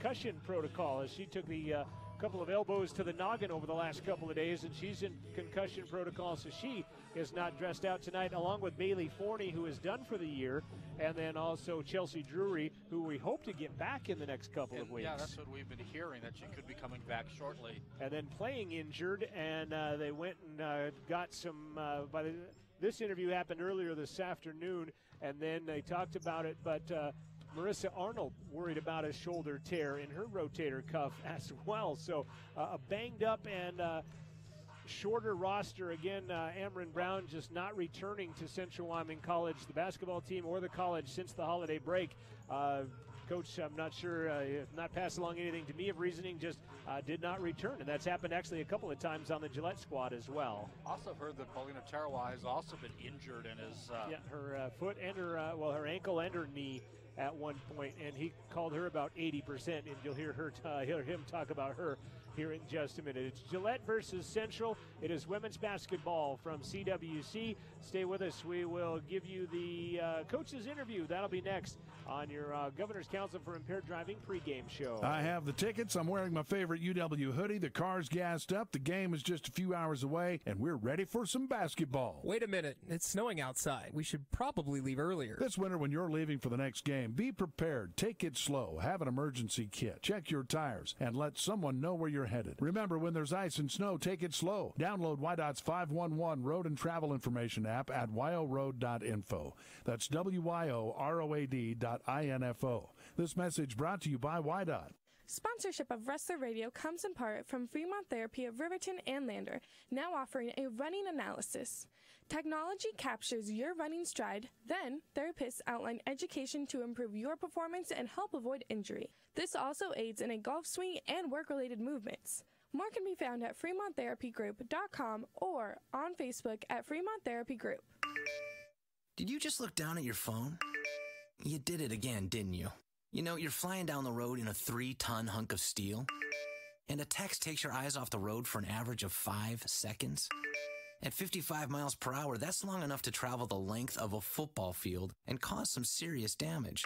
concussion protocol as she took the couple of elbows to the noggin over the last couple of days, and she's in concussion protocol, so she is not dressed out tonight, along with Bailey Forney, who is done for the year, and then also Chelsea Drury, who we hope to get back in the next couple of weeks. Yeah, that's what we've been hearing, that she could be coming back shortly. And then playing injured, and they went and got some, this interview happened earlier this afternoon, and then they talked about it, but Marissa Arnold worried about a shoulder tear in her rotator cuff as well. So a banged up and shorter roster. Again, Ameren Brown just not returning to Central Wyoming College, the basketball team or the college, since the holiday break. Coach, I'm not sure, not passed along anything to me of reasoning, just did not return. And that's happened actually a couple of times on the Gillette squad as well. Also heard that Paulina Tarawa has also been injured and is... her foot and her, her ankle and her knee at one point, and he called her about 80%, and you'll hear him talk about her here in just a minute. It's Gillette versus Central. It is women's basketball from CWC. Stay with us. We will give you the coach's interview. That'll be next on your Governor's Council for Impaired Driving pregame show. I have the tickets. I'm wearing my favorite UW hoodie. The car's gassed up. The game is just a few hours away, and we're ready for some basketball. Wait a minute. It's snowing outside. We should probably leave earlier. This winter, when you're leaving for the next game, be prepared. Take it slow. Have an emergency kit. Check your tires, and let someone know where you're headed. Remember, when there's ice and snow, take it slow. Download WYDOT's 511 Road and Travel Information app at wyoroad.info. That's WYOROAD.info. This message brought to you by WYDOT. Sponsorship of Rustler Radio comes in part from Fremont Therapy of Riverton and Lander, now offering a running analysis. Technology captures your running stride, then therapists outline education to improve your performance and help avoid injury. This also aids in a golf swing and work-related movements. More can be found at FremontTherapyGroup.com or on Facebook at Fremont Therapy Group. Did you just look down at your phone? You did it again, didn't you? You know, you're flying down the road in a 3-ton hunk of steel, and a text takes your eyes off the road for an average of 5 seconds. At 55 miles per hour, that's long enough to travel the length of a football field and cause some serious damage.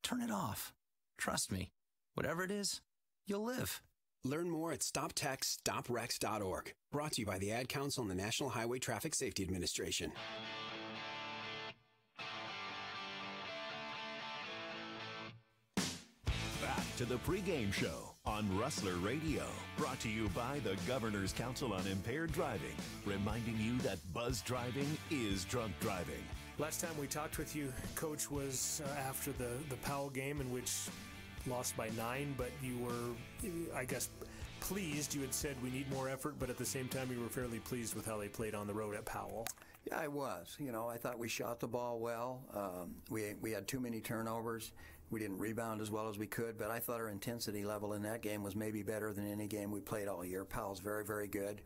Turn it off. Trust me, whatever it is, you'll live. Learn more at StopTextStopWrecks.org. Brought to you by the Ad Council and the National Highway Traffic Safety Administration. Back to the pregame show on Rustler Radio. Brought to you by the Governor's Council on Impaired Driving. Reminding you that buzz driving is drunk driving. Last time we talked with you, Coach, was after the Powell game, in which lost by 9, but you were, I guess, pleased. You had said we need more effort, but at the same time you were fairly pleased with how they played on the road at Powell. Yeah, I was. You know, I thought we shot the ball well. We had too many turnovers. We didn't rebound as well as we could, but I thought our intensity level in that game was maybe better than any game we played all year. Powell's very, very good.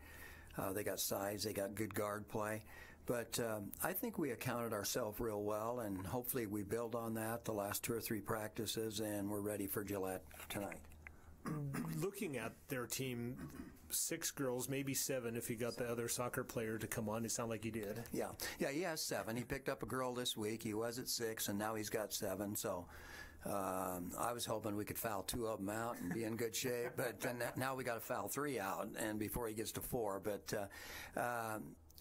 They got size. They got good guard play. But I think we accounted ourselves real well, and hopefully we build on that the last 2 or 3 practices, and we're ready for Gillette tonight. Looking at their team, 6 girls, maybe 7 if you got the other soccer player to come on. It sounded like he did. Yeah, he has 7. He picked up a girl this week. He was at 6, and now he's got 7. So I was hoping we could foul 2 of them out and be in good shape. But then now we got to foul 3 out, and before he gets to 4. But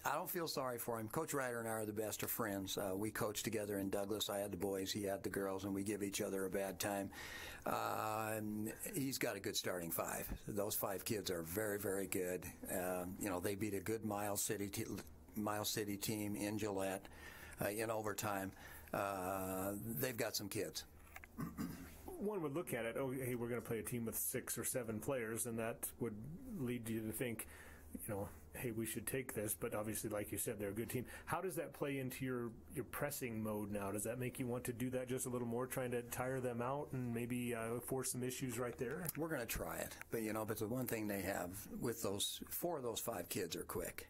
I don't feel sorry for him. Coach Ryder and I are the best of friends. We coached together in Douglas. I had the boys, he had the girls, and we give each other a bad time. He's got a good starting 5. Those 5 kids are very, very good. You know, they beat a good Miles City team in Gillette in overtime. They've got some kids. One would look at it, hey, we're going to play a team with 6 or 7 players, and that would lead you to think, you know, hey, we should take this, but obviously, like you said, they're a good team. How does that play into your pressing mode now? Does that make you want to do that just a little more, trying to tire them out and maybe force some issues right there? We're going to try it, but the one thing they have with those 4 of those 5 kids are quick.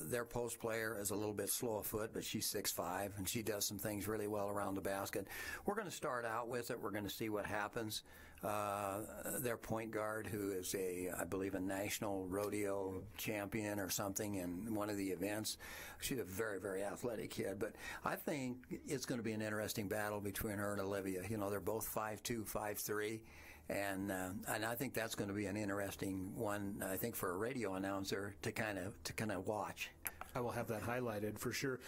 Their post player is a little bit slow of foot, but she's 6'5", and she does some things really well around the basket. We're going to start out with it. We're going to see what happens. Their point guard, who is I believe a national rodeo champion or something in one of the events, she's a very, very athletic kid. But I think it's going to be an interesting battle between her and Olivia. You know, they're both 5'2", 5'3". And I think that's going to be an interesting one, I think, for a radio announcer to kind of watch. I will have that highlighted for sure.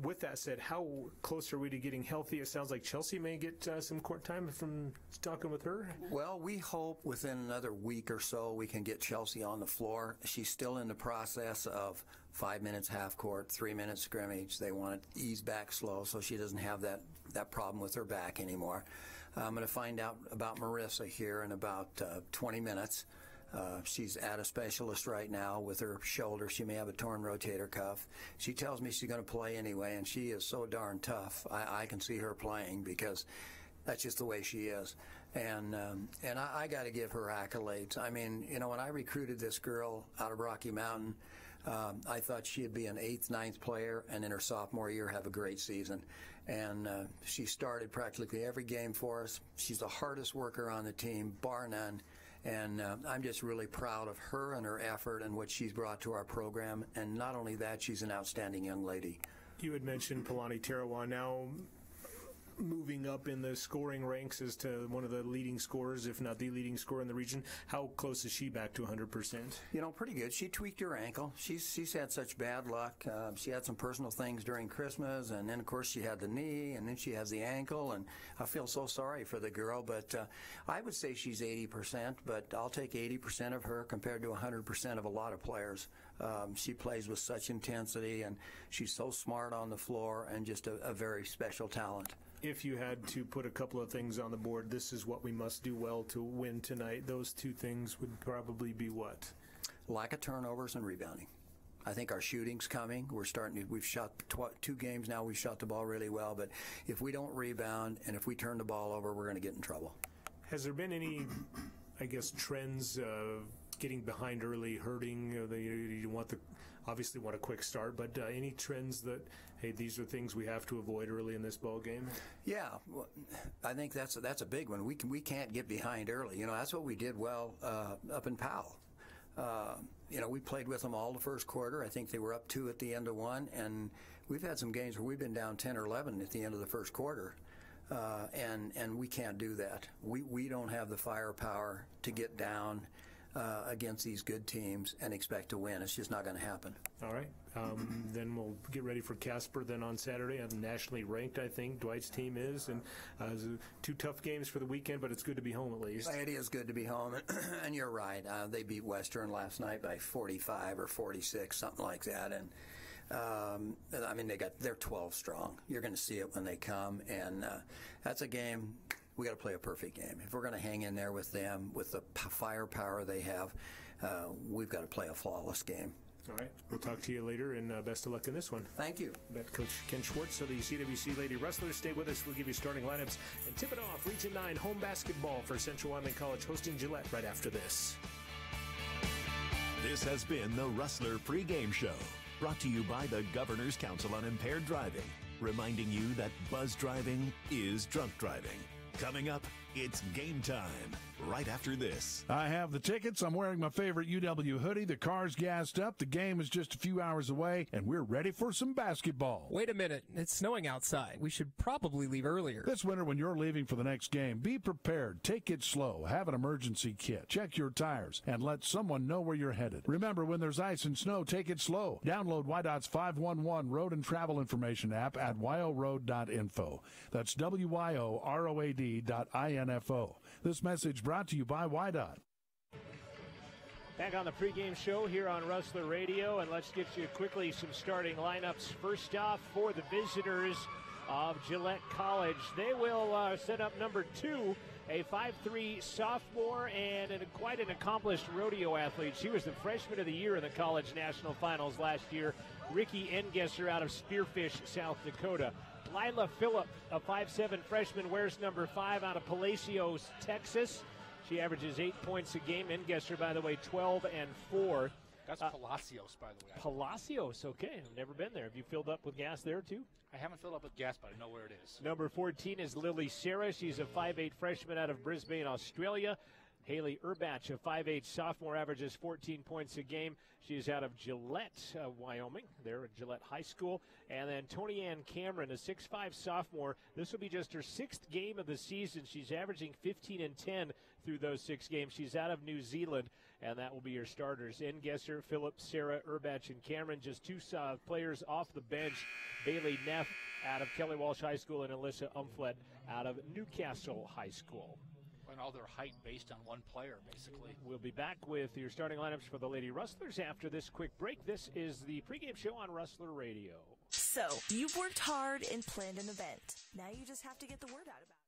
With that said, how close are we to getting healthy? It sounds like Chelsea may get some court time from talking with her. Well, we hope within another week or so we can get Chelsea on the floor. She's still in the process of 5 minutes half court, 3 minutes scrimmage. They want to ease back slow so she doesn't have that problem with her back anymore. I'm going to find out about Marissa here in about 20 minutes. She's at a specialist right now with her shoulder. She may have a torn rotator cuff. She tells me she's going to play anyway, and she is so darn tough. I can see her playing because that's just the way she is. And I got to give her accolades. I mean, you know, when I recruited this girl out of Rocky Mountain, I thought she'd be an 8th, 9th player, and in her sophomore year have a great season. And she started practically every game for us. She's the hardest worker on the team, bar none. And I'm just really proud of her and her effort and what she's brought to our program. And not only that, she's an outstanding young lady. You had mentioned Palani Tarawa now moving up in the scoring ranks as to one of the leading scorers, if not the leading scorer in the region. How close is she back to 100%? You know, pretty good. She tweaked her ankle. She's had such bad luck. She had some personal things during Christmas, and then, of course, she had the knee, and then she has the ankle, and I feel so sorry for the girl. But I would say she's 80%, but I'll take 80% of her compared to 100% of a lot of players. She plays with such intensity, and she's so smart on the floor and just a very special talent. If you had to put a couple of things on the board, this is what we must do well to win tonight, those two things would probably be what? Lack of turnovers and rebounding. I think our shooting's coming. We've shot 2 games now. We've shot the ball really well, but if we don't rebound and if we turn the ball over, we're going to get in trouble. Has there been any, I guess, trends getting behind early hurting? You obviously want a quick start, but any trends that, hey, these are things we have to avoid early in this ball game? Yeah, well, I think that's a big one. We can't get behind early. You know, that's what we did well up in Powell. You know, we played with them all the first quarter. I think they were up 2 at the end of 1, and we've had some games where we've been down 10 or 11 at the end of the first quarter. And we can't do that. We don't have the firepower to get down against these good teams and expect to win. It's just not going to happen. All right. Then we'll get ready for Casper then on Saturday. I'm nationally ranked, I think. Dwight's team is. And 2 tough games for the weekend, but it's good to be home at least. It is good to be home. And you're right. They beat Western last night by 45 or 46, something like that. And I mean, they're 12 strong. You're going to see it when they come. And that's a game. We got to play a perfect game. If we're going to hang in there with them, with the firepower they have, we've got to play a flawless game. All right. We'll talk to you later, and best of luck in this one. Thank you. Bet Coach Ken Schwartz of the CWC Lady Rustlers. Stay with us. We'll give you starting lineups and tip it off. Region 9 home basketball for Central Wyoming College hosting Gillette right after this. This has been the Rustler Pregame Show, brought to you by the Governor's Council on Impaired Driving, reminding you that buzz driving is drunk driving. Coming up, it's game time, right after this. I have the tickets. I'm wearing my favorite UW hoodie. The car's gassed up. The game is just a few hours away, and we're ready for some basketball. Wait a minute. It's snowing outside. We should probably leave earlier. This winter, when you're leaving for the next game, be prepared. Take it slow. Have an emergency kit. Check your tires, and let someone know where you're headed. Remember, when there's ice and snow, take it slow. Download WYDOT's 511 Road and Travel Information app at wyoroad.info. That's WYOROAD.info. This message brought to you by WYDOT. Back on the pregame show here on Rustler Radio, and let's get you quickly some starting lineups. First off, for the visitors of Gillette College, they will set up number 2, a 5'3" sophomore and quite an accomplished rodeo athlete. She was the freshman of the year in the college national finals last year. Ricky Engesser out of Spearfish, South Dakota. Lila Phillip, a 5'7" freshman, wears number 5 out of Palacios, Texas. She averages 8 points a game. Engesser, by the way, 12 and 4. That's Palacios, by the way. Palacios, okay. I've never been there. Have you filled up with gas there, too? I haven't filled up with gas, but I know where it is. Number 14 is Lily Serra. She's a 5'8 freshman out of Brisbane, Australia. Haley Urbach, a 5'8 sophomore, averages 14 points a game. She's out of Gillette, Wyoming. They're at Gillette High School. And then Tony Ann Cameron, a 6'5 sophomore. This will be just her 6th game of the season. She's averaging 15 and 10 through those 6 games. She's out of New Zealand, and that will be your starters. Gesser, Phillip, Sarah, Urbach, and Cameron. Just 2 players off the bench. Bailey Neff out of Kelly Walsh High School and Alyssa Umflett out of Newcastle High School. And all their height based on one player, basically. We'll be back with your starting lineups for the Lady Rustlers after this quick break. This is the pregame show on Rustler Radio. So, you've worked hard and planned an event. Now you just have to get the word out about it.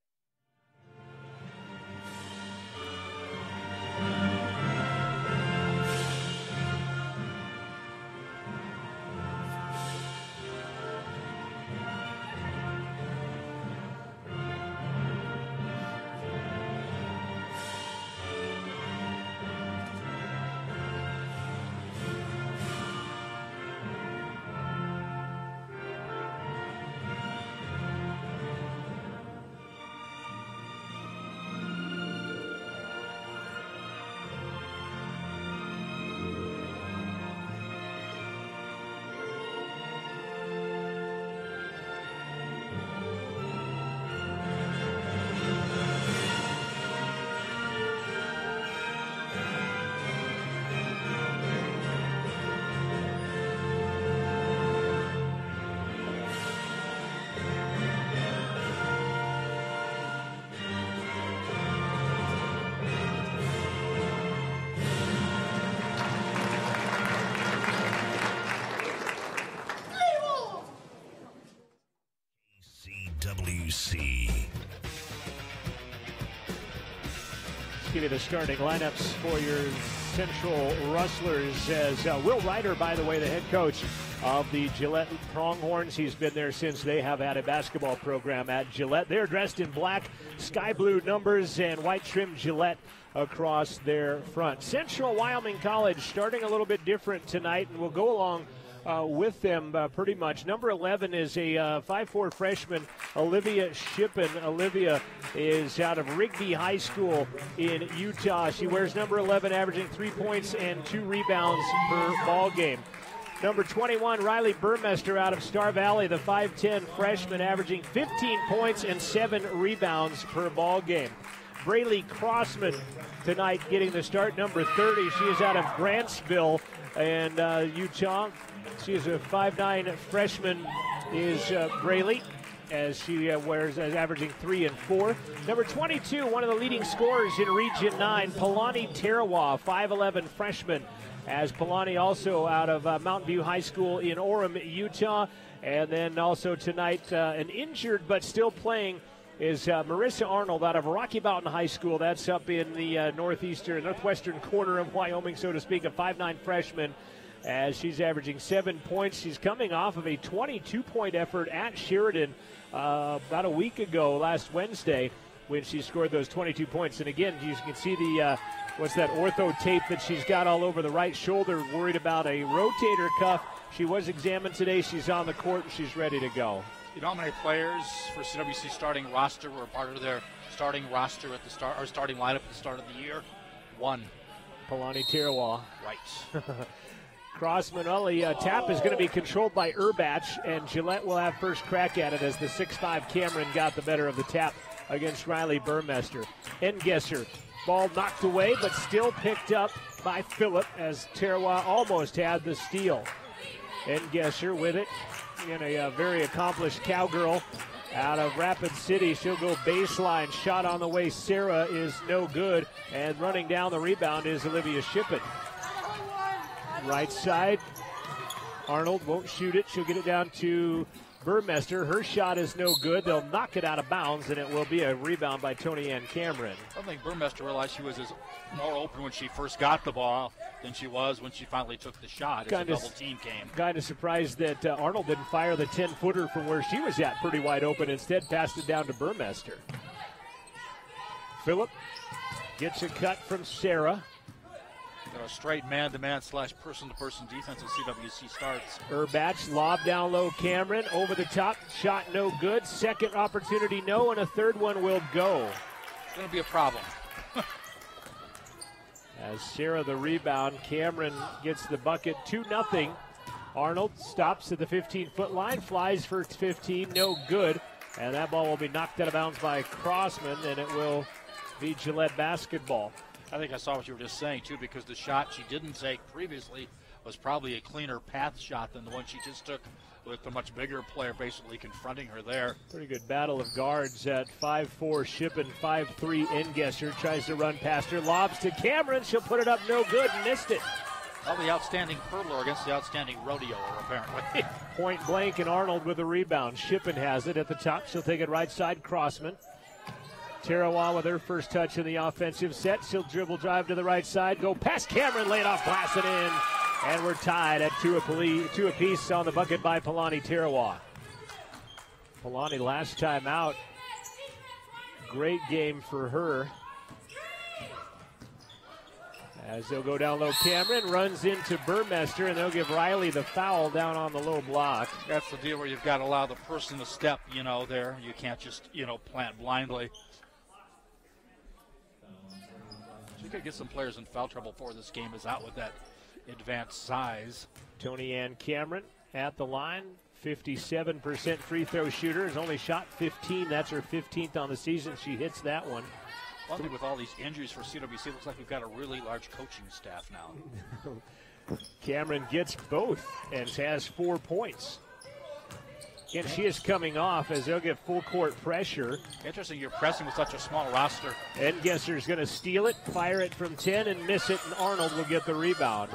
CWC. Let's give you the starting lineups for your Central Rustlers. As Will Ryder, by the way, the head coach of the Gillette Pronghorns. He's been there since they have had a basketball program at Gillette. They're dressed in black, sky blue numbers, and white trim Gillette across their front. Central Wyoming College starting a little bit different tonight, and we'll go along with them pretty much. Number 11 is a 5'4 freshman, Olivia Shippen. Olivia is out of Rigby High School in Utah. She wears number 11, averaging 3 points and 2 rebounds per ball game. Number 21, Riley Burmester out of Star Valley, the 5'10 freshman, averaging 15 points and 7 rebounds per ball game. Braylee Crossman tonight getting the start, number 30. She is out of Grantsville and Utah. She is a 5'9 freshman, is Braylee, as she wears as averaging 3 and 4. Number 22, one of the leading scorers in Region 9, Palani Tarawa, 5'11 freshman, as Palani also out of Mountain View High School in Orem, Utah. And then also tonight, an injured but still playing is Marissa Arnold out of Rocky Mountain High School. That's up in the northwestern corner of Wyoming, so to speak, a 5'9 freshman, as she's averaging 7 points. She's coming off of a 22-point effort at Sheridan about a week ago, last Wednesday, when she scored those 22 points. And again, you can see the ortho tape that she's got all over the right shoulder, worried about a rotator cuff. She was examined today. She's on the court, and she's ready to go. You know how many players for CWC starting roster were part of their starting roster at the start, or starting lineup at the start of the year? 1. Palani Tarawa. Right. Crossman, tap is going to be controlled by Urbach, and Gillette will have first crack at it as the 6'5 Cameron got the better of the tap against Riley Burmester. Gesser, ball knocked away, but still picked up by Phillip as Tarawa almost had the steal. Gesser with it, and a very accomplished cowgirl out of Rapid City. She'll go baseline, shot on the way. Sarah is no good, and running down the rebound is Olivia Shippen. Right side, Arnold won't shoot it. She'll get it down to Burmester. Her shot is no good. They'll knock it out of bounds, and it will be a rebound by Tony Ann Cameron. I think Burmester realized she was more open when she first got the ball than she was when she finally took the shot. It's a double team came. Kind of surprised that Arnold didn't fire the 10-footer from where she was at, pretty wide open. Instead, passed it down to Burmester. Phillip gets a cut from Sarah. They're a straight man-to-man / person-to-person defense as CWC starts. Urbach, lob down low, Cameron, over the top, shot no good. Second opportunity, no, and a third one will go. It's going to be a problem. As Sarah the rebound, Cameron gets the bucket, 2-0. Arnold stops at the 15-foot line, flies for 15, no good. And that ball will be knocked out of bounds by Crossman, and it will be Gillette basketball. I think I saw what you were just saying, too, because the shot she didn't take previously was probably a cleaner path shot than the one she just took, with a much bigger player basically confronting her there. Pretty good battle of guards at 5'4", Shippen, 5'3", Engesser tries to run past her, lobs to Cameron, she'll put it up, no good, missed it. Well, the outstanding hurdler against the outstanding rodeoer, apparently. Point blank, and Arnold with a rebound. Shippen has it at the top, she'll take it right side, Crossman. Tarawa with her first touch in the offensive set. She'll dribble drive to the right side, go past Cameron, lay it off glass and in. And we're tied at two apiece on the bucket by Palani Tarawa. Palani last time out. Great game for her. As they'll go down low, Cameron runs into Burmester, and they'll give Riley the foul down on the low block. That's the deal where you've got to allow the person to step, there. You can't just, plant blindly. She could get some players in foul trouble before this game is out with that advanced size. Tony Ann Cameron at the line, 57% free throw shooter, has only shot 15. That's her 15th on the season. She hits that one. One thing with all these injuries for CWC, looks like we've got a really large coaching staff now. Cameron gets both and has 4 points. And she is coming off as they'll get full court pressure. Interesting, you're pressing with such a small roster. Engesser's going to steal it, fire it from 10 and miss it, and Arnold will get the rebound.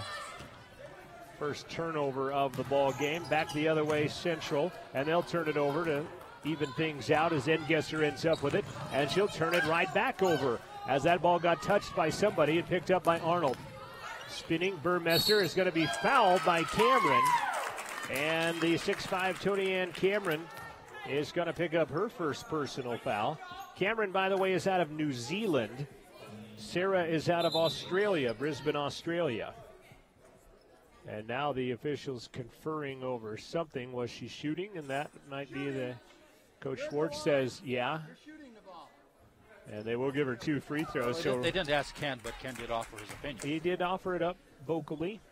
First turnover of the ball game. Back the other way, Central, and they'll turn it over to even things out as Engesser ends up with it, and she'll turn it right back over as that ball got touched by somebody and picked up by Arnold. Spinning Burmester is going to be fouled by Cameron. And the 6'5" Tony Ann Cameron is going to pick up her first personal foul. Cameron, by the way, is out of New Zealand. Sarah is out of Australia, Brisbane, Australia. And now the officials conferring over something. Was she shooting? And that might be the Coach Schwartz says, yeah. And they will give her 2 free throws. Well, they didn't ask Ken, but Ken did offer his opinion. He did offer it up vocally.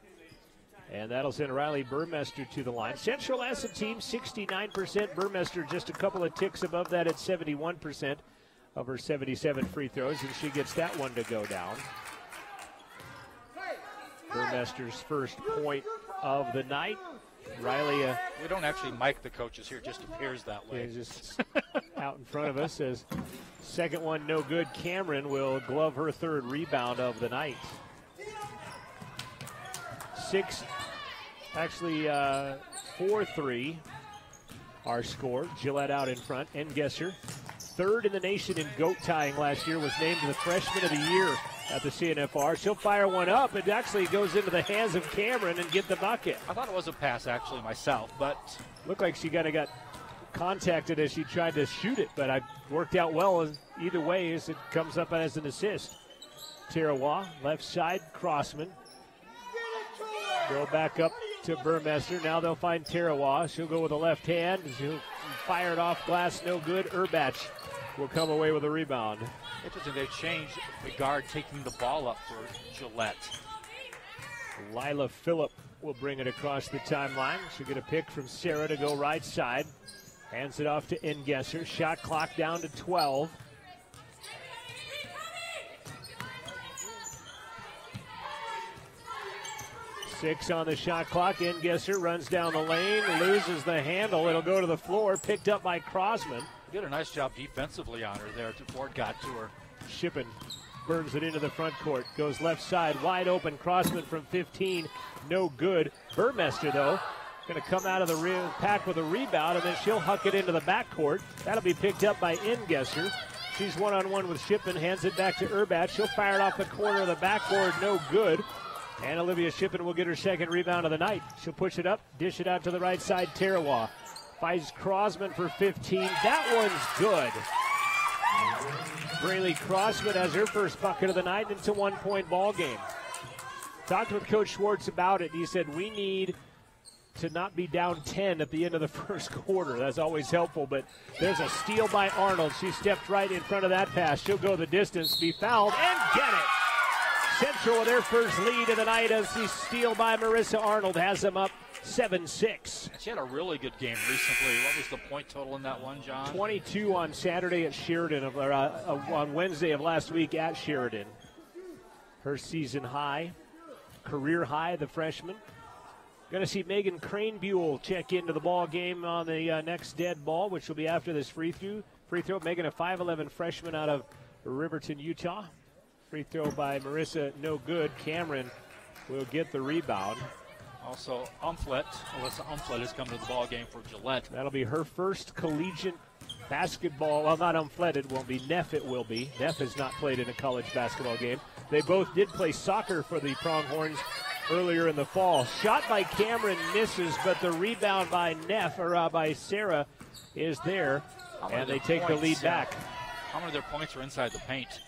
And that'll send Riley Burmester to the line. Central as a team, 69%. Burmester just a couple of ticks above that at 71% of her 77 free throws, and she gets that one to go down. Burmester's first point of the night. Riley. We don't actually mic the coaches here, it just appears that way. Just out in front of us as second one no good. Cameron will glove her third rebound of the night. 4-3 our score. Gillette out in front. Engesser, third in the nation in goat tying last year, was named the freshman of the year at the CNFR. She'll fire one up. It actually goes into the hands of Cameron and get the bucket. I thought it was a pass actually myself, but looked like she got contacted as she tried to shoot it, but it worked out well either way as it comes up as an assist. Tarawa, left side, Crossman. Go back up to Burmester. Now they'll find Tarawa. She'll go with the left hand. She'll fire it off glass, no good. Urbach will come away with a rebound. Interesting, they've changed the guard taking the ball up for Gillette. Lila Phillip will bring it across the timeline. She'll get a pick from Sarah to go right side. Hands it off to Engesser. Shot clock down to 12. Six on the shot clock. Engesser runs down the lane, loses the handle. It'll go to the floor, picked up by Crossman. Did a nice job defensively on her there. Ford got to her. Shippen burns it into the front court. Goes left side, wide open. Crossman from 15, no good. Burmester, though, going to come out of the pack with a rebound, and then she'll huck it into the backcourt. That'll be picked up by Engesser. She's one-on-one with Shippen, hands it back to Urbach. She'll fire it off the corner of the backboard, no good. And Olivia Shippen will get her second rebound of the night. She'll push it up, dish it out to the right side. Tarawa finds Crossman for 15. That one's good. Braylee Crossman has her first bucket of the night. It's a 1-point ball game. Talked with Coach Schwartz about it. He said, we need to not be down 10 at the end of the first quarter. That's always helpful, but there's a steal by Arnold. She stepped right in front of that pass. She'll go the distance, be fouled, and get it. Central with their first lead of the night as the steal by Marissa Arnold has them up 7-6. She had a really good game recently. What was the point total in that one, John? 22 on Saturday at Sheridan, on Wednesday of last week at Sheridan. Her season high, career high, the freshman. Going to see Megan Crane-Buell check into the ball game on the next dead ball, which will be after this free throw. Megan, a 5'11 freshman out of Riverton, Utah. Free throw by Marissa, no good. Cameron will get the rebound. Also, Alyssa Umflett has come to the ball game for Gillette. That'll be her first collegiate basketball. Well, not Umflett, it won't be. Neff it will be. Neff has not played in a college basketball game. They both did play soccer for the Pronghorns earlier in the fall. Shot by Cameron misses, but the rebound by by Sarah is there, and they take the lead back. How many of their points are inside the paint?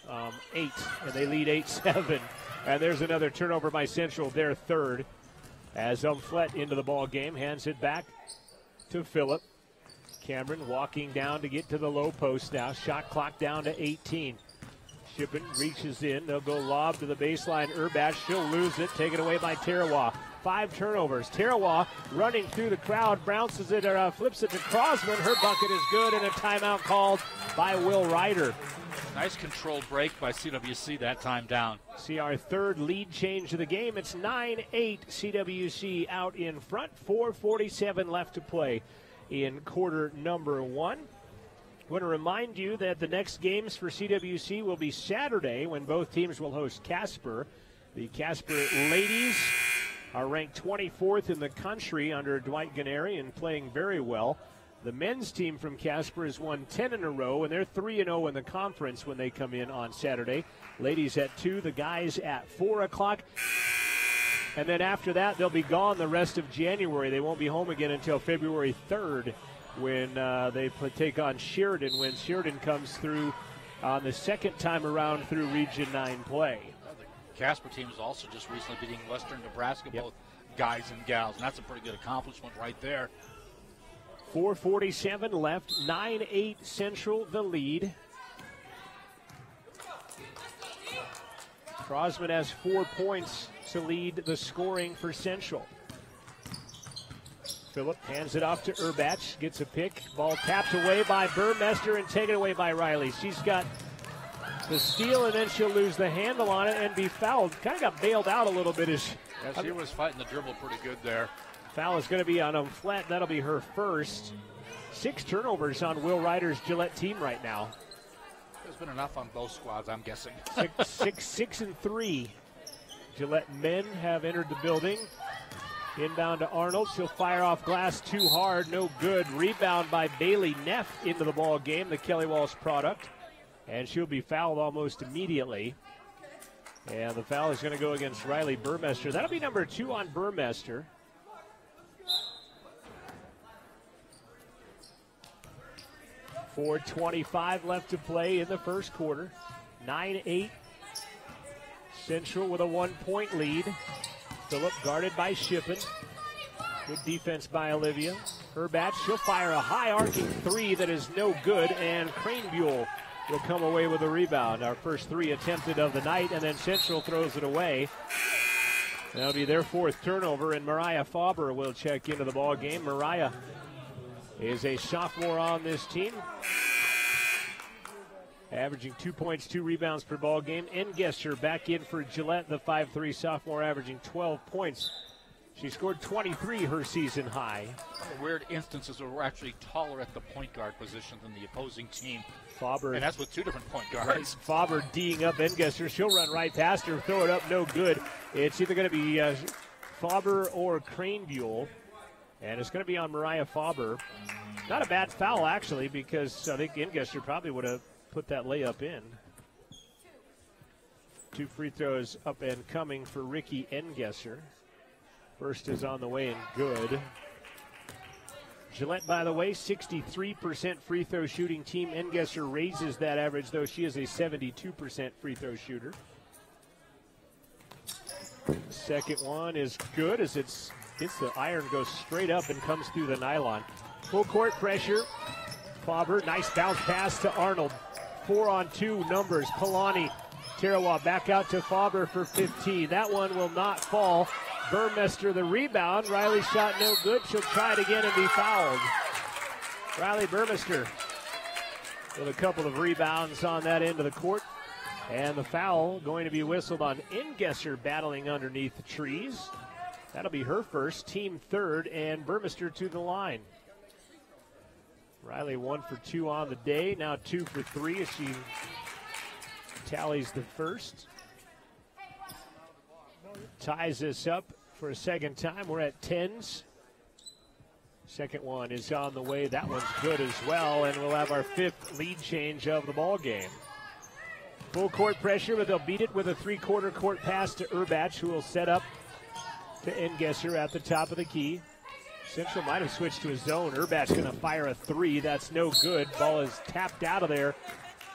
8, and they lead 8-7. And there's another turnover by Central, their third. As Umflett into the ball game, hands it back to Phillip. Cameron walking down to get to the low post now. Shot clock down to 18. Shippen reaches in. They'll go lob to the baseline. Urbach, she'll lose it. Taken away by Tarawa. 5 turnovers. Tarawa running through the crowd, bounces it or flips it to Crosman. Her bucket is good, and a timeout called by Will Ryder. Nice controlled break by CWC that time down. See our third lead change of the game. It's 9-8. CWC out in front. 4:47 left to play in quarter number 1. I want to remind you that the next games for CWC will be Saturday when both teams will host Casper. The Casper ladies are ranked 24th in the country under Dwight Gennari and playing very well. The men's team from Casper has won 10 in a row, and they're 3-0 in the conference when they come in on Saturday. Ladies at 2, the guys at 4 o'clock. And then after that, they'll be gone the rest of January. They won't be home again until February 3rd. When they take on Sheridan, when Sheridan comes through on the second time around through Region 9 play. The Casper team is also just recently beating Western Nebraska, both guys and gals, and that's a pretty good accomplishment right there. 4:47 left, 9-8 Central the lead. Crosman has 4 points to lead the scoring for Central. Phillip hands it off to Urbach, gets a pick. Ball tapped away by Burmester and taken away by Riley. She's got the steal, and then she'll lose the handle on it and be fouled. Kind of got bailed out a little bit. She was fighting the dribble pretty good there. Foul is going to be on Umflett. That'll be her first. 6 turnovers on Will Ryder's Gillette team right now. There's been enough on both squads, I'm guessing. 6 and 3. Gillette men have entered the building. Inbound to Arnold. She'll fire off glass too hard. No good. Rebound by Bailey Neff into the ball game, the Kelly Walsh product. And she'll be fouled almost immediately. And the foul is going to go against Riley Burmester. That'll be number 2 on Burmester. .425 left to play in the first quarter. 9-8. Central with a 1-point lead. Phillip guarded by Shippen. Good defense by Olivia. Urbach, she'll fire a high arcing 3 that is no good, and Crane-Buell will come away with a rebound. Our first 3 attempted of the night, and then Central throws it away. That'll be their 4th turnover, and Mariah Faber will check into the ball game. Mariah is a sophomore on this team, averaging 2 points, 2 rebounds per ball game. Engesser back in for Gillette, the 5'3 sophomore, averaging 12 points. She scored 23, her season high. Weird instances where we're actually taller at the point guard position than the opposing team. Faber, and that's with 2 different point guards. Right. Faber D'ing up Engesser. She'll run right past her, throw it up, no good. It's either going to be Faber or Crane-Buell, and it's going to be on Mariah Faber. Not a bad foul, actually, because I think Engesser probably would have put that layup in. 2 free throws up and coming for Ricky Engesser. First is on the way and good. Gillette, by the way, 63% free throw shooting team. Engesser raises that average, though she is a 72% free throw shooter. Second one is good as it's the iron, goes straight up and comes through the nylon. Full court pressure. Faber, nice bounce pass to Arnold. 4-on-2 numbers. Kalani, Tarawa back out to Faber for 15. That one will not fall. Burmester the rebound. Riley shot no good. She'll try it again and be fouled. Riley Burmester with a couple of rebounds on that end of the court. And the foul going to be whistled on Ingesser, battling underneath the trees. That'll be her first, team third, and Burmester to the line. Riley 1 for 2 on the day, now 2 for 3 as she tallies the first. Ties this up for a second time. We're at 10s. Second one is on the way. That one's good as well, and we'll have our 5th lead change of the ball game. Full court pressure, but they'll beat it with a 3-quarter court pass to Urbach, who will set up to Ingesser at the top of the key. Central might have switched to a zone. Urbach going to fire a 3. That's no good. Ball is tapped out of there,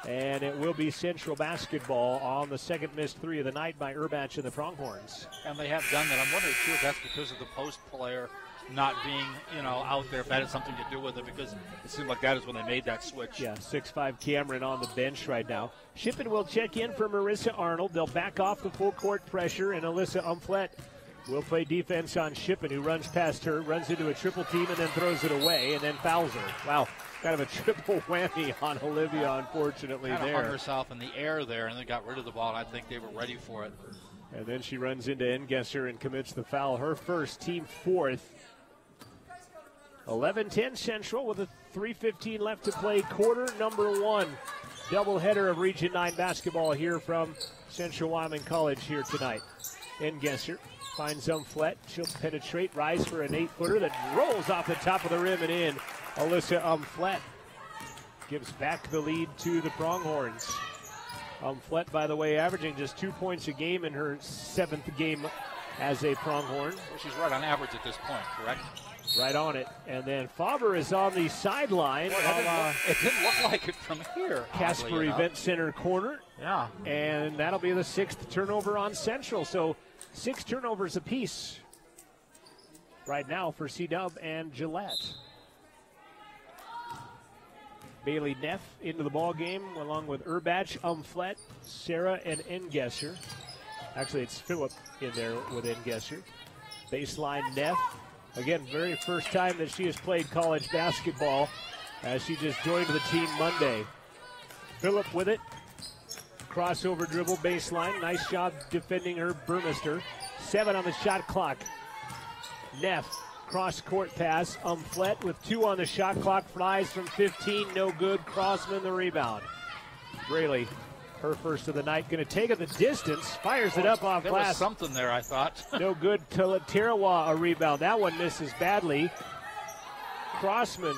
and it will be Central basketball on the second missed 3 of the night by Urbach and the Pronghorns. And they have done that. I'm wondering, too, if that's because of the post player not being, out there, if that had something to do with it, because it seemed like that is when they made that switch. Yeah, 6'5" Cameron on the bench right now. Shippen will check in for Marissa Arnold. They'll back off the full court pressure, and Alyssa Umflett will play defense on Shippen, who runs past her, runs into a triple team, and then throws it away, and then fouls her. Wow, kind of a triple whammy on Olivia, unfortunately, kind there. of hung herself in the air there, and then got rid of the ball, and I think they were ready for it. And then she runs into Ingesser and commits the foul. Her first, team 4th. 11-10 Central with a 3:15 left to play. Quarter number 1. Doubleheader of Region 9 basketball here from Central Wyoming College here tonight. Ingesser finds Umflett. She'll penetrate, rise for an 8-footer that rolls off the top of the rim and in. Alyssa Umflett gives back the lead to the Pronghorns. Umflett, by the way, averaging just 2 points a game in her 7th game as a Pronghorn. Well, she's right on average at this point, correct? Right on it. And then Faber is on the sideline. It didn't look like it from here. Casper Event Center corner. Yeah. And that'll be the 6th turnover on Central. So 6 turnovers apiece right now for C-Dub and Gillette. Bailey Neff into the ball game along with Urbach, Umflett, Sarah, and Ingesser. Actually, it's Phillip in there with Ingesser. Baseline Neff. Again, very first time that she has played college basketball as she just joined the team Monday. Phillip with it. Crossover dribble, baseline. Nice job defending her, Burmester. 7 on the shot clock. Neff, cross-court pass. Umflett with 2 on the shot clock. Flies from 15, no good. Crossman the rebound. Braley, her first of the night, going to take it the distance. Fires it up off glass. There was something there, I thought. No good. Tarawa a rebound. That one misses badly. Crossman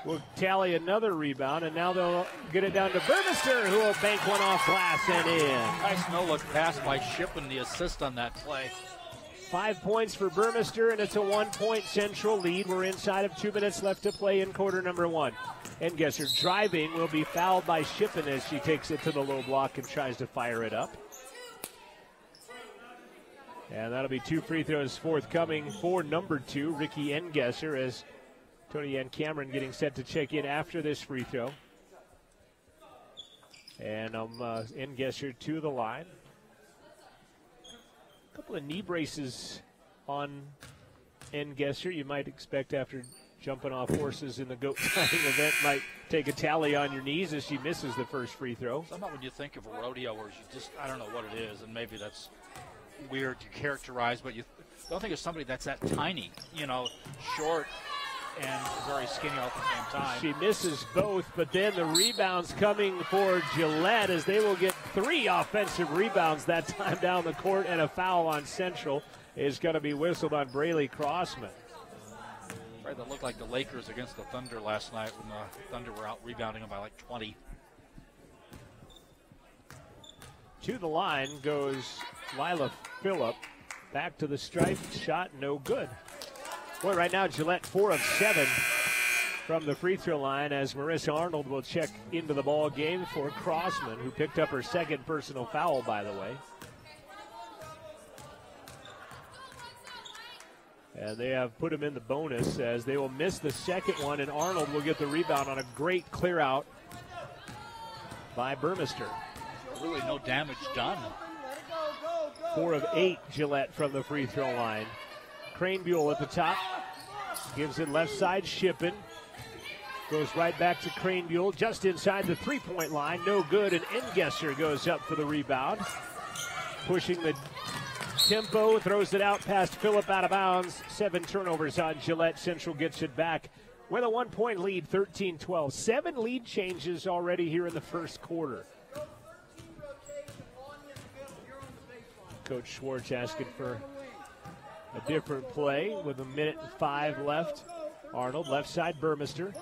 will tally another rebound, and now they'll get it down to Burmester, who will bank one off glass and in. Nice no-look pass by Shippen, the assist on that play. 5 points for Burmester, and it's a 1-point Central lead. We're inside of 2 minutes left to play in quarter number 1. Ingesser driving will be fouled by Shippen as she takes it to the low block and tries to fire it up. And that'll be 2 free throws forthcoming for number 2, Ricky Ingesser, as Tony Ann Cameron getting set to check in after this free throw. And Ingesser to the line. A couple of knee braces on Ingesser. You might expect after jumping off horses in the goat tying event might take a tally on your knees as she misses the first free throw. Somehow when you think of a rodeo where you just, I don't know what it is, and maybe that's weird to characterize, but you don't think of somebody that's that tiny, short and very skinny all at the same time. She misses both, but then the rebounds coming for Gillette as they will get 3 offensive rebounds that time down the court, and a foul on Central is going to be whistled on Braley Crossman. Right, that looked like the Lakers against the Thunder last night when the Thunder were out rebounding them by like 20. To the line goes Lila Phillip. Back to the stripe, shot no good. Boy, right now Gillette 4 of 7 from the free throw line as Marissa Arnold will check into the ball game for Crossman, who picked up her 2nd personal foul, by the way. And they have put him in the bonus as they will miss the second one, and Arnold will get the rebound on a great clear out by Burmester. Really no damage done. 4 of 8 Gillette from the free throw line. Crane Buell at the top. Gives it left side, Shippen. Goes right back to Crane Buell just inside the three-point line. No good, and Engesser goes up for the rebound. Pushing the tempo, throws it out past Phillip out of bounds. 7 turnovers on Gillette. Central gets it back with a 1-point lead, 13-12. 7 lead changes already here in the first quarter. Coach Schwartz asking for a different play with 1:05 left. Arnold, left side, Burmester.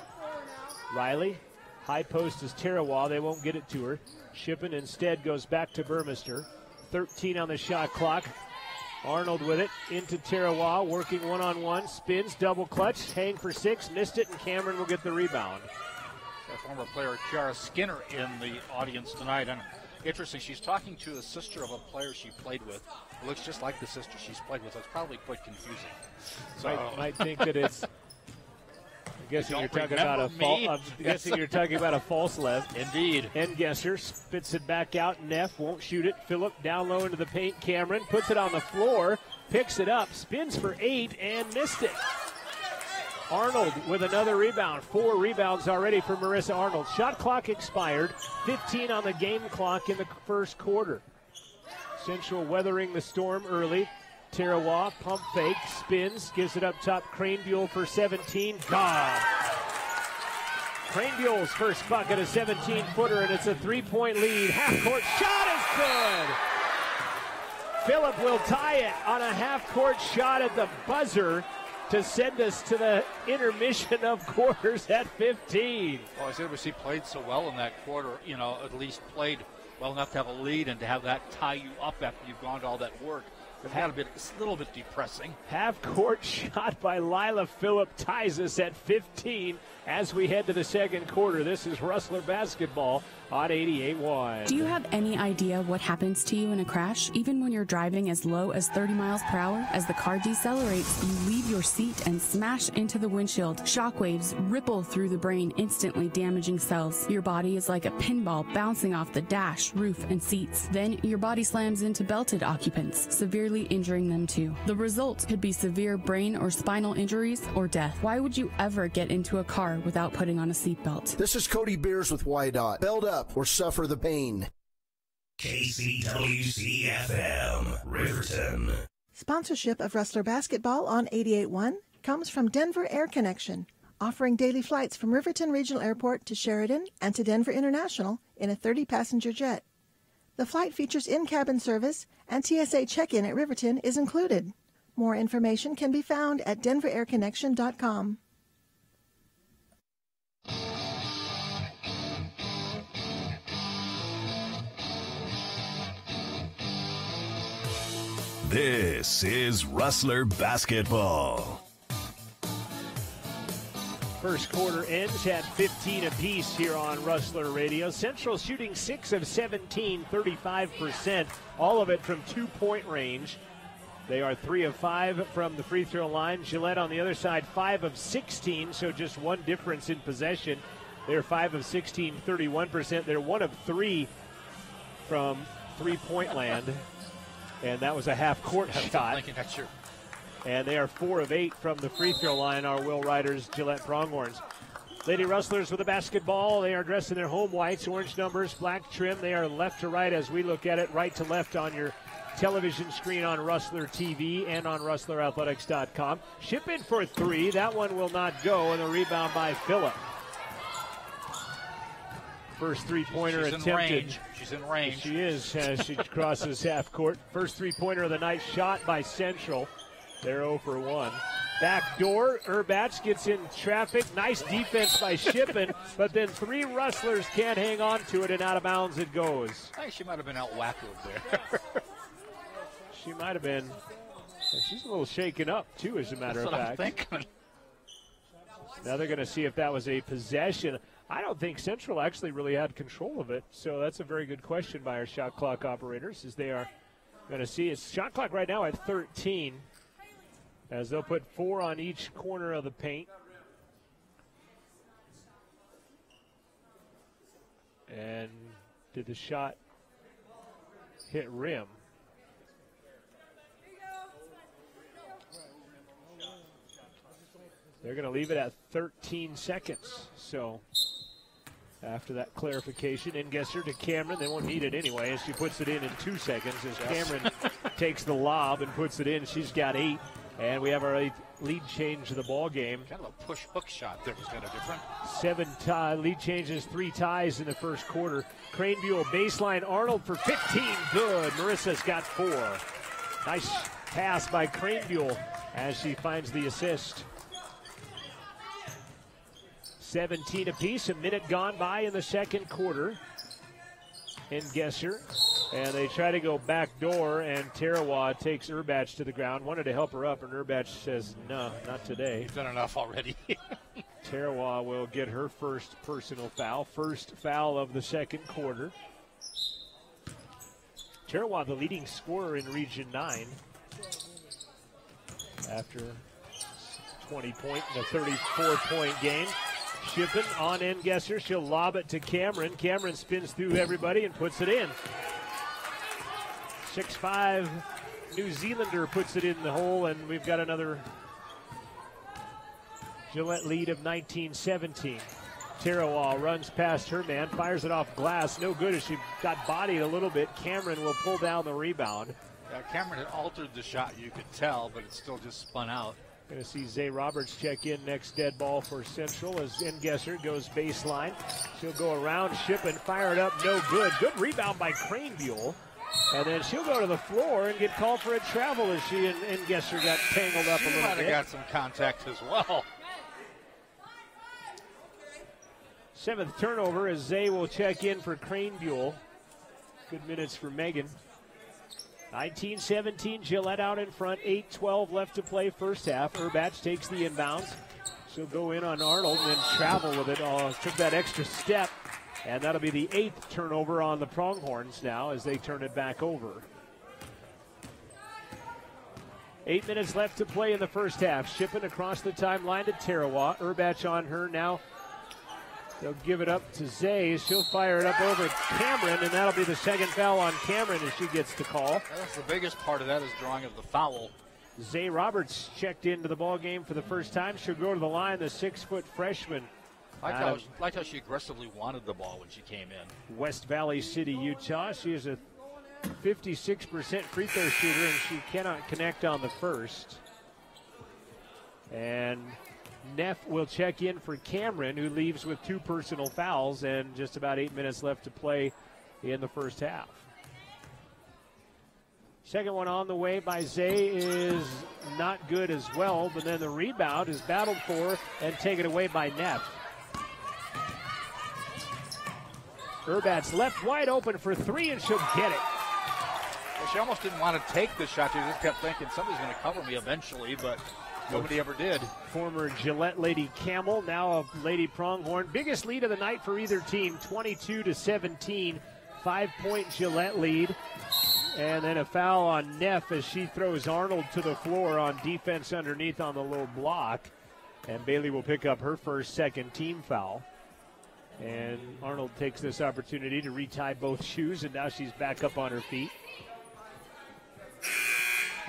Riley, high post is Tarawa. They won't get it to her. Shippen instead goes back to Burmester. 13 on the shot clock. Arnold with it into Tarawa, working one-on-one, spins, double clutch, hang for 6, missed it, and Cameron will get the rebound. Our former player Kiara Skinner in the audience tonight, and interesting, she's talking to the sister of a player she played with. It looks just like the sister she's played with, so it's probably quite confusing. So might think that it's. I'm guessing you're talking about you're talking about a false left. Indeed. Engesser spits it back out. Neff won't shoot it. Phillip down low into the paint. Cameron puts it on the floor, picks it up, spins for 8, and missed it. Arnold with another rebound. 4 rebounds already for Marissa Arnold. Shot clock expired. 15 on the game clock in the first quarter. Central weathering the storm early. Tarawa, pump fake, spins, gives it up top. Crane Buell for 17. Gone. Crane Buell's first bucket, a 17-footer, and it's a 3-point lead. Half-court shot is good. Phillip will tie it on a half-court shot at the buzzer to send us to the intermission of quarters at 15. Well, CWC played so well in that quarter, at least played well enough to have a lead and to have that tie you up after you've gone to all that work. It's a little bit depressing. Half-court shot by Lila Phillip ties us at 15 as we head to the second quarter. This is Rustler basketball on 88.1. Do you have any idea what happens to you in a crash? Even when you're driving as low as 30 miles per hour, as the car decelerates, you leave your seat and smash into the windshield. Shockwaves ripple through the brain, instantly damaging cells. Your body is like a pinball bouncing off the dash, roof, and seats. Then your body slams into belted occupants, severely injuring them too. The result could be severe brain or spinal injuries or death. Why would you ever get into a car without putting on a seatbelt? This is Cody Beers with YDOT. Belt up or suffer the pain. KCWC FM, Riverton. Sponsorship of Rustler basketball on 88.1 comes from Denver Air Connection, offering daily flights from Riverton Regional Airport to Sheridan and to Denver International in a 30-passenger jet. The flight features in-cabin service, and TSA check-in at Riverton is included. More information can be found at denverairconnection.com. This is Rustler basketball. First quarter ends at 15 apiece here on Rustler Radio. Central shooting 6 of 17, 35%, all of it from two-point range. They are 3 of 5 from the free throw line. Gillette on the other side, 5 of 16, so just one difference in possession. They're 5 of 16, 31%. They're 1 of 3 from three-point land, and that was a half-court shot. And they are 4 of 8 from the free throw line, our Will Riders Gillette Pronghorns. Lady Rustlers with the basketball. They are dressed in their home whites, orange numbers, black trim. They are left to right as we look at it, right to left on your television screen on Rustler TV and on RustlerAthletics.com. Ship in for 3. That one will not go, and a rebound by Phillip. First three-pointer attempted. She's in range. She is as she crosses half court. First three-pointer of the night shot by Central. They're 0 for 1. Back door, Erbats gets in traffic. Nice defense by Shippen, but then 3 Rustlers can't hang on to it, and out of bounds it goes. I think she might have been out wackoed there. She might have been. She's a little shaken up, too, as a matter of fact. I'm thinking. Now they're going to see if that was a possession. I don't think Central actually really had control of it, so that's a very good question by our shot clock operators, as they are going to see. It's shot clock right now at 13. as they'll put 4 on each corner of the paint. And did the shot hit rim? They're going to leave it at 13 seconds. So after that clarification, Ingesser to Cameron. They won't need it anyway as she puts it in 2 seconds as Cameron takes the lob and puts it in. She's got 8. And we have our 8th lead change of the ball game. Kind of a push hook shot there was kind of different. 7 lead changes, 3 ties in the first quarter. Crane Buell baseline, Arnold for 15, good. Marissa's got 4. Nice pass by Crane Buell as she finds the assist. 17 apiece, a minute gone by in the second quarter. Ingesser, and they try to go back door, and Tarawa takes Urbach to the ground. Wanted to help her up, and Urbach says, no, not today. You've done enough already. Tarawa will get her first personal foul. First foul of the second quarter. Tarawa, the leading scorer in Region 9. After 20-point and a 34-point game. Shippen on Ingesser. She'll lob it to Cameron. Cameron spins through everybody and puts it in. 6'5" New Zealander puts it in the hole, and we've got another Gillette lead of 19-17. Tarawa runs past her man, fires it off glass. No good as she got bodied a little bit. Cameron will pull down the rebound. Yeah, Cameron had altered the shot, you could tell, but it still just spun out. Going to see Zay Roberts check in next dead ball for Central as Ingesser goes baseline. She'll go around, Shippen, fire it up, no good. Good rebound by Crane Buell. And then she'll go to the floor and get called for a travel as she and Ingesser got tangled up a little bit. Might have got some contact as well. 7th turnover as Zay will check in for Crane Buell. Good minutes for Megan. 19-17, Gillette out in front, 8:12 left to play first half. Urbach takes the inbounds. She'll go in on Arnold and then travel with it. Took that extra step, and that'll be the 8th turnover on the Pronghorns now as they turn it back over. 8 minutes left to play in the first half. Shippen across the timeline to Tarawa. Urbach on her now. They'll give it up to Zay. She'll fire it up over Cameron, and that'll be the second foul on Cameron as she gets the call. That's the biggest part of that is drawing of the foul. Zay Roberts checked into the ball game for the first time. She'll go to the line, the 6-foot freshman. I liked how she aggressively wanted the ball when she came in. West Valley City, Utah. She is a 56% free throw shooter, and she cannot connect on the first. And Neff will check in for Cameron, who leaves with 2 personal fouls and just about 8 minutes left to play in the first half. Second one on the way by Zay is not good as well, but then the rebound is battled for and taken away by Neff. Urbach's left wide open for 3, and she'll get it. Well, she almost didn't want to take the shot. She just kept thinking somebody's going to cover me eventually, but nobody ever did. Former Gillette Lady Camel, now a Lady Pronghorn. Biggest lead of the night for either team, 22-17. 5-point Gillette lead. And then a foul on Neff as she throws Arnold to the floor on defense underneath on the low block. And Bailey will pick up her first second team foul. And Arnold takes this opportunity to retie both shoes, and now she's back up on her feet.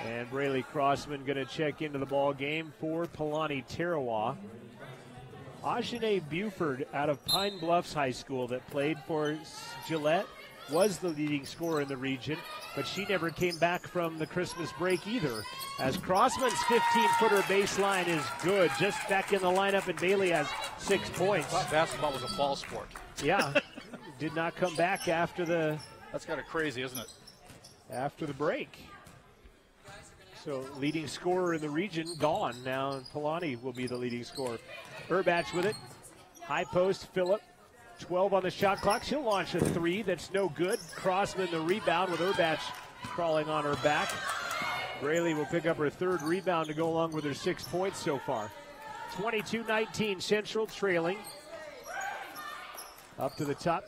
And Braylee Crossman going to check into the ball game for Palani Tarawa. Ajane Buford out of Pine Bluffs High School that played for Gillette was the leading scorer in the region, but she never came back from the Christmas break either. As Crossman's 15-footer baseline is good, just back in the lineup, and Bailey has 6 points. I thought basketball was a ball sport. Yeah, did not come back after the... That's kind of crazy, isn't it? After the break. So leading scorer in the region gone. Now Palani will be the leading scorer. Urbach with it. High post, Phillip. 12 on the shot clock. She'll launch a 3 that's no good. Crossman the rebound with Urbach crawling on her back. Braley will pick up her 3rd rebound to go along with her 6 points so far. 22-19, Central trailing. Up to the top,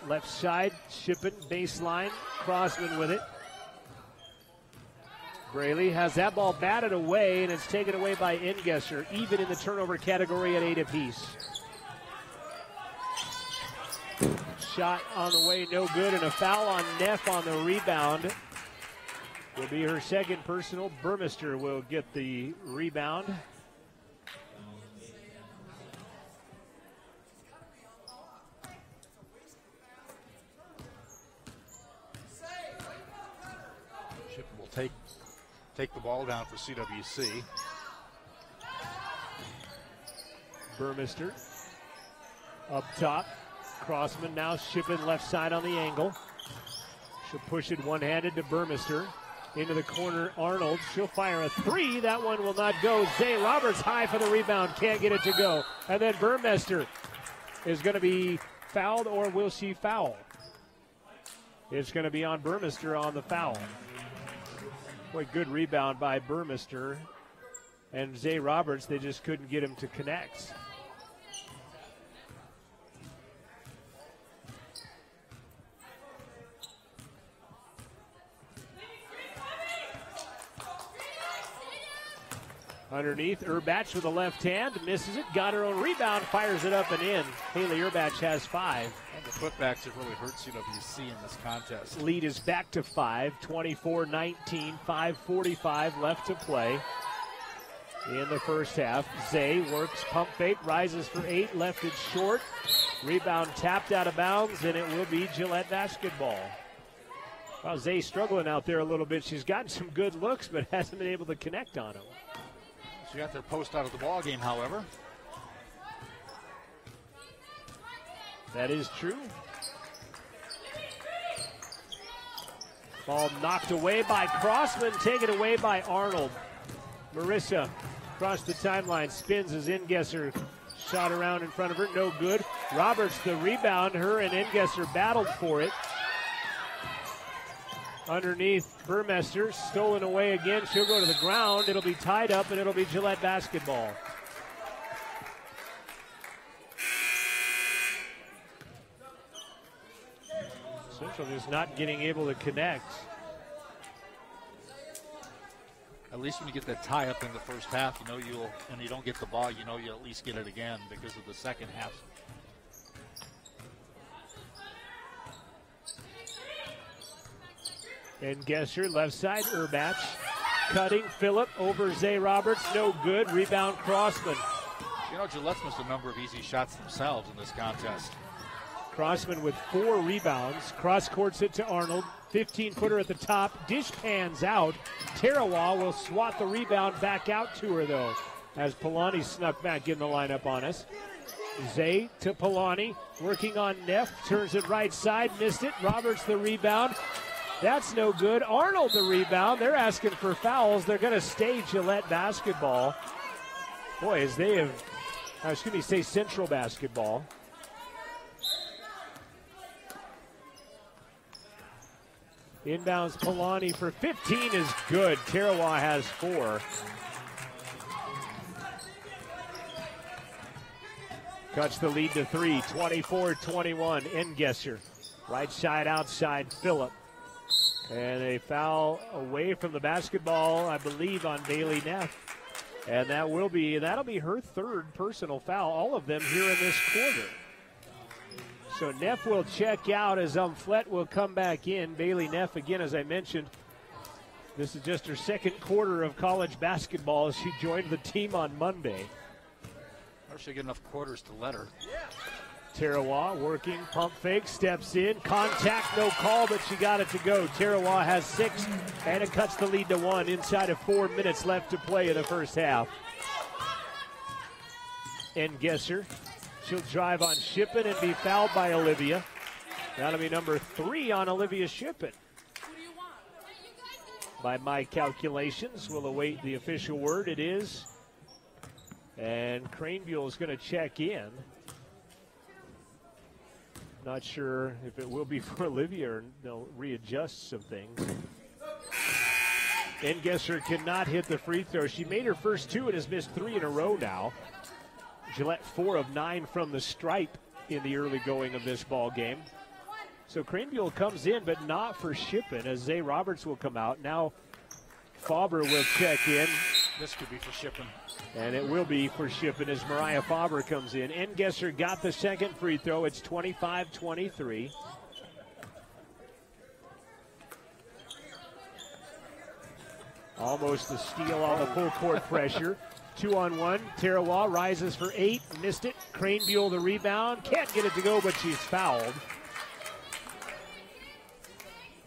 left side, Shippen, baseline. Crossman with it. Braley has that ball batted away, and it's taken away by Engesser, even in the turnover category at 8 apiece. Shot on the way, no good, and a foul on Neff on the rebound. Will be her second personal. Burmester will get the rebound. Shippen will take the ball down for CWC. Burmester up top. Crossman now Shippen left side on the angle. She'll push it one-handed to Burmester. Into the corner, Arnold. She'll fire a three. That one will not go. Zay Roberts high for the rebound. Can't get it to go. And then Burmester is going to be fouled, or will she foul? It's going to be on Burmester on the foul. Boy, good rebound by Burmester. And Zay Roberts, they just couldn't get him to connect. Underneath, Urbach with a left hand, misses it, got her own rebound, fires it up and in. Haley Urbach has 5. And the putbacks have really hurt CWC in this contest. Lead is back to 5, 24-19, 5:45 left to play in the first half. Zay works pump fake, rises for 8, left it short. Rebound tapped out of bounds, and it will be Gillette basketball. Well, Zay struggling out there a little bit. She's gotten some good looks, but hasn't been able to connect on them. She got their post out of the ball game, however. That is true. Ball knocked away by Crossman, taken away by Arnold. Marissa across the timeline, spins as Engesser shot around in front of her, no good. Roberts the rebound, her and Engesser battled for it. Underneath, Burmester, stolen away again. She'll go to the ground. It'll be tied up, and it'll be Gillette basketball. Central just not getting able to connect. At least when you get that tie up in the first half, you know and you don't get the ball, you know you'll at least get it again because of the second half. Engesser, left side, Urbach. Cutting, Phillip over Zay Roberts, no good. Rebound, Crossman. You know, Gillette's missed a number of easy shots themselves in this contest. Crossman with 4 rebounds. Cross-courts it to Arnold. 15-footer at the top. Dish pans out. Tarawa will swat the rebound back out to her, though, as Polani snuck back in the lineup on us. Zay to Polani, working on Neff. Turns it right side, missed it. Roberts the rebound. That's no good. Arnold the rebound. They're asking for fouls. They're going to stay Gillette basketball. Boy, as they have, say Central basketball. Inbounds Polani for 15 is good. Tarawa has 4. Cuts the lead to 3, 24-21. Engesser. Right side, outside, Phillip. And a foul away from the basketball, I believe, on Bailey Neff. And that'll be her 3rd personal foul, all of them here in this quarter. So Neff will check out as Umflett will come back in. Bailey Neff, again, as I mentioned, this is just her 2nd quarter of college basketball as she joined the team on Monday. Or she'll get enough quarters to let her. Tarawa working, pump fake, steps in, contact, no call, but she got it to go. Tarawa has 6, and it cuts the lead to 1 inside of 4 minutes left to play in the first half. Engesser, she'll drive on Shippen and be fouled by Olivia. That'll be number 3 on Olivia Shippen. By my calculations, we'll await the official word. It is. And Cranebuell is going to check in. Not sure if it will be for Olivia or they'll readjust some things. Engesser cannot hit the free throw. She made her first 2 and has missed 3 in a row now. Gillette 4 of 9 from the stripe in the early going of this ball game. So Cranebuell comes in, but not for Shippen, as Zay Roberts will come out. Now Faber will check in. This could be for Shippen. And it will be for Shippen as Mariah Faber comes in. Engesser got the second free throw. It's 25-23. Almost a steal on the full court pressure. 2-on-1. Tarawa rises for 8. Missed it. Cranebuell the rebound. Can't get it to go, but she's fouled.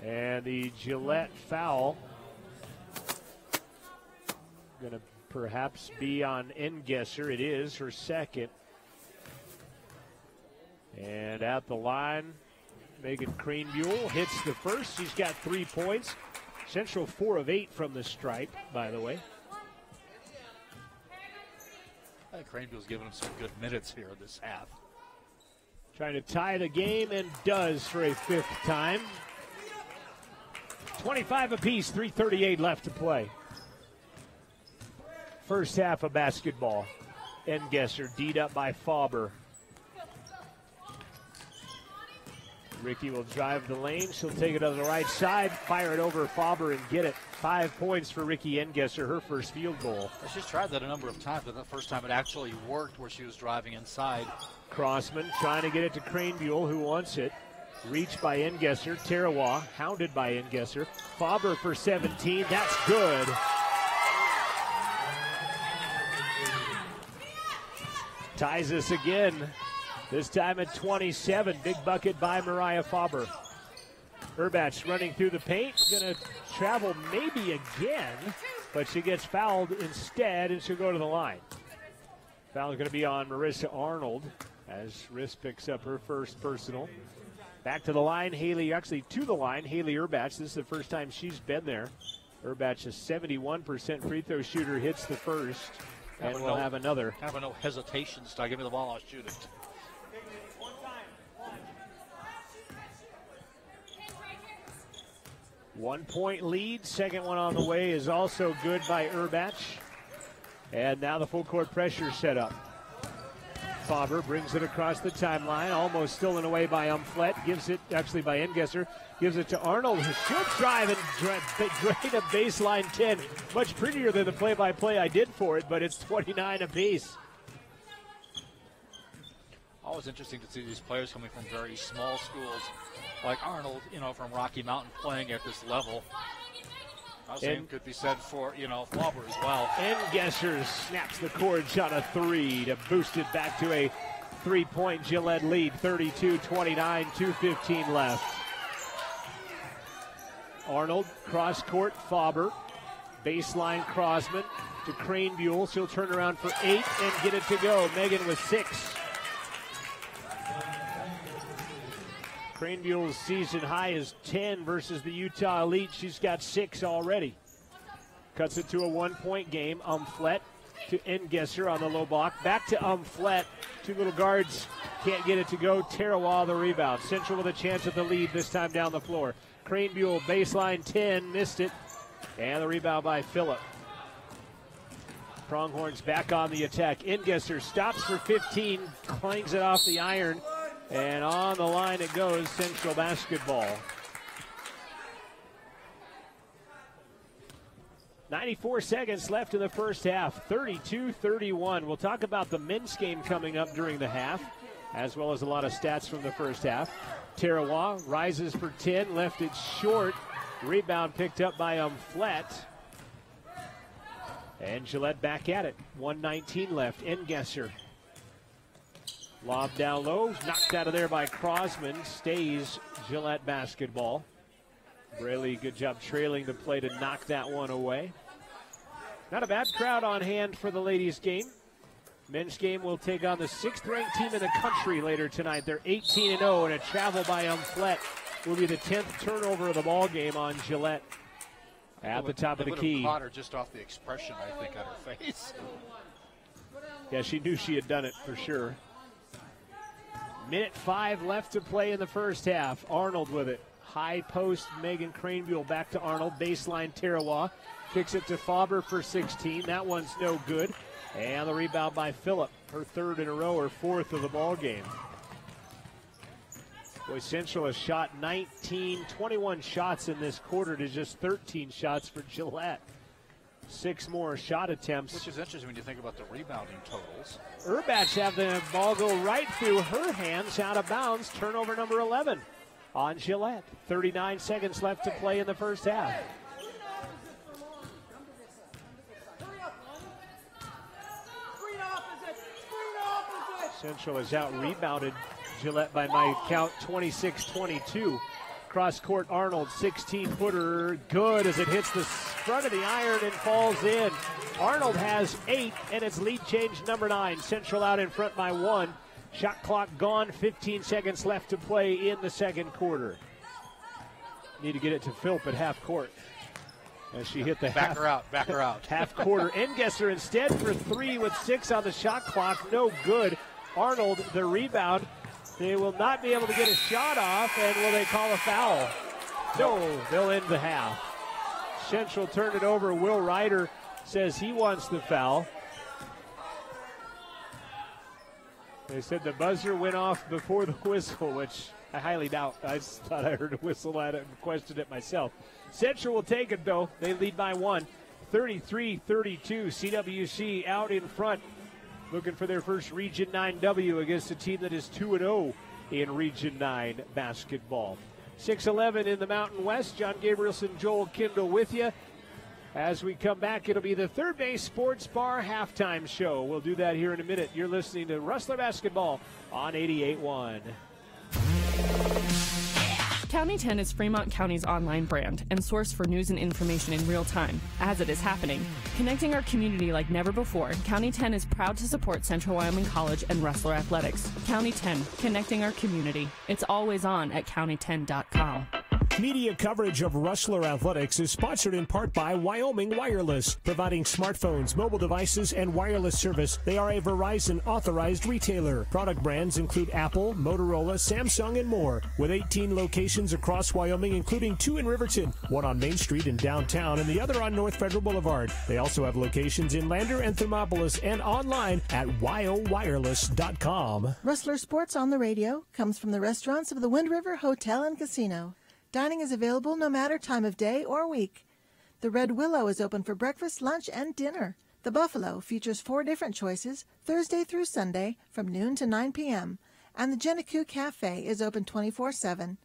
And the Gillette foul going to perhaps be on Engesser. It is her second. And at the line, Megan Cranebuell hits the first. She's got 3 points. Central 4 of 8 from the stripe, by the way. I think Cranebuell's giving them some good minutes here this half. Trying to tie the game and does for a 5th time. 25 apiece, 3:38 left to play. First half of basketball. Engesser D'd up by Faber. Ricky will drive the lane. She'll take it on the right side, fire it over Faber and get it. 5 points for Ricky Engesser, her first field goal. She's tried that a number of times, but the first time it actually worked where she was driving inside. Crossman trying to get it to Cranebuell, who wants it. Reached by Engesser. Tarawa hounded by Engesser. Faber for 17. That's good. Ties us again. This time at 27. Big bucket by Mariah Faber. Urbach running through the paint. Going to travel maybe again, but she gets fouled instead, and she'll go to the line. Foul is going to be on Marissa Arnold as Riss picks up her first personal. Back to the line, to the line, Haley Urbach. This is the first time she's been there. Urbach, a 71% free throw shooter, hits the first, and we'll have another. Have a no hesitation style. Give me the ball, I'll shoot it. One-point lead. Second one on the way is also good by Urbach. And now the full court pressure set up. Faber brings it across the timeline, almost stolen away by Umflett. Gives it, actually by Engesser, gives it to Arnold, who should drive and drain a baseline 10. Much prettier than the play-by-play I did for it, but it's 29 apiece. Always interesting to see these players coming from very small schools like Arnold, from Rocky Mountain playing at this level. Same could be said for, Faber as well. Engesser snaps the cord shot a 3 to boost it back to a 3-point Gillette lead, 32-29, 2:15 left. Arnold, cross court, Faber, baseline Crossman to Cranebuell. She'll turn around for 8 and get it to go. Megan with 6. Cranebuell's season high is 10 versus the Utah Elite. She's got 6 already. Cuts it to a 1-point game. Umflett to Engesser on the low block. Back to Umflett. 2 little guards can't get it to go. Tarawa the rebound. Central with a chance at the lead this time down the floor. Cranebuell baseline 10, missed it. And the rebound by Phillip. Pronghorns back on the attack. Engesser stops for 15, clangs it off the iron. And on the line it goes, Central basketball. 94 seconds left in the first half, 32-31. We'll talk about the men's game coming up during the half, as well as a lot of stats from the first half. Tarawa rises for 10, left it short. Rebound picked up by Umflett. And Gillette back at it, 1:19 left. Engesser. Lob down low, knocked out of there by Crossman. Stays Gillette basketball. Braley, good job trailing the play to knock that one away. Not a bad crowd on hand for the ladies' game. Men's game will take on the 6th-ranked team in the country later tonight. They're 18-0, and a travel by Umflett will be the 10th turnover of the ball game on Gillette. At the top of the key. Caught her just off the expression, I think, on her face. Yeah, she knew she had done it for sure. Minute 5 left to play in the first half. Arnold with it. High post, Megan Cranebuell back to Arnold. Baseline, Tarawa. Kicks it to Faber for 16. That one's no good. And the rebound by Phillip. Her 3rd in a row, her 4th of the ball game. Boy, Central has shot 21 shots in this quarter to just 13 shots for Gillette. 6 more shot attempts. Which is interesting when you think about the rebounding totals. Urbach have the ball go right through her hands, out of bounds. Turnover number 11 on Gillette. 39 seconds left to play in the first half. Central has out-rebounded Gillette by my count 26-22. Cross-court Arnold, 16-footer, good as it hits the front of the iron and falls in. Arnold has 8, and it's lead change number 9. Central out in front by 1. Shot clock gone, 15 seconds left to play in the second quarter. Need to get it to Philp at half court. As she hit the back her out. half quarter. Engesser instead for 3 with 6 on the shot clock. No good. Arnold, the rebound. They will not be able to get a shot off, and will they call a foul? No, they'll end the half. Central turned it over. Will Ryder says he wants the foul. They said the buzzer went off before the whistle, which I highly doubt. I just thought I heard a whistle at it and questioned it myself. Central will take it, though. They lead by 1. 33-32. CWC out in front, looking for their first Region 9 W against a team that is 2-0 in Region 9 basketball. 6:11 in the Mountain West. John Gabrielson, Joel Kindle with you. As we come back, it'll be the Third Base Sports Bar halftime show. We'll do that here in a minute. You're listening to Rustler Basketball on 88.1. County 10 is Fremont County's online brand and source for news and information in real time, as it is happening. Connecting our community like never before, County 10 is proud to support Central Wyoming College and Rustler Athletics. County 10, connecting our community. It's always on at county10.com. Media coverage of Rustler Athletics is sponsored in part by Wyoming Wireless, providing smartphones, mobile devices, and wireless service. They are a Verizon authorized retailer. Product brands include Apple, Motorola, Samsung, and more. With 18 locations across Wyoming, including 2 in Riverton, 1 on Main Street in downtown, and the other on North Federal Boulevard. They also have locations in Lander and Thermopolis and online at wyowireless.com. Rustler Sports on the Radio comes from the restaurants of the Wind River Hotel and Casino. Dining is available no matter time of day or week. The Red Willow is open for breakfast, lunch, and dinner. The Buffalo features 4 different choices, Thursday through Sunday, from noon to 9 p.m. And the Gennaku Cafe is open 24/7.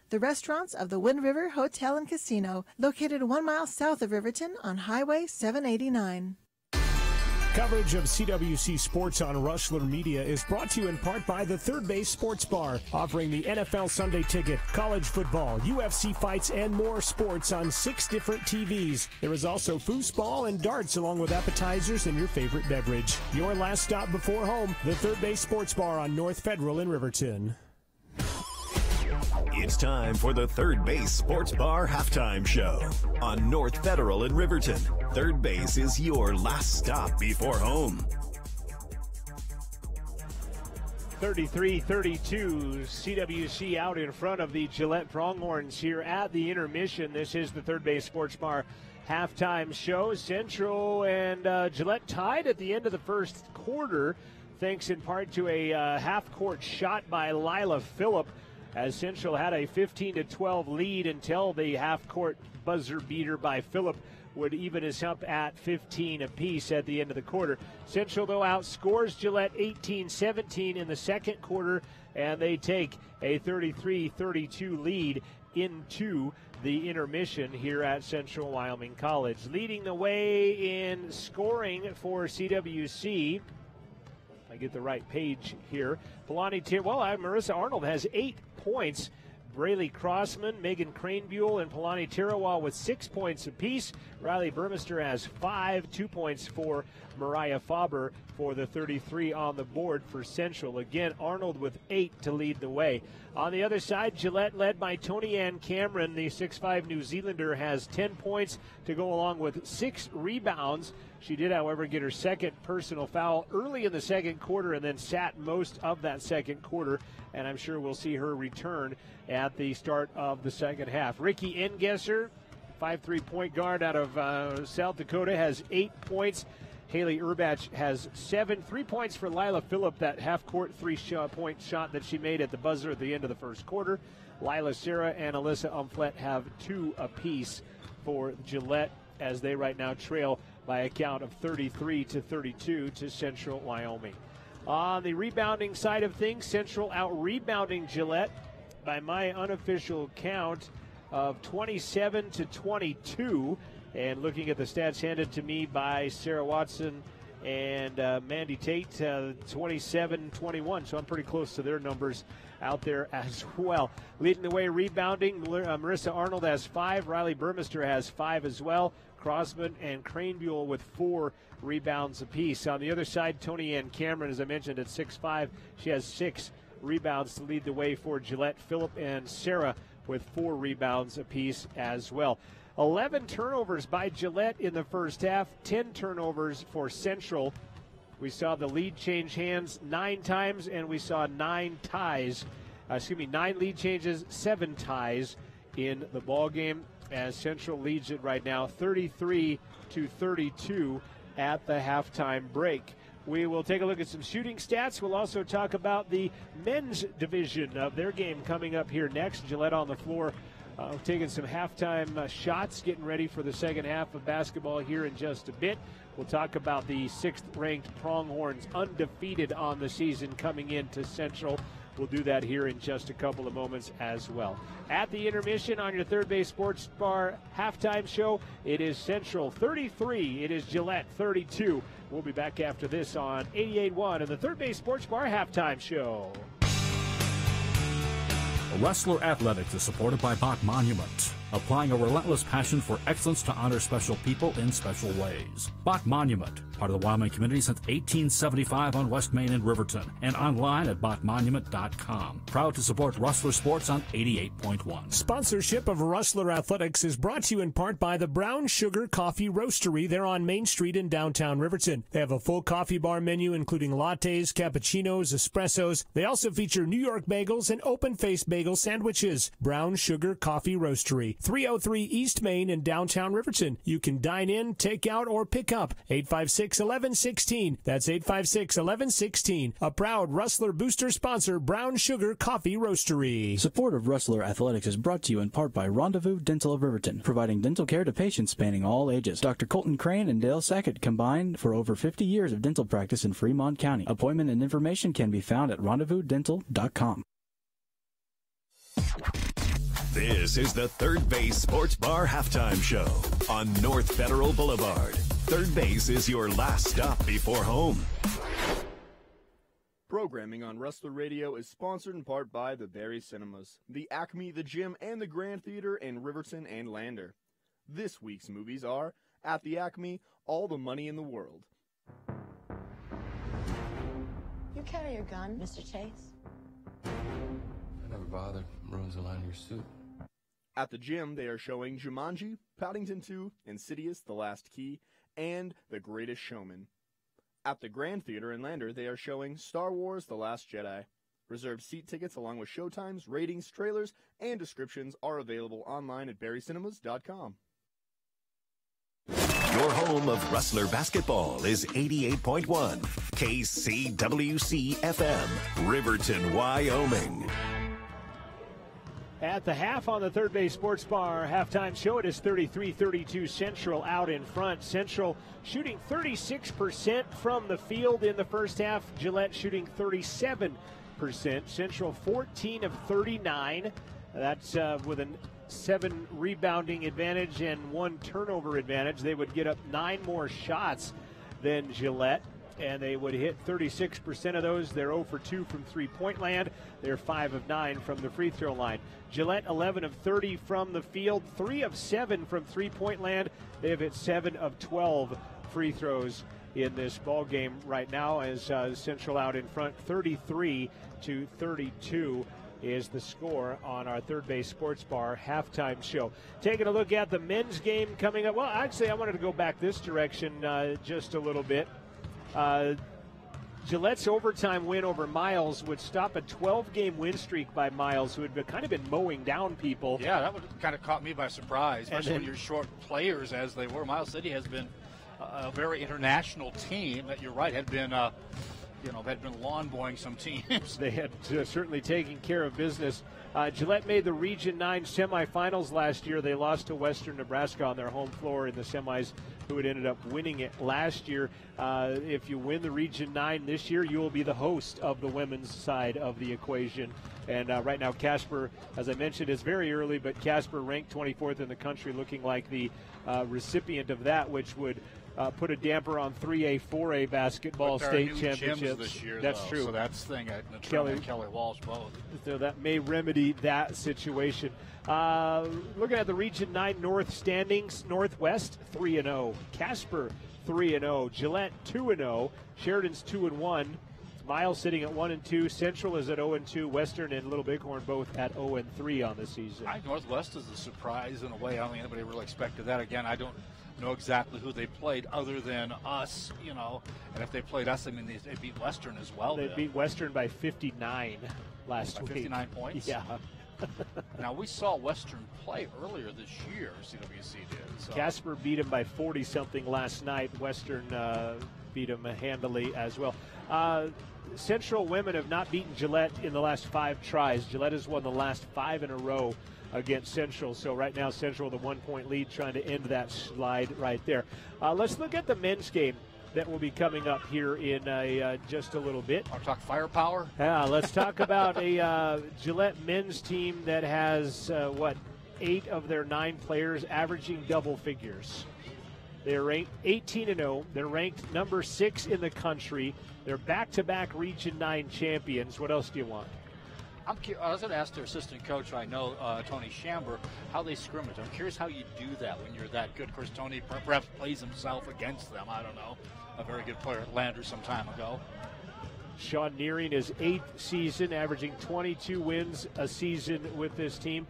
The restaurants of the Wind River Hotel and Casino, located 1 mile south of Riverton on Highway 789. Coverage of CWC Sports on Rustler Media is brought to you in part by the Third Base Sports Bar, offering the NFL Sunday Ticket, college football, UFC fights, and more sports on 6 different TVs. There is also foosball and darts, along with appetizers and your favorite beverage. Your last stop before home, the Third Base Sports Bar on North Federal in Riverton. It's time for the Third Base Sports Bar halftime show on North Federal in Riverton. Third Base is your last stop before home. 33-32, CWC out in front of the Gillette Pronghorns here at the intermission. This is the Third Base Sports Bar halftime show. Central and Gillette tied at the end of the first quarter, thanks in part to a half-court shot by Lila Phillip, as Central had a 15-12 lead until the half-court buzzer beater by Phillip would even us up at 15 apiece at the end of the quarter. Central, though, outscores Gillette 18-17 in the second quarter, and they take a 33-32 lead into the intermission here at Central Wyoming College. Leading the way in scoring for CWC, I get the right page here, Marissa Arnold has 8 points. Braylee Crossman, Megan Cranebuell, and Palani Tirawal with 6 points apiece. Riley Burmester has 5, 2 points for Mariah Faber for the 33 on the board for Central. Again, Arnold with 8 to lead the way. On the other side, Gillette led by Tony Ann Cameron. The 6'5 New Zealander has 10 points to go along with 6 rebounds. She did, however, get her second personal foul early in the second quarter and then sat most of that second quarter, and I'm sure we'll see her return at the start of the second half. Ricky Engesser, 5'3 point guard out of South Dakota, has 8 points. Haley Urbach has 7. 3 points for Lila Phillip, that half-court three-point shot that she made at the buzzer at the end of the first quarter. Lila Serra and Alyssa Umflett have 2 apiece for Gillette, as they right now trail by a count of 33-32 to Central Wyoming. On the rebounding side of things, Central out-rebounding Gillette by my unofficial count of 27-22. And looking at the stats handed to me by Sarah Watson and Mandy Tate, 27-21. So I'm pretty close to their numbers out there as well. Leading the way rebounding, Marissa Arnold has 5. Riley Burmester has 5 as well. Crossman and Cranebuell with 4 rebounds apiece. On the other side, Tony Ann Cameron, as I mentioned, at 6'5", she has 6 rebounds to lead the way for Gillette. Phillip and Sarah with 4 rebounds apiece as well. 11 turnovers by Gillette in the first half, 10 turnovers for Central. We saw the lead change hands 9 times, and we saw 9 lead changes, 7 ties in the ball game, as Central leads it right now 33-32 at the halftime break. We will take a look at some shooting stats. We'll also talk about the men's division of their game coming up here next. Gillette on the floor taking some halftime shots, getting ready for the second half of basketball here in just a bit. We'll talk about the 6th-ranked Pronghorns, undefeated on the season, coming into Central. We'll do that here in just a couple of moments as well. At the intermission on your Third Base Sports Bar halftime show, it is Central 33. It is Gillette 32. We'll be back after this on 88.1 and the Third Base Sports Bar halftime show. Rustler Athletics is supported by Bach Monument, applying a relentless passion for excellence to honor special people in special ways. Bach Monument, part of the Wyoming community since 1875 on West Main in Riverton, and online at bachmonument.com. Proud to support Rustler Sports on 88.1. Sponsorship of Rustler Athletics is brought to you in part by the Brown Sugar Coffee Roastery. They're on Main Street in downtown Riverton. They have a full coffee bar menu including lattes, cappuccinos, espressos. They also feature New York bagels and open-faced bagel sandwiches. Brown Sugar Coffee Roastery, 303 East Main in downtown Riverton. You can dine in, take out, or pick up. 856-1116. That's 856-1116. A proud Rustler booster sponsor, Brown Sugar Coffee Roastery. Support of Rustler Athletics is brought to you in part by Rendezvous Dental of Riverton, providing dental care to patients spanning all ages. Dr. Colton Crane and Dale Sackett combined for over 50 years of dental practice in Fremont County. Appointment and information can be found at rendezvousdental.com. This is the Third Base Sports Bar halftime show on North Federal Boulevard. Third Base is your last stop before home. Programming on Rustler Radio is sponsored in part by the Barry Cinemas, the Acme, the Gym, and the Grand Theater in Riverton and Lander. This week's movies are, at the Acme, All the Money in the World. You carry your gun, Mr. Chase? I never bothered. Ruins the line of your suit. At the Gym, they are showing Jumanji, Paddington 2, Insidious, The Last Key, and The Greatest Showman. At the Grand Theater in Lander, they are showing Star Wars The Last Jedi. Reserved seat tickets along with showtimes, ratings, trailers, and descriptions are available online at barrycinemas.com. Your home of Rustler basketball is 88.1 KCWC FM, Riverton, Wyoming. At the half on the Third Base Sports Bar halftime show, it is 33-32 Central out in front. Central shooting 36% from the field in the first half. Gillette shooting 37%. Central 14 of 39. That's with a 7 rebounding advantage and 1 turnover advantage. They would get up 9 more shots than Gillette, and they would hit 36% of those. They're 0 for 2 from three-point land. They're 5 of 9 from the free throw line. Gillette 11 of 30 from the field, 3 of 7 from three-point land. They have hit 7 of 12 free throws in this ball game right now, as Central out in front. 33-32 is the score on our Third Base Sports Bar halftime show. Taking a look at the men's game coming up. Well, actually, I wanted to go back this direction just a little bit. Gillette's overtime win over Miles would stop a 12-game win streak by Miles, who had kind of been mowing down people. Yeah, that would kind of caught me by surprise, especially when you're short players as they were. Miles City has been a very international team that, you're right, had been lawn bowing some teams. They had certainly taken care of business. Gillette made the Region 9 semifinals last year. They lost to Western Nebraska on their home floor in the semis, who had ended up winning it last year. If you win the Region 9 this year, you will be the host of the women's side of the equation. And right now, Casper, as I mentioned, is very early, but Casper ranked 24th in the country, looking like the recipient of that, which would put a damper on 3A, 4A basketball state championships. This year, that's though, true. So that's the thing. Kelly Walsh both. So that may remedy that situation. Looking at the Region 9 North standings, Northwest 3-0, Casper 3-0, Gillette 2-0, Sheridan's 2-1. Miles sitting at 1-2. Central is at 0-2. Western and Little Bighorn both at 0-3 on the season. Northwest is a surprise in a way. I don't think anybody really expected that. Again, I don't know exactly who they played other than us, And if they played us, I mean, they beat Western as well. They beat Western by 59 last week. 59 points? Yeah. Now, we saw Western play earlier this year, CWC did. So. Casper beat him by 40-something last night. Western beat him handily as well. Central women have not beaten Gillette in the last 5 tries. Gillette has won the last 5 in a row against Central. So right now, Central with a 1-point lead, trying to end that slide right there. Let's look at the men's game that will be coming up here in just a little bit. I'll talk firepower. Yeah, let's talk about a Gillette men's team that has, 8 of their 9 players averaging double figures. They're ranked 18-0. They're ranked number 6 in the country. They're back-to-back Region 9 champions. What else do you want? I was going to ask their assistant coach, I know, Tony Shamber, how they scrimmage. I'm curious how you do that when you're that good. Of course, Tony perhaps plays himself against them. I don't know. A very good player at Lander some time ago. Sean nearing his 8th season, averaging 22 wins a season with this team.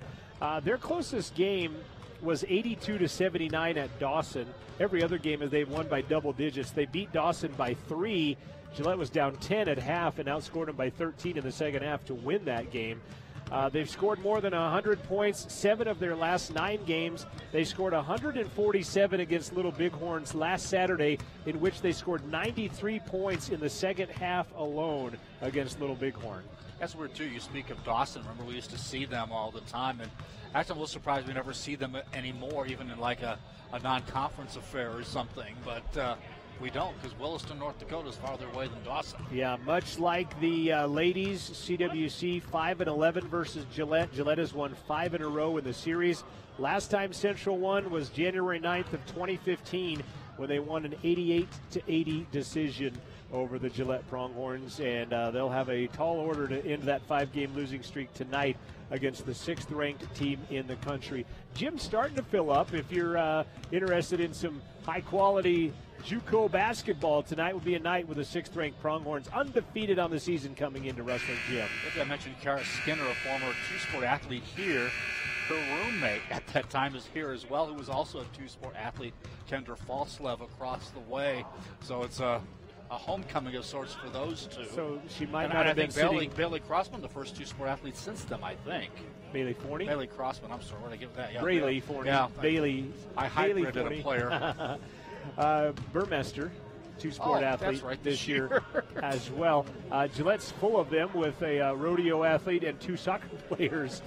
Their closest game was 82-79 at Dawson. Every other game is they've won by double digits. They beat Dawson by 3. Gillette was down 10 at half and outscored them by 13 in the second half to win that game. They've scored more than 100 points 7 of their last 9 games. They scored 147 against Little Bighorns last Saturday, in which they scored 93 points in the second half alone against Little Bighorn. That's weird, too. You speak of Dawson. Remember, we used to see them all the time. And actually, I'm a little surprised we never see them anymore, even in like a non-conference affair or something. But we don't, because Williston, North Dakota is farther away than Dawson. Yeah, much like the ladies, CWC 5-11 versus Gillette. Gillette has won 5 in a row in the series. Last time Central won was January 9th of 2015, when they won an 88-80 decision over the Gillette Pronghorns, and they'll have a tall order to end that 5-game losing streak tonight against the 6th-ranked team in the country. Gym's starting to fill up. If you're interested in some high-quality JUCO basketball, tonight will be a night with the 6th-ranked Pronghorns undefeated on the season coming into Rustler Gym. I mentioned Kara Skinner, a former two-sport athlete here. Her roommate at that time is here as well, who was also a two-sport athlete, Kendra Falslev, across the way. So it's a homecoming of sorts for those two. So she might and not I have been sitting. Bailey Crossman, the first two-sport athlete since them, I think. Bailey Forney? Bailey Crossman, I'm sorry, where did I get that? Yeah, Bailey Forney. Yeah, Bailey. I hybrided a player. Burmester, two-sport athlete right, this year as well. Gillette's full of them, with a rodeo athlete and 2 soccer players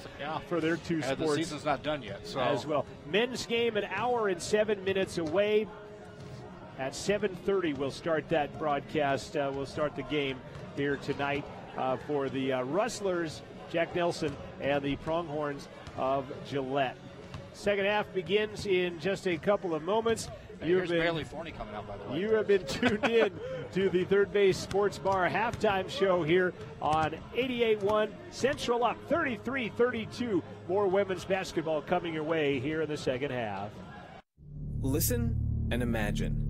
for their 2 sports. The season's not done yet. So. As well. Men's game, 1 hour and 7 minutes away. At 7:30, we'll start that broadcast. We'll start the game here tonight for the Rustlers, Jack Nelson, and the Pronghorns of Gillette. Second half begins in just a couple of moments. Here's Bailey Forney coming out, by the way. You have been tuned in to the Third Base Sports Bar halftime show here on 88.1. Central up 33-32. More women's basketball coming your way here in the second half. Listen and imagine.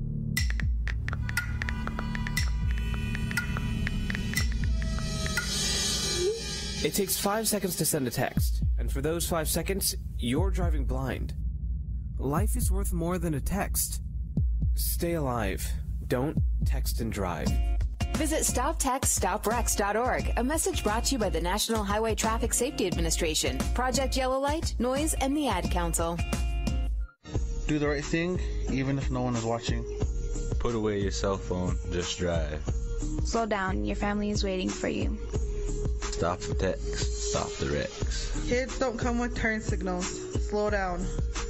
It takes 5 seconds to send a text, and for those 5 seconds, you're driving blind. Life is worth more than a text. Stay alive. Don't text and drive. Visit StopTextStopWrecks.org, a message brought to you by the National Highway Traffic Safety Administration, Project Yellow Light, Noise, and the Ad Council. Do the right thing, even if no one is watching. Put away your cell phone, just drive. Slow down, your family is waiting for you. Stop the text, stop the wrecks. Kids don't come with turn signals. Slow down.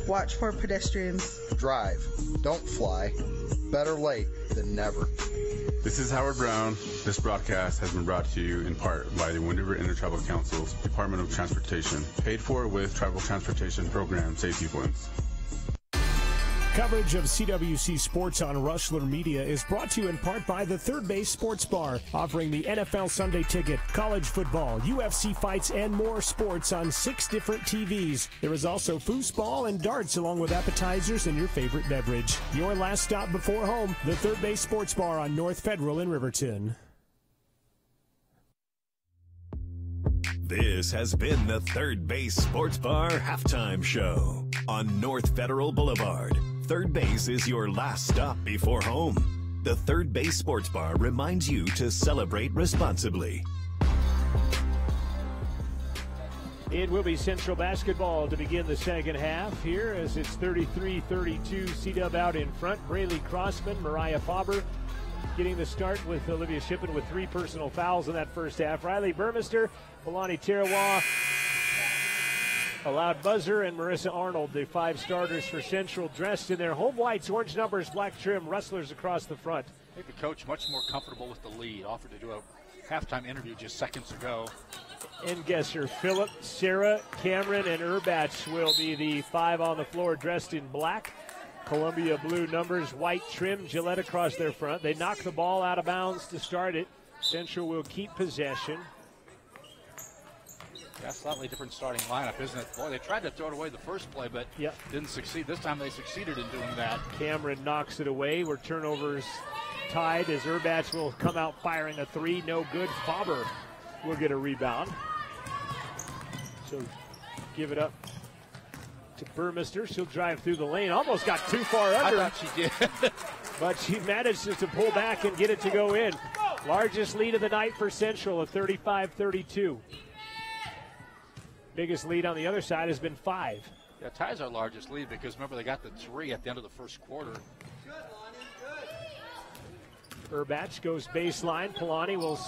Watch for pedestrians. Drive. Don't fly. Better late than never. This is Howard Brown. This broadcast has been brought to you in part by the Wind River Intertribal Council's Department of Transportation, paid for with Tribal Transportation Program safety funds. Coverage of CWC Sports on Rustler Media is brought to you in part by the Third Base Sports Bar, offering the NFL Sunday Ticket, college football, UFC fights, and more sports on 6 different TVs. There is also foosball and darts along with appetizers and your favorite beverage. Your last stop before home, the Third Base Sports Bar on North Federal in Riverton. This has been the Third Base Sports Bar Halftime Show on North Federal Boulevard. Third Base is your last stop before home. The Third Base Sports Bar reminds you to celebrate responsibly. It will be Central basketball to begin the second half here as it's 33-32. C-Dub out in front. Braylee Crossman, Mariah Faber getting the start with Olivia Shippen with 3 personal fouls in that first half. Riley Burmester, Milani Tarawa, allowed buzzer, and Marissa Arnold, the 5 starters for Central, dressed in their home whites, orange numbers, black trim, Rustlers across the front. I think the coach much more comfortable with the lead. Offered to do a halftime interview just seconds ago. Engesser, Phillip, Sarah, Cameron, and Urbach will be the 5 on the floor, dressed in black. Columbia blue numbers, white trim, Gillette across their front. They knock the ball out of bounds to start it. Central will keep possession. Yeah, slightly different starting lineup, isn't it? Boy, they tried to throw it away the first play, but didn't succeed. This time they succeeded in doing that. Cameron knocks it away. We're turnovers tied as Urbach will come out firing a 3. No good. Faber will get a rebound. So give it up to Burmester. She'll drive through the lane. Almost got too far under. I thought she did. But she manages to pull back and get it to go in. Largest lead of the night for Central at 35-32. Biggest lead on the other side has been 5. Yeah, ties our largest lead because remember they got the 3 at the end of the first quarter. Urbach goes baseline. Polani will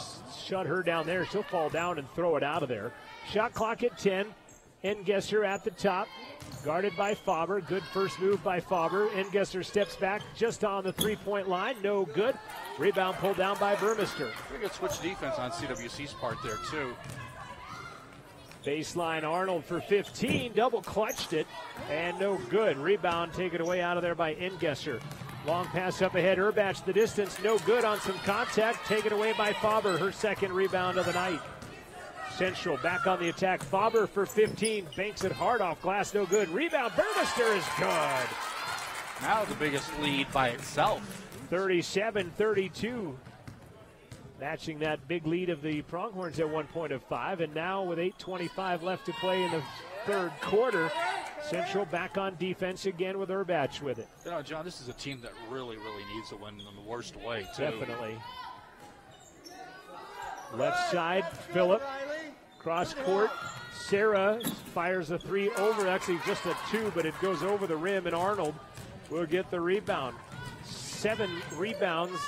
shut her down there. She'll fall down and throw it out of there. Shot clock at 10. Engesser at the top. Guarded by Faber. Good first move by Faber. Engesser steps back just on the 3-point line. No good. Rebound pulled down by Burmester. Pretty good switch defense on CWC's part there, too. Baseline Arnold for 15. Double clutched it. And no good. Rebound taken away out of there by Engesser. Long pass up ahead. Urbach the distance. No good on some contact. Taken away by Faber. Her second rebound of the night. Central back on the attack. Faber for 15. Banks it hard off glass. No good. Rebound. Burmester is good. Now the biggest lead by itself. 37-32. Matching that big lead of the Pronghorns at 1 point of 5. And now with 8:25 left to play in the third quarter, Central back on defense again with Urbach with it. You know, John, this is a team that really, really needs to win in the worst way, too. Definitely. Left side, Phillip. Cross court. Sarah fires a 3 over, actually just a 2, but it goes over the rim, and Arnold will get the rebound. 7 rebounds.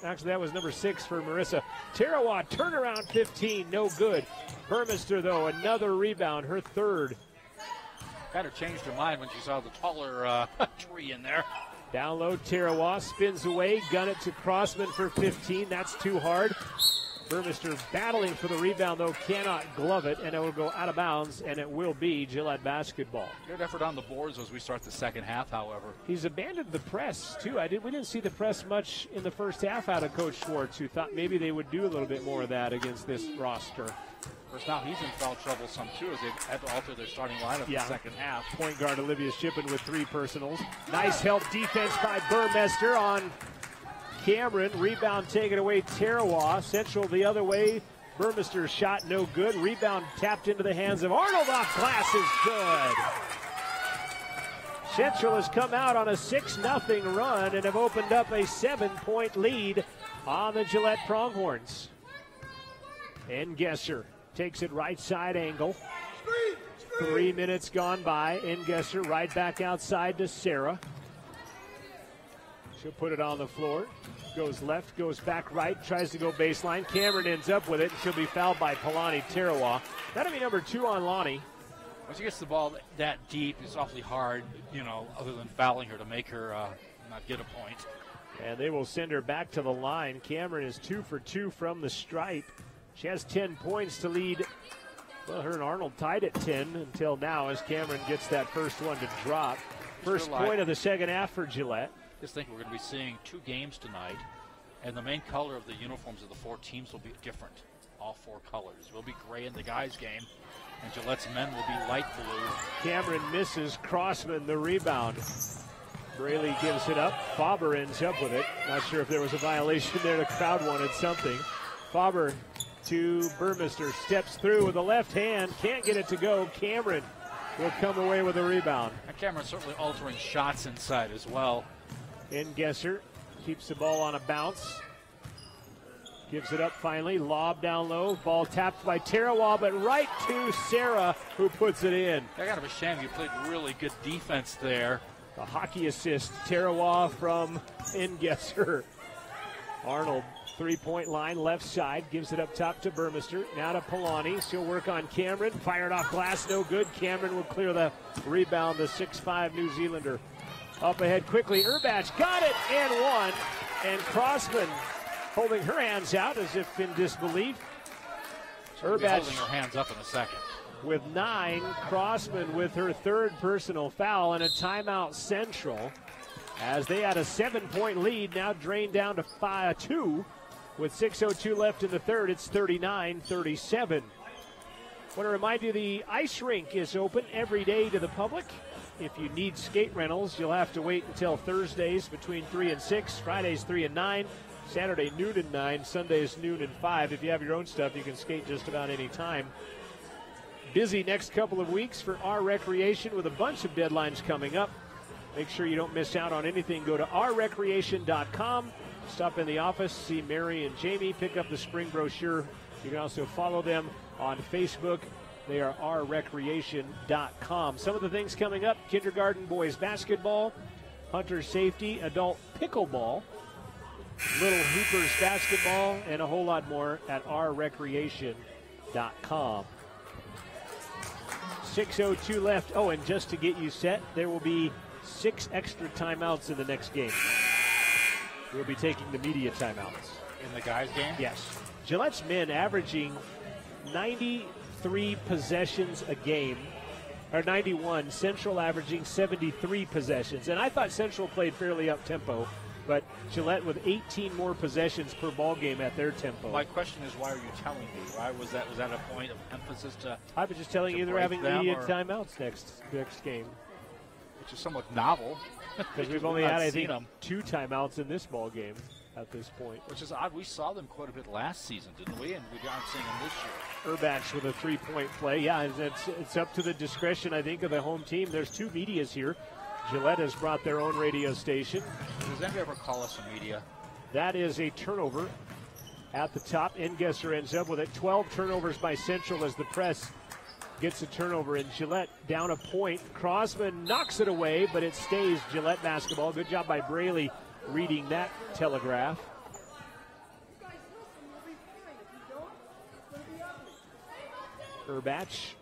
Actually, that was number 6 for Marissa. Tarawa, turnaround 15, no good. Burmester, though, another rebound, her 3rd. Kind of changed her mind when she saw the taller tree in there. Down low, Tarawa spins away, gun it to Crossman for 15. That's too hard. Burmester battling for the rebound, though, cannot glove it, and it will go out of bounds, and it will be Gillette basketball. Good effort on the boards as we start the second half, however. He's abandoned the press, too. We didn't see the press much in the first half out of Coach Schwartz, who thought maybe they would do a little bit more of that against this roster. Of course, now he's in foul trouble some, too, as they've had to alter their starting lineup in the second half. Point guard Olivia Shippen with 3 personals. Nice help defense by Burmester on Cameron. Rebound taken away, Tarawa. Central the other way. Burmester's shot no good. Rebound tapped into the hands of Arnold off glass is good. Central has come out on a 6-0 run and have opened up a 7-point lead on the Gillette Pronghorns. Engesser takes it right side angle. 3 minutes gone by. Engesser right back outside to Sarah. She'll put it on the floor. Goes left, goes back right, tries to go baseline. Cameron ends up with it, and she'll be fouled by Palani Tarawa. That'll be number 2 on Lonnie. When she gets the ball that deep, it's awfully hard, other than fouling her, to make her not get a point. And they will send her back to the line. Cameron is 2 for 2 from the stripe. She has 10 points to lead. Well, her and Arnold tied at 10 until now as Cameron gets that first one to drop. First point of the second half for Gillette. Just think we're going to be seeing 2 games tonight, and the main color of the uniforms of the 4 teams will be different. All 4 colors. Will be gray in the guys' game, and Gillette's men will be light blue. Cameron misses. Crossman the rebound. Braley gives it up. Faber ends up with it. Not sure if there was a violation there. The crowd wanted something. Faber to Burmester. Steps through with the left hand. Can't get it to go. Cameron will come away with a rebound. And Cameron's certainly altering shots inside as well. Engesser keeps the ball on a bounce. Gives it up finally. Lob down low. Ball tapped by Tarawa, but right to Sarah, who puts it in. Kind of a shame. You played really good defense there. A hockey assist. Tarawa from Engesser. Arnold, 3-point line, left side. Gives it up top to Burmester. Now to Palani. She'll work on Cameron. Fired off glass. No good. Cameron will clear the rebound. The 6'5 New Zealander. Up ahead quickly. Urbach got it and one. And Crossman holding her hands out as if in disbelief. Urbach holding her hands up in a second. With 9, Crossman with her 3rd personal foul and a timeout Central. As they had a 7-point lead, now drained down to 2. With 6:02 left in the third, it's 39-37. Want to remind you the ice rink is open every day to the public. If you need skate rentals, you'll have to wait until Thursdays between 3 and 6, Fridays 3 and 9, Saturday noon and 9, Sundays noon and 5. If you have your own stuff, you can skate just about any time. Busy next couple of weeks for our recreation with a bunch of deadlines coming up. Make sure you don't miss out on anything. Go to ourrecreation.com. Stop in the office, see Mary and Jamie, pick up the spring brochure. You can also follow them on Facebook. They are ourrecreation.com. Some of the things coming up: kindergarten boys basketball, hunter safety, adult pickleball, little hoopers basketball, and a whole lot more at ourrecreation.com. 6:02 left. Oh, and just to get you set, there will be 6 extra timeouts in the next game. We'll be taking the media timeouts. In the guys' game? Yes. Gillette's men averaging 93 possessions a game, or 91. Central averaging 73 possessions. And I thought Central played fairly up-tempo, but Gillette with 18 more possessions per ball game at their tempo. My question is, why are you telling me? Why was that? Was that a point of emphasis to? I was just telling you they're having media timeouts next game, which is somewhat novel. Because we've only had, I think, 2 timeouts in this ball game at this point. Which is odd. We saw them quite a bit last season, didn't we? And we aren't seeing them this year. Urbach with a 3-point play. Yeah, it's up to the discretion, I think, of the home team. There's 2 medias here. Gillette has brought their own radio station. Does anybody ever call us a media? That is a turnover at the top. Engesser ends up with it. 12 turnovers by Central as the press gets a turnover, and Gillette down a point. Crossman knocks it away, but it stays Gillette basketball. Good job by Braley reading that telegraph. Urbach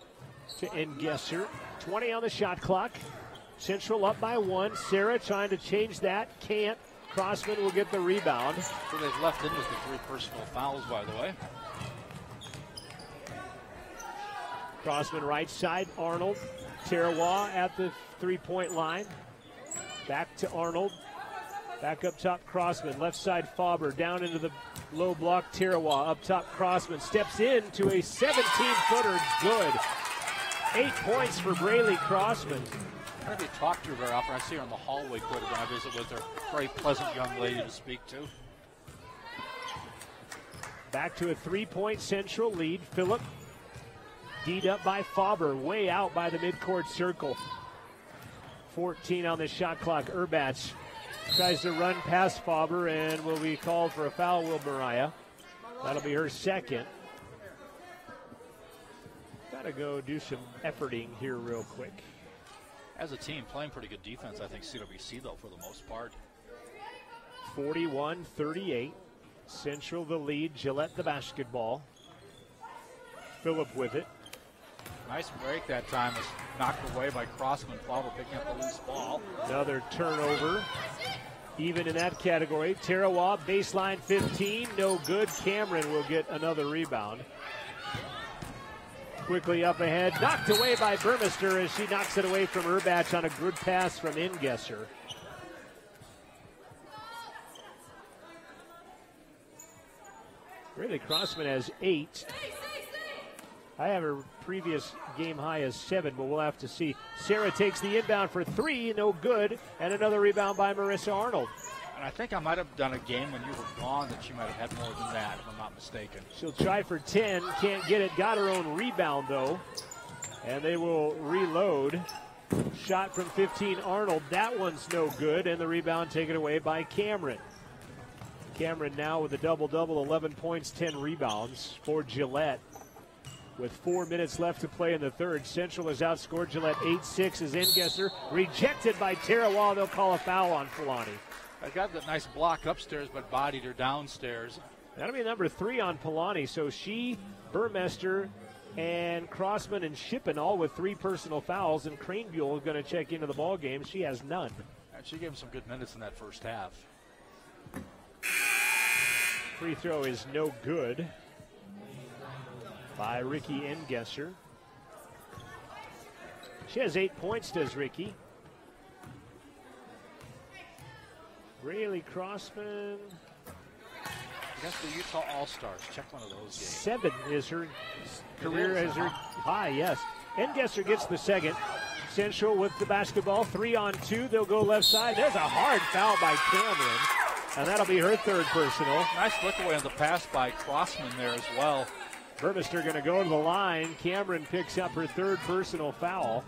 to Engesser. 20 on the shot clock. Central up by 1. Sarah trying to change that. Can't. Crossman will get the rebound. So they've left in with the 3 personal fouls, by the way. Crossman right side, Arnold. Tarawa at the 3-point line. Back to Arnold. Back up top, Crossman. Left side, Faber. Down into the low block, Tarawa. Up top, Crossman. Steps in to a 17-footer. Good. 8 points for Braley Crossman. I don't know if you talk to her very often. I see her in the hallway quite a bit. I visit with her. Very pleasant young lady to speak to. Back to a 3-point Central lead. Phillip. D'd up by Faber, way out by the midcourt circle. 14 on the shot clock. Urbach tries to run past Faber and will be called for a foul, will Mariah. That'll be her second. Got to go do some efforting here real quick. As a team, playing pretty good defense, I think CWC, though, for the most part. 41-38. Central the lead. Gillette the basketball. Phillip with it. Nice break that time. Was knocked away by Crossman. Fowler picking up the loose ball. Another turnover. Even in that category. Tarawa, baseline 15. No good. Cameron will get another rebound. Quickly up ahead. Knocked away by Burmester as she knocks it away from Urbach on a good pass from Ingesser. Really, Crossman has 8. I have her previous game high as 7, but we'll have to see. Sarah takes the inbound for 3, no good, and another rebound by Marissa Arnold. And I think I might have done a game when you were gone that she might have had more than that, if I'm not mistaken. She'll try for 10, can't get it, got her own rebound though, and they will reload. Shot from 15, Arnold, that one's no good, and the rebound taken away by Cameron. Cameron now with a double-double, 11 points, 10 rebounds for Gillette. With 4 minutes left to play in the third, Central has outscored Gillette 8-6 as Ingesser. Rejected by Tarawa. They'll call a foul on Polani. I got that nice block upstairs, but bodied her downstairs. That'll be number 3 on Polani. So she, Burmester, and Crossman and Shippen all with 3 personal fouls, and Cranebuell is going to check into the ball game. She has none. And she gave him some good minutes in that first half. Free throw is no good by Ricky Ingesser. She has 8 points, does Ricky. Braylee Crossman. Against the Utah All-Stars. Check one of those games. 7 is her career as her high, yes. Ingesser gets the second. Central with the basketball, 3-on-2. They'll go left side. There's a hard foul by Cameron, and that'll be her third personal. Nice look away on the pass by Crossman there as well. Burmester going to go to the line. Cameron picks up her third personal foul.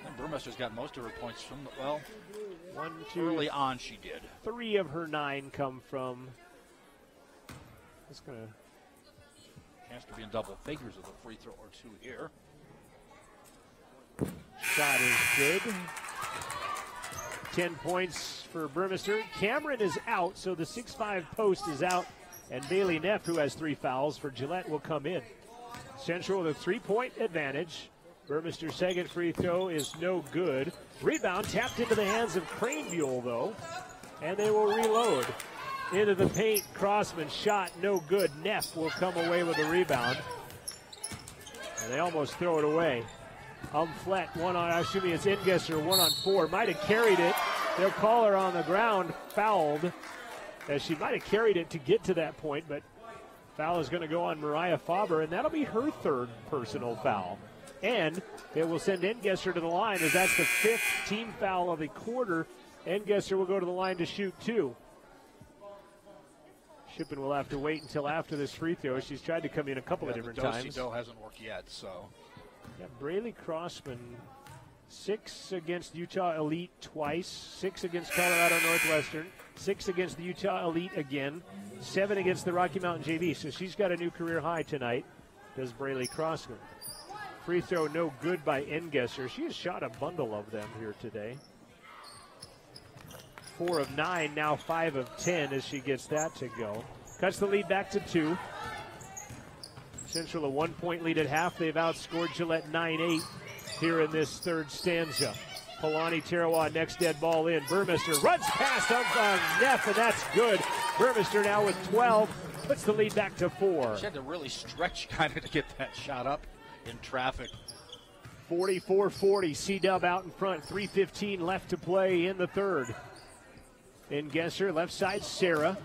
And Burmester's got most of her points from the, well, 1, 2, early on she did. 3 of her 9 come from. It's going to. Has to be in double figures with a free throw or 2 here. Shot is good. 10 points for Burmester. Cameron is out, so the 6'5 post is out. And Bailey Neff, who has 3 fouls for Gillette, will come in. Central with a 3-point advantage. Burmester's second free throw is no good. Rebound tapped into the hands of Cranebuell, though. And they will reload. Into the paint, Crossman shot, no good. Neff will come away with a rebound. And they almost throw it away. Umflett, assuming it's Ingesser, 1-on-4. Might have carried it. They'll call her on the ground, fouled. As she might have carried it to get to that point, but foul is going to go on Mariah Faber, and that'll be her third personal foul. And they will send Ingesser to the line, as that's the 5th team foul of the quarter. Ingesser will go to the line to shoot 2. Shippen will have to wait until after this free throw. She's tried to come in a couple of different times. The hasn't worked yet, so. Yeah, Braylee Crossman, 6 against Utah Elite twice, 6 against Colorado Northwestern, 6 against the Utah Elite again, 7 against the Rocky Mountain JV. So she's got a new career high tonight, does Braylee Crossman. Free throw no good by Ingesser. She has shot a bundle of them here today. 4 of 9, now 5 of 10 as she gets that to go. Cuts the lead back to 2. Central a 1-point lead at half. They've outscored Gillette 9-8 here in this third stanza. Polani Tarawa next dead ball in. Burmester runs past Neff, and that's good. Burmester now with 12, puts the lead back to 4. She had to really stretch kind of to get that shot up in traffic. 44-40, C-Dub out in front. 3:15 left to play in the third. Ingesser, left side, Sarah.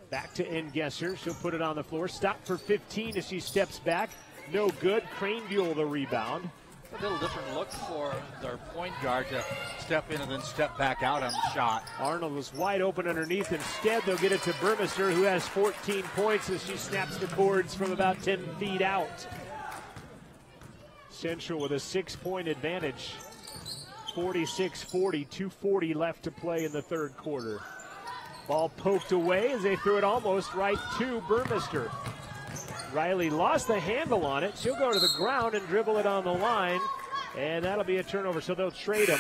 Back to Ingesser. She'll put it on the floor. Stop for 15 as she steps back. No good. Cranebuell the rebound. A little different look for their point guard to step in and then step back out on the shot. Arnold was wide open underneath. Instead, they'll get it to Burmester, who has 14 points as she snaps the cords from about 10 feet out. Central with a 6-point advantage. 46-40, 2:40 left to play in the third quarter. Ball poked away as they threw it almost right to Burmester. Riley lost the handle on it. She'll go to the ground and dribble it on the line, and that'll be a turnover, so they'll trade him.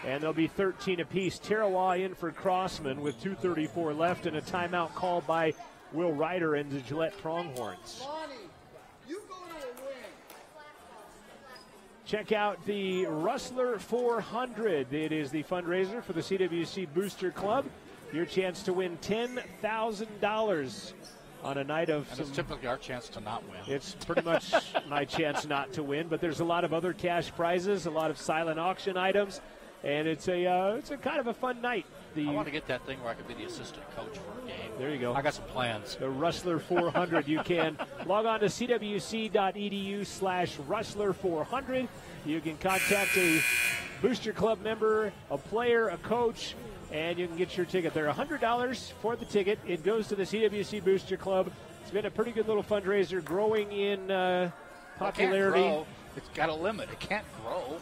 And there'll be 13 apiece. Tarawa in for Crossman with 2:34 left and a timeout called by Will Ryder and the Gillette Pronghorns. Check out the Rustler 400. It is the fundraiser for the CWC Booster Club. Your chance to win $10,000 on a night of and it's typically our chance to not win. It's pretty much my chance not to win, but there's a lot of other cash prizes, a lot of silent auction items, and it's a kind of a fun night. I want to get that thing where I could be the assistant coach for a game. There you go. I got some plans. The Rustler 400. You can log on to cwc.edu/Rustler400. You can contact a Booster Club member, a player, a coach, and you can get your ticket. They're $100 for the ticket. It goes to the CWC Booster Club. It's been a pretty good little fundraiser, growing in popularity. It can't grow. It's got a limit. It can't grow.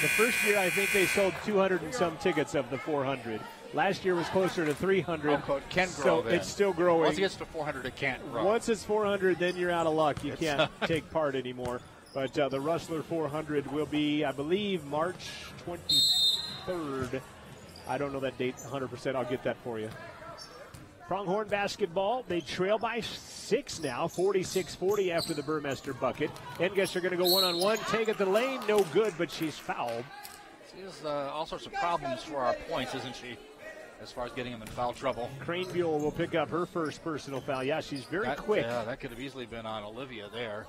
The first year, I think they sold 200 and some tickets of the 400. Last year was closer to 300. Oh, it can grow. So then. it's still growing. Once it gets to 400, it can't grow. Once it's 400, then you're out of luck. You can't take part anymore. But the Rustler 400 will be, I believe, March 23rd. I don't know that date 100%. I'll get that for you. Pronghorn basketball, they trail by 6 now, 46-40 after the Burmester bucket. Enges are going to go one-on-one, take it to the lane, no good, but she's fouled. She has all sorts of problems for our points, isn't she, as far as getting them in foul trouble. Cranebuell will pick up her first personal foul. Yeah, she's very quick. Yeah, that could have easily been on Olivia there.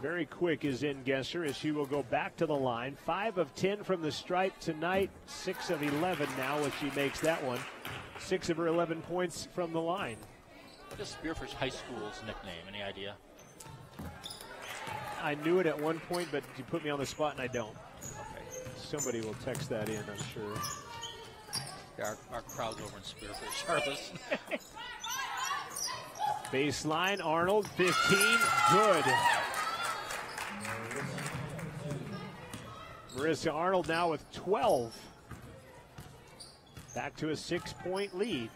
Very quick is Engesser as she will go back to the line. 5 of 10 from the stripe tonight, 6 of 11 now if she makes that one. 6 of her 11 points from the line. What is Spearfish High School's nickname? Any idea? I knew it at one point, but you put me on the spot and I don't. Okay. Somebody will text that in, I'm sure. Yeah, our crowd's over in Spearfish are listening. Baseline, Arnold, 15, good. Marissa Arnold now with 12. Back to a 6-point lead.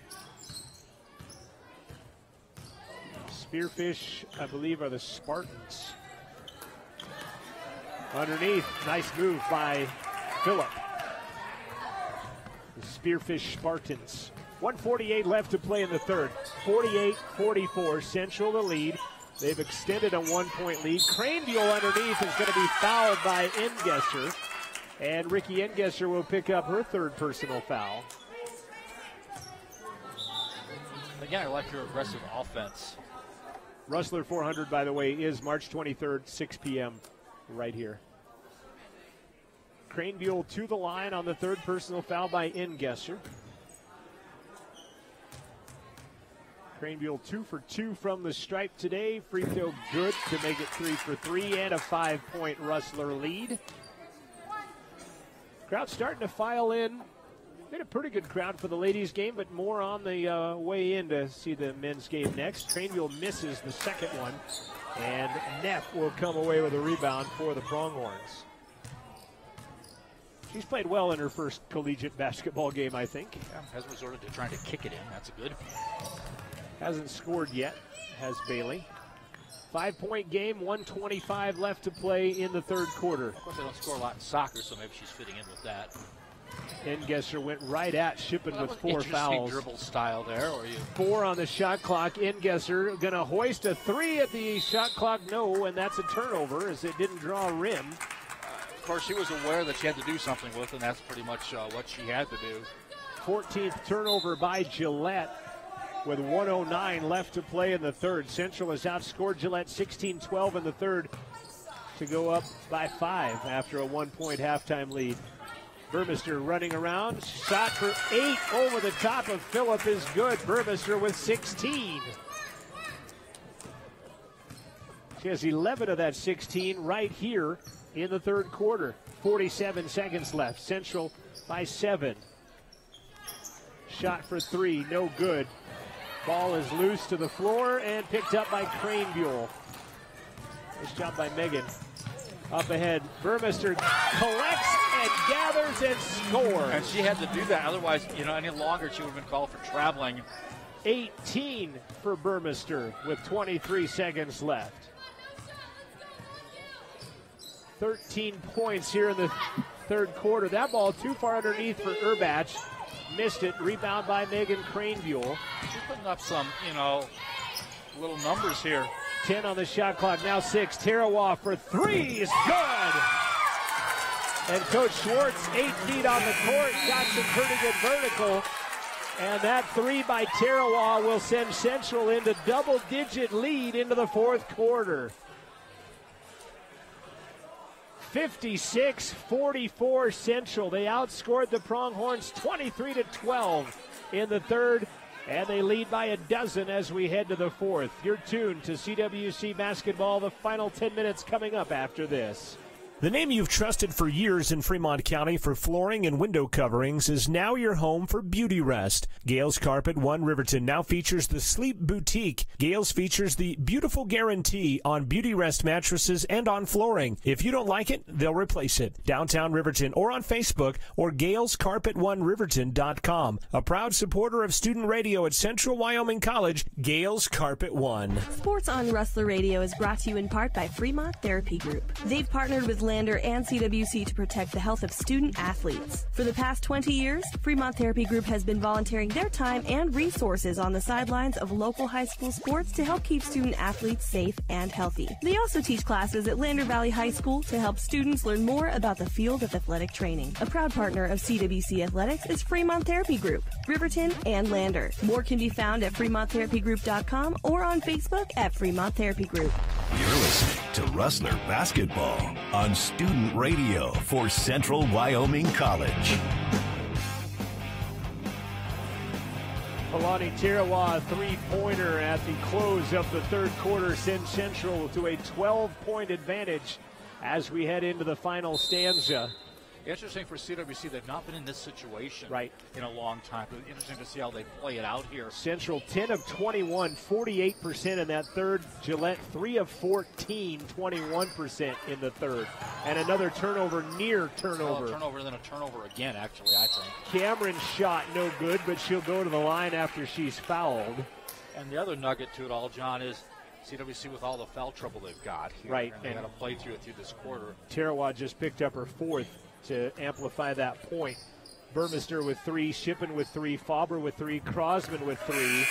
Spearfish, I believe, are the Spartans. Underneath, nice move by Phillip. The Spearfish Spartans. 1:48 left to play in the third. 48-44, Central the lead. They've extended a 1-point lead. Cranebuell underneath is going to be fouled by Engesser. And Ricky Engesser will pick up her third personal foul. Again, I like your aggressive offense. Rustler 400, by the way, is March 23rd, 6 p.m. right here. Cranebuell to the line on the third personal foul by Engesser. Cranebuell 2 for 2 from the stripe today. Free throw good to make it 3 for 3 and a 5-point Rustler lead. Crowd starting to file in. Been a pretty good crowd for the ladies' game, but more on the way in to see the men's game next. Cranebuell misses the second one, and Neff will come away with a rebound for the Pronghorns. She's played well in her first collegiate basketball game, I think. Yeah, has resorted to trying to kick it in. That's good. Hasn't scored yet, has Bailey. 5-point game, 1:25 left to play in the third quarter. Of course, they don't score a lot in soccer, so maybe she's fitting in with that. Engesser went right at Shippen with 4 fouls. Dribble style there, or you 4 on the shot clock. Engesser going to hoist a 3 at the shot clock. No, and that's a turnover as it didn't draw a rim. Of course, she was aware that she had to do something with, and that's pretty much what she had to do. 14th turnover by Gillette with 1:09 left to play in the third. Central has outscored Gillette 16-12 in the third to go up by 5 after a 1-point halftime lead. Burmester running around. Shot for 8 over the top of Phillip is good. Burmester with 16. She has 11 of that 16 right here in the third quarter. 47 seconds left. Central by 7. Shot for 3, no good. Ball is loose to the floor and picked up by Cranebuell. Nice job by Megan. Up ahead, Burmester collects and gathers and scores. And she had to do that. Otherwise, any longer she would have been called for traveling. 18 for Burmester with 23 seconds left. 13 points here in the third quarter. That ball too far underneath for Urbach. Missed it. Rebound by Megan Cranebuell. She's putting up some, little numbers here. 10 on the shot clock, now 6. Tarawa for 3 is good. And Coach Schwartz, 8 feet on the court, got some pretty good vertical. And that 3 by Tarawa will send Central into double-digit lead into the fourth quarter. 56-44 Central. They outscored the Pronghorns 23-12 in the third, and they lead by a dozen as we head to the fourth. You're tuned to CWC Basketball. The final 10 minutes coming up after this. The name you've trusted for years in Fremont County for flooring and window coverings is now your home for Beauty Rest. Gales Carpet One Riverton now features the Sleep Boutique. Gales features the Beautiful Guarantee on Beauty Rest mattresses and on flooring. If you don't like it, they'll replace it. Downtown Riverton or on Facebook or GalesCarpet1Riverton.com. A proud supporter of student radio at Central Wyoming College, Gales Carpet One. Sports on Rustler Radio is brought to you in part by Fremont Therapy Group. They've partnered with Lander and CWC to protect the health of student athletes. For the past 20 years, Fremont Therapy Group has been volunteering their time and resources on the sidelines of local high school sports to help keep student athletes safe and healthy. They also teach classes at Lander Valley High School to help students learn more about the field of athletic training. A proud partner of CWC Athletics is Fremont Therapy Group, Riverton, and Lander. More can be found at FremontTherapyGroup.com or on Facebook at Fremont Therapy Group. You're listening to Rustler Basketball on Student Radio for Central Wyoming College. Kalani Tarawa, three-pointer at the close of the third quarter, sends Central to a 12-point advantage as we head into the final stanza. Interesting for CWC, they've not been in this situation in a long time. Interesting to see how they play it out here. Central 10 of 21, 48% in that third. Gillette 3 of 14, 21% in the third. And another turnover, near turnover. Turnover, then a turnover again, actually, I think. Cameron's shot no good, but she'll go to the line after she's fouled. And the other nugget to it all, John, is CWC with all the foul trouble they've got here. Right. And they got to play through it through this quarter. Tarawa just picked up her fourth to amplify that point. Burmester with 3, Shippen with 3, Faber with 3, Crosman with 3.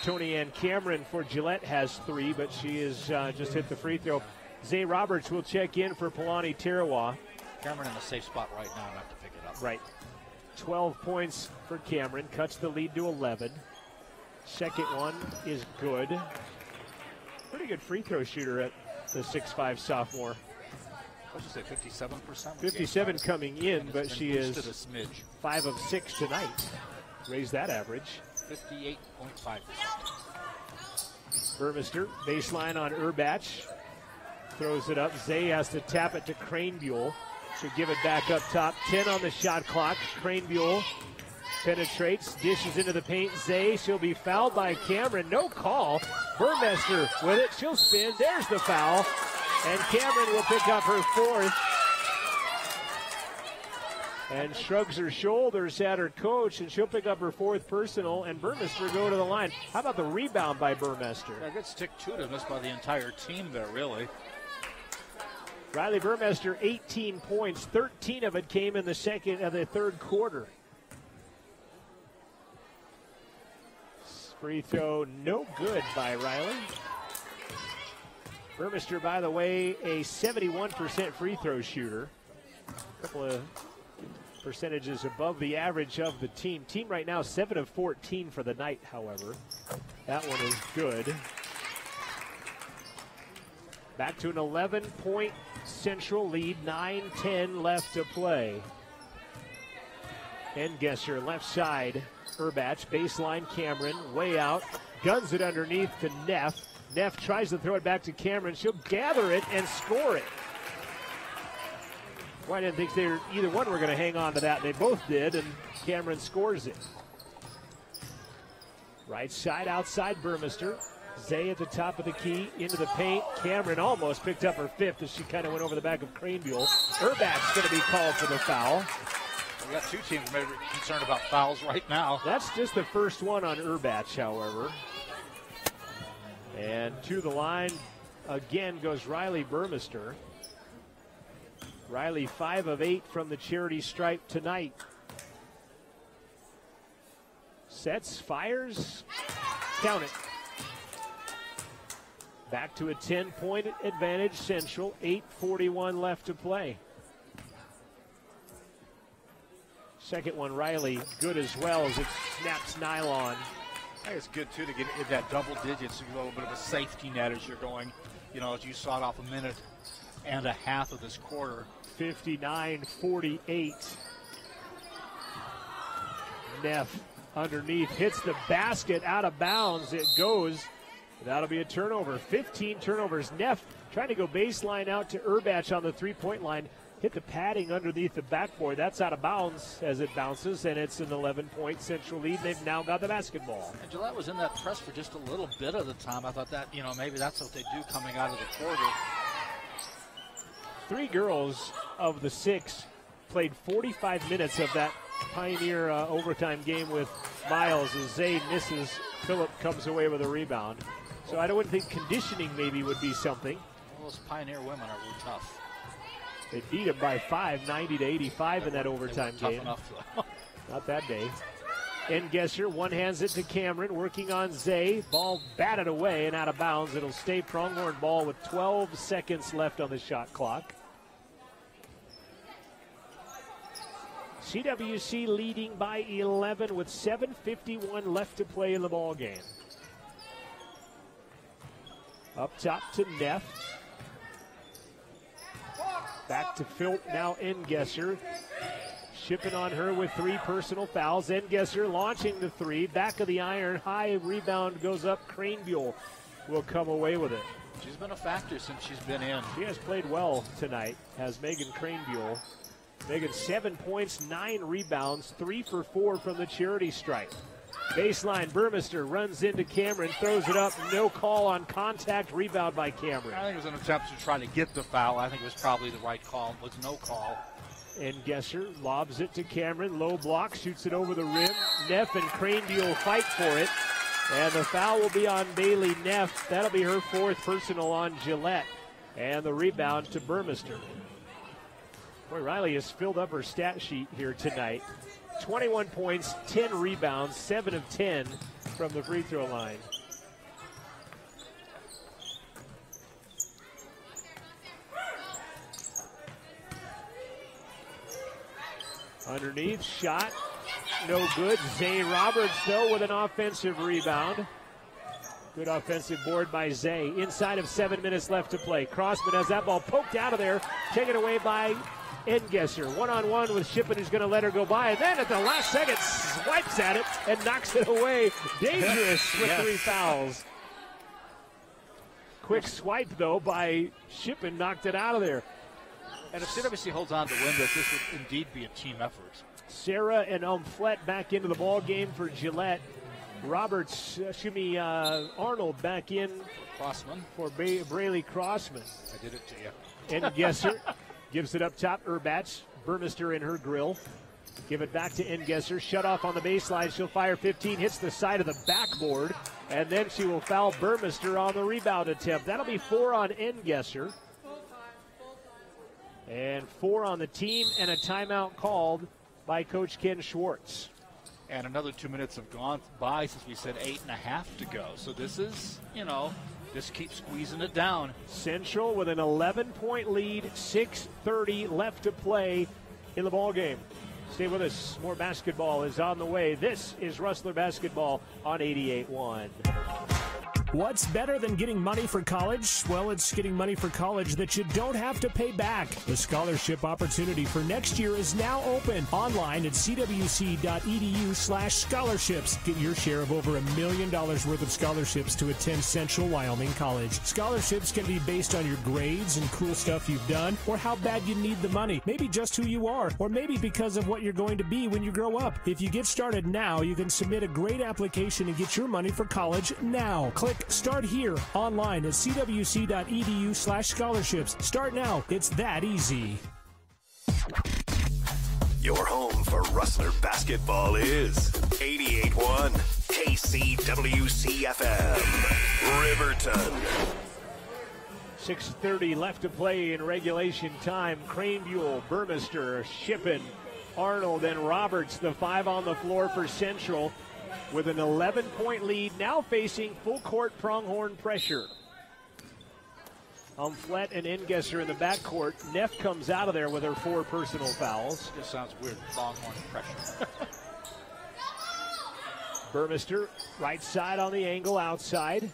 Tony Ann Cameron for Gillette has 3, but she is just hit the free throw. Zay Roberts will check in for Palani Tarawa. Cameron in a safe spot right now, and have to pick it up. Right. 12 points for Cameron, cuts the lead to 11. Second one is good. Pretty good free throw shooter at the 6'5 sophomore. What did you say, 57%? 57 coming in, but she is a smidge. 5 of 6 tonight. Raise that average. 58.5%. Burmester, baseline on Urbach. Throws it up. Zay has to tap it to Cranebuell. Should give it back up top. 10 on the shot clock. Cranebuell penetrates, dishes into the paint. Zay, she'll be fouled by Cameron. No call. Burmester with it. She'll spin. There's the foul. And Cameron will pick up her fourth. And shrugs her shoulders at her coach, and she'll pick up her fourth personal, and Burmester go to the line. How about the rebound by Burmester? Yeah, good stick-to-itiveness by the entire team there, really. Riley Burmester, 18 points. 13 of it came in the third quarter. Free throw, no good by Riley. Burmester, by the way, a 71% free throw shooter. A couple of percentages above the average of the team. Team right now 7 of 14 for the night, however. That one is good. Back to an 11-point Central lead, 9-10 left to play. Engesser, left side, Urbach, baseline Cameron, way out, guns it underneath to Neff. Neff tries to throw it back to Cameron. She'll gather it and score it. Well, I didn't think either one were going to hang on to that. They both did, and Cameron scores it. Right side, outside Burmester. Zay at the top of the key, into the paint. Cameron almost picked up her fifth as she kind of went over the back of Cranebuell. Urbach's going to be called for the foul. We got two teams maybe concerned about fouls right now. That's just the first one on Urbach, however. And to the line again goes Riley Burmester. Riley 5 of 8 from the charity stripe tonight. Sets, fires, count it. Back to a 10-point advantage, Central. 8:41 left to play. Second one, Riley, good as well as it snaps nylon. I think it's good, too, to get in that double digits, a little bit of a safety net as you're going, as you saw it off a minute and a half of this quarter. 59-48. Neff underneath, hits the basket, out of bounds. It goes. That'll be a turnover. 15 turnovers. Neff trying to go baseline out to Urbach on the three-point line. Hit the padding underneath the backboard. That's out of bounds as it bounces, and it's an 11-point Central lead. They've now got the basketball. And Gillette was in that press for just a little bit of the time. I thought that, maybe that's what they do coming out of the quarter. 3 girls of the 6 played 45 minutes of that Pioneer overtime game with Miles as Zay misses. Phillip comes away with a rebound. So I don't think conditioning maybe would be something. Well, those Pioneer women are really tough. They beat him by 5, 90-85 in that overtime game. Enough, not that day. Engesser one-hands it to Cameron, working on Zay. Ball batted away and out of bounds. It'll stay Pronghorn ball with 12 seconds left on the shot clock. CWC leading by 11 with 7:51 left to play in the ball game. Up top to Neff. Back to Philp, now Engesser. Shipping on her with 3 personal fouls. Engesser launching the 3. Back of the iron. High rebound goes up. Cranebuell will come away with it. She's been a factor since she's been in. She has played well tonight, has Megan Cranebuell. Megan 7 points, 9 rebounds, 3 for 4 from the charity stripe. Baseline, Burmester runs into Cameron, throws it up, no call on contact, rebound by Cameron. I think it was an attempt to try to get the foul. I think it was probably the right call. It was no call. Engesser lobs it to Cameron, low block, shoots it over the rim. Neff and Cranebuell fight for it, and the foul will be on Bailey Neff. That'll be her 4th personal on Gillette, and the rebound to Burmester. Boy, Riley has filled up her stat sheet here tonight. 21 points, 10 rebounds, 7 of 10 from the free throw line. Underneath, shot, no good. Zay Roberts, though, with an offensive rebound. Good offensive board by Zay. Inside of 7 minutes left to play. Crossman has that ball poked out of there, taken away by Engesser. One-on-one with Shippen, who's going to let her go by. And then at the last second, swipes at it and knocks it away. Dangerous with 3 fouls. Quick swipe, though, by Shippen, knocked it out of there. And if CWC holds on to win this would indeed be a team effort. Sarah and Umflett back into the ball game for Gillette. Arnold back in Crossman for Braley Crossman. I did it to you. Engesser gives it up top. Urbach, Burmester in her grill. Give it back to Engesser. Shut off on the baseline. She'll fire 15. Hits the side of the backboard. And then she will foul Burmester on the rebound attempt. That'll be 4 on Engesser. And 4 on the team, and a timeout called by Coach Ken Schwartz. And another 2 minutes have gone by since we said 8.5 to go. So this is, just keep squeezing it down. Central with an 11-point lead, 6:30 left to play in the ball game. Stay with us. More basketball is on the way. This is Rustler Basketball on 88.1. What's better than getting money for college? Well, it's getting money for college that you don't have to pay back. The scholarship opportunity for next year is now open online at cwc.edu/scholarships. Get your share of over $1 million worth of scholarships to attend Central Wyoming College. Scholarships can be based on your grades and cool stuff you've done, or how bad you need the money. Maybe just who you are, or maybe because of what you're going to be when you grow up. If you get started now, you can submit a great application and get your money for college now. Click Start Here online at cwc.edu/scholarships. Start now. It's that easy. Your home for Rustler basketball is 88.1 KCWC FM, Riverton. 6:30 left to play in regulation time. Cranebuell, Burmester, Shippen, Arnold, and Roberts, the 5 on the floor for Central, with an 11-point lead, now facing full-court pronghorn pressure. Umflett and Engesser in the backcourt. Neff comes out of there with her 4 personal fouls. Just sounds weird, pronghorn pressure. Burmester, right side on the angle, outside.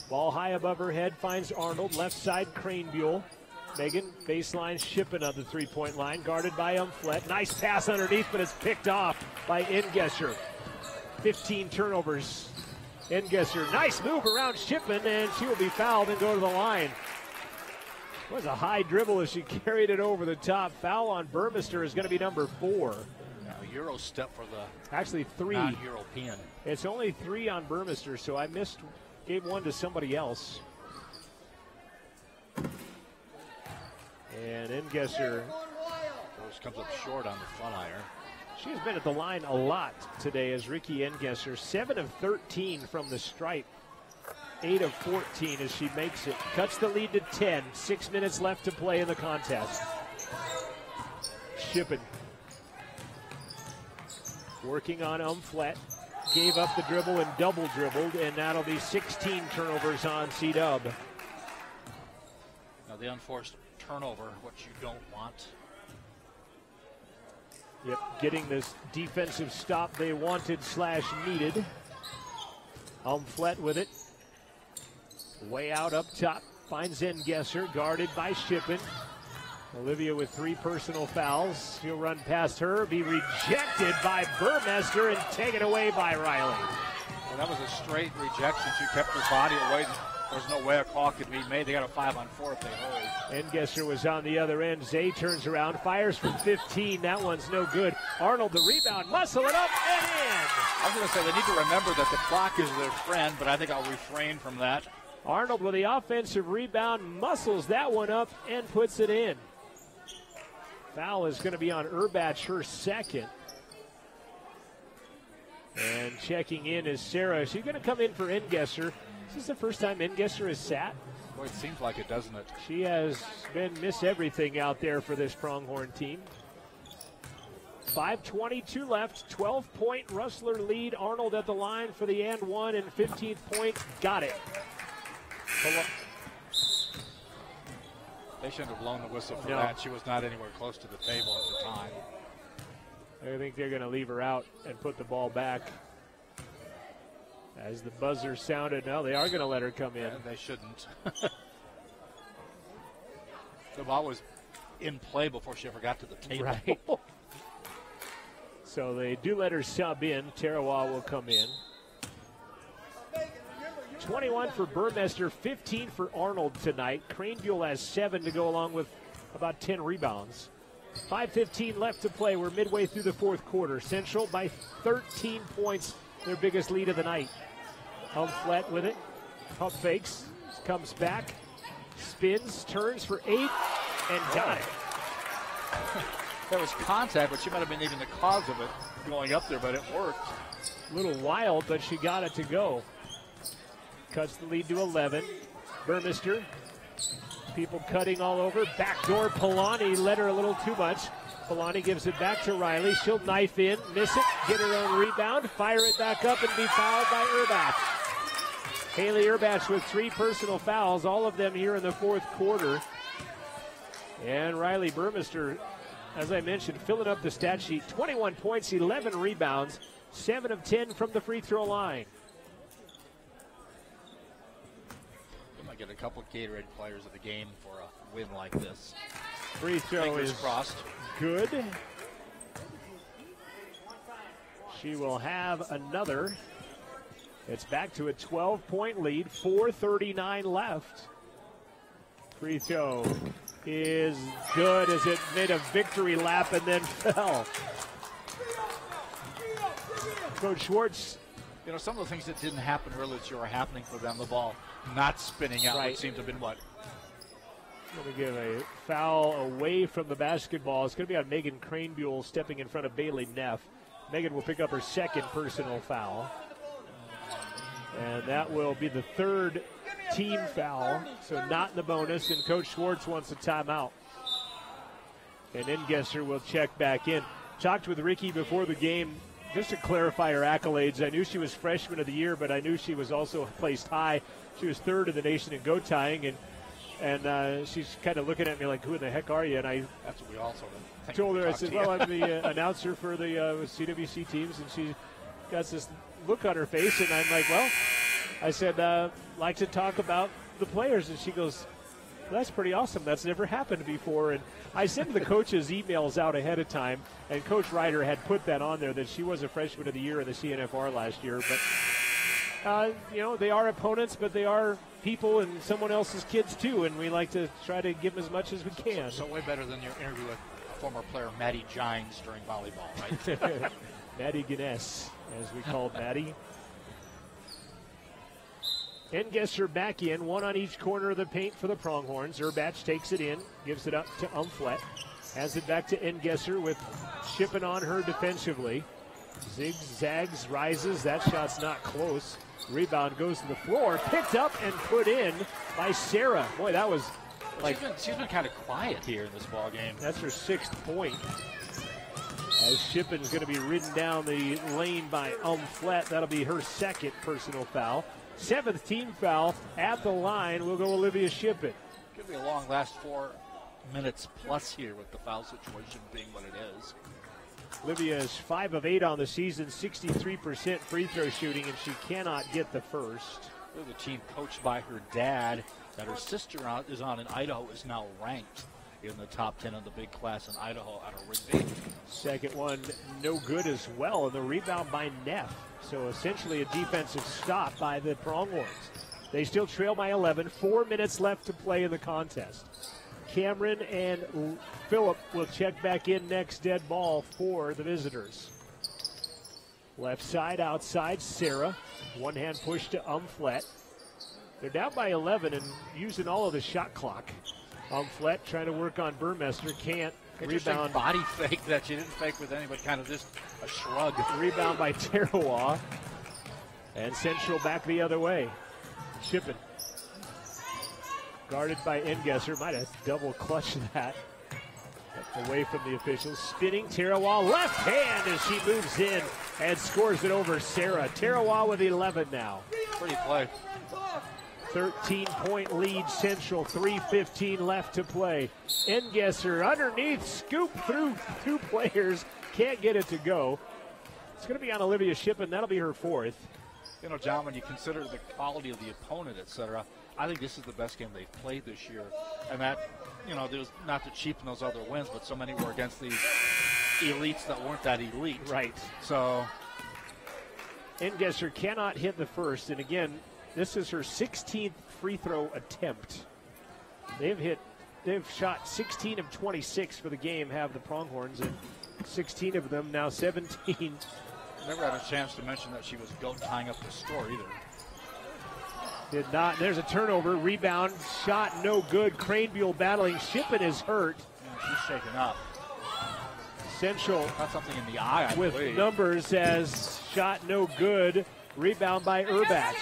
Ball high above her head, finds Arnold. Left side, Cranebuell. Megan, baseline, Shippen on the three-point line, guarded by Umflett. Nice pass underneath, but it's picked off by Engesser. 15 turnovers. Engesser, nice move around Shippen, and she will be fouled and go to the line. It was a high dribble as she carried it over the top. Foul on Burmester is going to be number 4. Euro step for the actually 3 non-European. It's only 3 on Burmester, so I gave 1 to somebody else. And Engesser comes up short on the front iron. She's been at the line a lot today as Ricky Engesser. 7 of 13 from the stripe. 8 of 14 as she makes it. Cuts the lead to 10. 6 minutes left to play in the contest. Shippen working on Umflett. Gave up the dribble and double dribbled, and that'll be 16 turnovers on C-Dub. Now the unforced turnover, what you don't want. Yep, getting this defensive stop they wanted / needed. Umflett with it. Way out up top, finds Engesser, guarded by Shippen. Olivia with 3 personal fouls. She'll run past her, be rejected by Burmester, and taken away by Riley. Well, that was a straight rejection. She kept her body away. There's no way a call could be made. They got a 5-on-4 if they hurry. Engesser was on the other end. Zay turns around, fires from 15. That one's no good. Arnold the rebound, muscle it up and in. I was going to say they need to remember that the clock is their friend, but I think I'll refrain from that. Arnold with the offensive rebound, muscles that one up and puts it in. Foul is going to be on Urbach, her second. And checking in is Sarah. She's going to come in for Engesser. Is this the first time Engesser has sat? Boy, it seems like it, doesn't it? She has been miss everything out there for this Pronghorn team. 5:22 left, 12-point Rustler lead. Arnold at the line for the and one, and 15th point. Got it. They shouldn't have blown the whistle for that. She was not anywhere close to the table at the time. I think they're going to leave her out and put the ball back. As the buzzer sounded, now they are going to let her come in. Yeah, they shouldn't. The ball was in play before she ever got to the table. Right. So they do let her sub in. Tarawa will come in. 21 for Burmester, 15 for Arnold tonight. Cranebuell has 7 to go along with about 10 rebounds. 5:15 left to play. We're midway through the fourth quarter. Central by 13 points, their biggest lead of the night. Umflett with it. Pump fakes, comes back, spins, turns for 8, and got it. There was contact, but she might have been even the cause of it going up there, but it worked. A little wild, but she got it to go. Cuts the lead to 11. Burmester, people cutting all over. Backdoor, Polani led her a little too much. Polani gives it back to Riley. She'll knife in, miss it, get her own rebound, fire it back up, and be fouled by Urbach. Haley Urbach with 3 personal fouls, all of them here in the fourth quarter. And Riley Burmester, as I mentioned, filling up the stat sheet. 21 points, 11 rebounds, 7 of 10 from the free throw line. Get a couple of Gatorade players of the game for a win like this. Free throw Fingers is crossed. Good. She will have another. It's back to a 12-point lead, 4:39 left. Free throw is good as it made a victory lap and then fell. Coach Schwartz. You know, some of the things that didn't happen earlier this year are happening for them. The ball not spinning out, right. It seemed to have been what? Going to give a foul away from the basketball. It's going to be on Megan Cranebuell stepping in front of Bailey Neff. Megan will pick up her second personal foul. And that will be the third team foul, so not in the bonus, and Coach Schwartz wants a timeout. And Engesser will check back in. Talked with Ricky before the game just to clarify her accolades. I knew she was freshman of the year, but I knew she was also placed high. She was third in the nation in go tying, and she's kind of looking at me like, who the heck are you? And that's what we all sort of told her, I said, well, I'm the announcer for the CWC teams, and she got this look on her face, and I'm like, well, I said, like to talk about the players, and she goes, well, that's pretty awesome. That's never happened before. And I sent the coaches emails out ahead of time, and Coach Ryder had put that on there that she was a freshman of the year in the CNFR last year. But, they are opponents, but they are people and someone else's kids too, and we like to try to give them as much as we can. So way better than your interview with former player Maddie Gines during volleyball, right? Maddie Guinness, as we called Maddie. Engesser back in, one on each corner of the paint for the Pronghorns. Urbach takes it in, gives it up to Umflett. Has it back to Engesser with Shippen on her defensively. Zigzags, rises, that shot's not close. Rebound goes to the floor, picked up and put in by Sarah. Boy, that was like... She's been kind of quiet here in this ball game. That's her 6th point. As Shippen's going to be ridden down the lane by Umflett. That'll be her 2nd personal foul. 7th team foul at the line will go Olivia Shippen. Could be a long last 4 minutes plus here with the foul situation being what it is. Olivia is 5 of 8 on the season, 63% free throw shooting, and she cannot get the first. The team coached by her dad that her sister is on in Idaho is now ranked in the top 10 of the big class in Idaho out of Rigby. Second one, no good as well, and the rebound by Neff. So essentially a defensive stop by the Pronghorns. They still trail by 11, 4 minutes left to play in the contest. Cameron and Phillip will check back in next, dead ball for the visitors. Left side, outside, Sarah. One hand push to Umflett. They're down by 11 and using all of the shot clock. Umflett trying to work on Burmester, can't. Rebound. Body fake that she didn't fake with anybody, kind of just a shrug. Rebound by Tarawa. And Central back the other way. Shippen. Guarded by Engesser. Might have double clutched that. Away from the officials. Spinning Tarawa. Left hand as she moves in and scores it over Sarah. Tarawa with 11 now. Pretty play. 13-point lead Central, 3:15 left to play. Engesser underneath, scoop through 2 players, can't get it to go. It's going to be on Olivia Shippen. That'll be her 4th. You know, John, when you consider the quality of the opponent, etc., I think this is the best game they've played this year. And that, there's not to cheapen those other wins, but so many were against these elites that weren't that elite. Right. So Engesser cannot hit the first, and again, this is her 16th free throw attempt. They've shot 16 of 26 for the game, have the Pronghorns, and 16 of them, now 17. Never had a chance to mention that she was goat tying up the score either. Did not. There's a turnover, rebound, shot no good. Cranebuell battling. Shippen is hurt. Yeah, she's shaken up. Central got something in the eye, I with believe. Numbers as shot no good. Rebound by Urbach.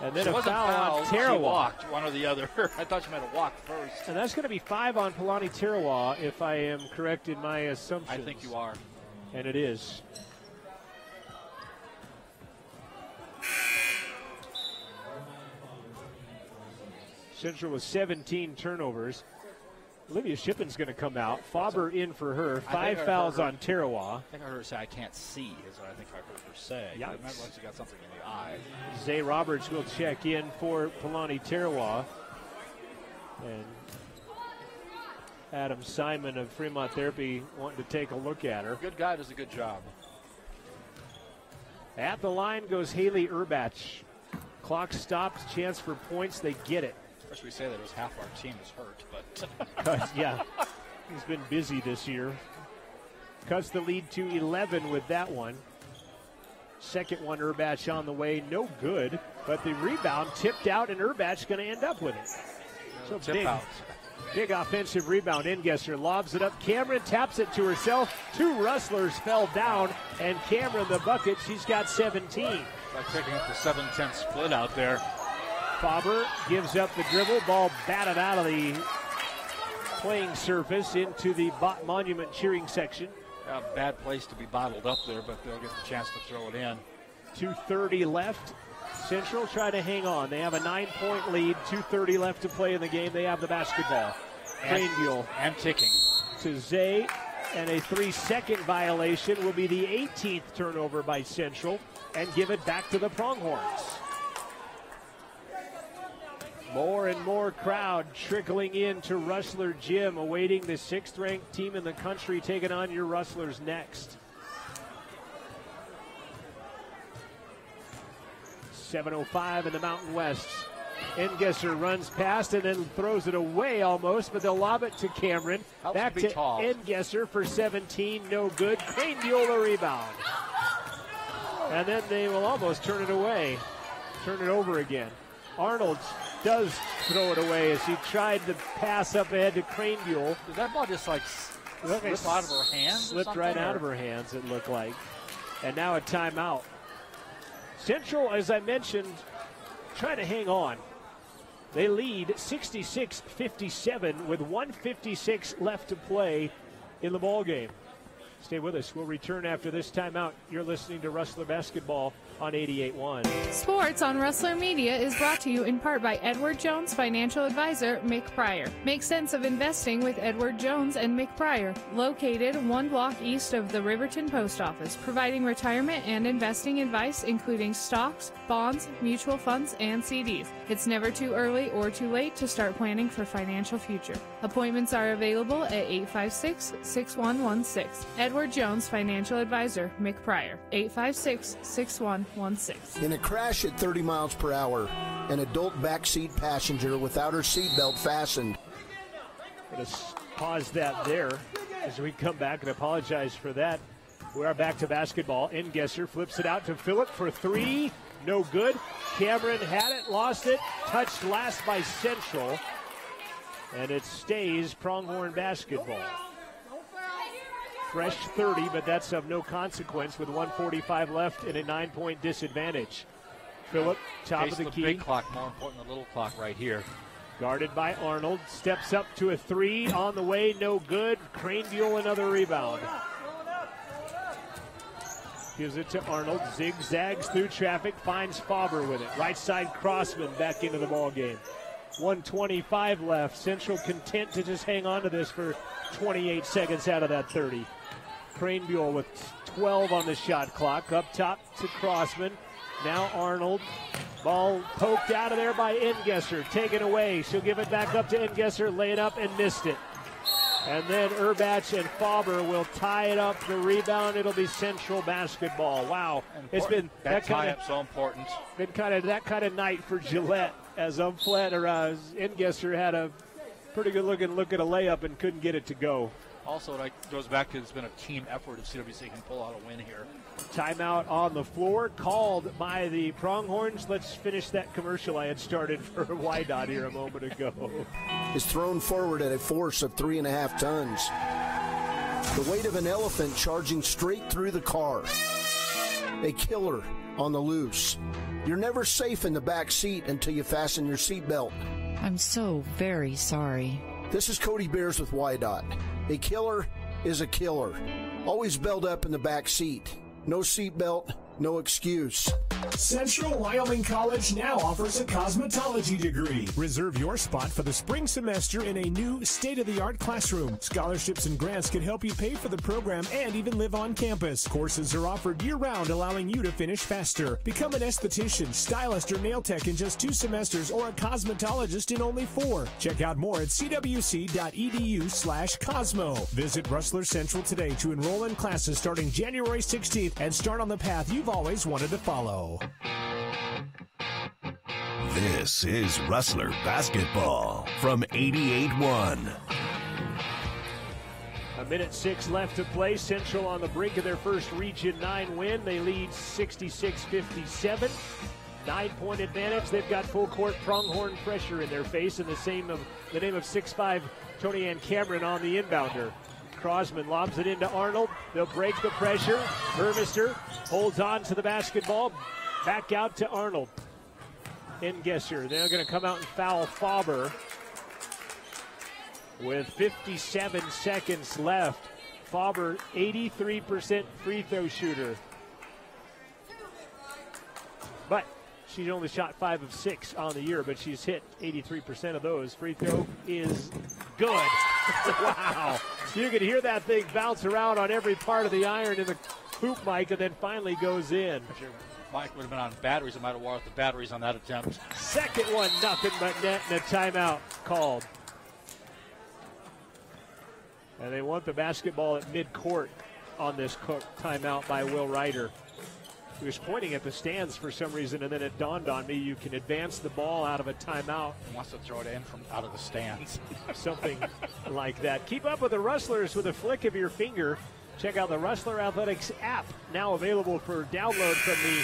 And then a foul on Tarawa. She walked, one or the other. I thought she might have walked first. And that's going to be 5 on Palani Tarawa, if I am correct in my assumptions. I think you are. And it is. Central with 17 turnovers. Olivia Shippen's going to come out. Faber in for her. 5 fouls on Tarawa. I think I heard her say, I can't see, is what I think I heard her say. Yikes. I remember when she got something in the eye. Zay Roberts will check in for Palani Tarawa. And Adam Simon of Fremont Therapy wanting to take a look at her. Good guy does a good job. At the line goes Haley Urbach. Clock stops, chance for points, they get it. Of course, we say that as half our team is hurt, but... Yeah, he's been busy this year. Cuts the lead to 11 with that one. Second one, Urbach on the way, no good. But the rebound tipped out, and Urbach going to end up with it. So big, Big offensive rebound. Ingesser lobs it up. Cameron taps it to herself. 2 Rustlers fell down, and Cameron the bucket. She's got 17. Like picking up the 7-10 split out there. Faber gives up the dribble. Ball batted out of the playing surface into the Bot Monument cheering section. A bad place to be bottled up there, but they'll get the chance to throw it in. 2:30 left. Central try to hang on. They have a 9-point lead. 2:30 left to play in the game. They have the basketball. Craneville and ticking to Zay, and a 3-second violation will be the 18th turnover by Central, and give it back to the Pronghorns. More and more crowd trickling into Rustler Gym, awaiting the 6th-ranked team in the country taking on your Rustlers next. 7:05 in the Mountain West. Ingesser runs past and then throws it away almost, but they'll lob it to Cameron. Back to Ingesser for 17, no good. Craneville the rebound. And then they will almost turn it away, turn it over again. Arnold does throw it away as he tried to pass up ahead to Craneville. Did that ball just like slip out of her hands? Slipped right out of her hands, it looked like. And now a timeout. Central, as I mentioned, trying to hang on. They lead 66-57 with 1:56 left to play in the ball game. Stay with us. We'll return after this timeout. You're listening to Rustler Basketball on 88.1. Sports on Rustler Media is brought to you in part by Edward Jones Financial Advisor, Mick Pryor. Make sense of investing with Edward Jones and Mick Pryor, located 1 block east of the Riverton Post Office, providing retirement and investing advice including stocks, bonds, mutual funds, and CDs. It's never too early or too late to start planning for financial future. Appointments are available at 856-6116. Edward Jones Financial Advisor, Mick Pryor, 856-6116. In a crash at 30 miles per hour, an adult backseat passenger without her seatbelt fastened. Going to pause that there as we come back and apologize for that. We are back to basketball. Ingesser flips it out to Phillip for 3. No good. Cameron had it, lost it. Touched last by Central. And it stays Pronghorn basketball. Fresh 30, but that's of no consequence with 1:45 left and a 9-point disadvantage. Phillip, top of the key. The big clock, more important than the little clock right here. Guarded by Arnold. Steps up to a 3 on the way, no good. Craneville another rebound. Gives it to Arnold. Zigzags through traffic, finds Faber with it. Right side Crossman back into the ball game. 1:25 left. Central content to just hang on to this for 28 seconds out of that 30. Craneville with 12 on the shot clock. Up top to Crossman. Now Arnold. Ball poked out of there by Ingesser. Taken away. She'll give it back up to Ingesser. Lay it up and missed it. And then Urbach and Faber will tie it up. The rebound, it'll be Central basketball. Wow. It's been that tie-up so important. Been that kind of night for Gillette as Ingesser had a pretty good look at a layup and couldn't get it to go. Also, it goes back to it's been a team effort if CWC can pull out a win here. Timeout on the floor called by the Pronghorns. Let's finish that commercial I had started for YDOT here a moment ago. Is thrown forward at a force of 3.5 tons. The weight of an elephant charging straight through the car. A killer on the loose. You're never safe in the back seat until you fasten your seatbelt. I'm so very sorry. This is Cody Bears with YDOT. A killer is a killer. Always belt up in the back seat. No seatbelt, no excuse. Central Wyoming College now offers a cosmetology degree. Reserve your spot for the spring semester in a new state-of-the-art classroom. Scholarships and grants can help you pay for the program and even live on campus. Courses are offered year-round, allowing you to finish faster. Become an esthetician, stylist, or nail tech in just 2 semesters, or a cosmetologist in only 4. Check out more at cwc.edu/Cosmo. Visit Rustler Central today to enroll in classes starting January 16th and start on the path you've always wanted to follow. This is Rustler Basketball from 88.1. 1:06 left to play. Central on the brink of their first Region 9 win. They lead 66-57. 9-point advantage. They've got full court pronghorn pressure in their face, and the name of 6'5" Tony Ann Cameron on the inbounder. Crosman lobs it into Arnold. They'll break the pressure. Burmester holds on to the basketball. Back out to Arnold. Ingesser. They're going to come out and foul Faber with 57 seconds left. Faber, 83% free throw shooter. But she's only shot 5 of 6 on the year, but she's hit 83% of those. Free throw is good. Wow. You can hear that thing bounce around on every part of the iron in the hoop, Mike, and then finally goes in. If your mic would have been on batteries, it might have wore out the batteries on that attempt. Second one, nothing but net, and a timeout called. And they want the basketball at midcourt on this timeout by Will Ryder. He was pointing at the stands for some reason, and then it dawned on me you can advance the ball out of a timeout. He wants to throw it in from out of the stands. Something like that. Keep up with the Rustlers with a flick of your finger. Check out the Rustler Athletics app, now available for download from the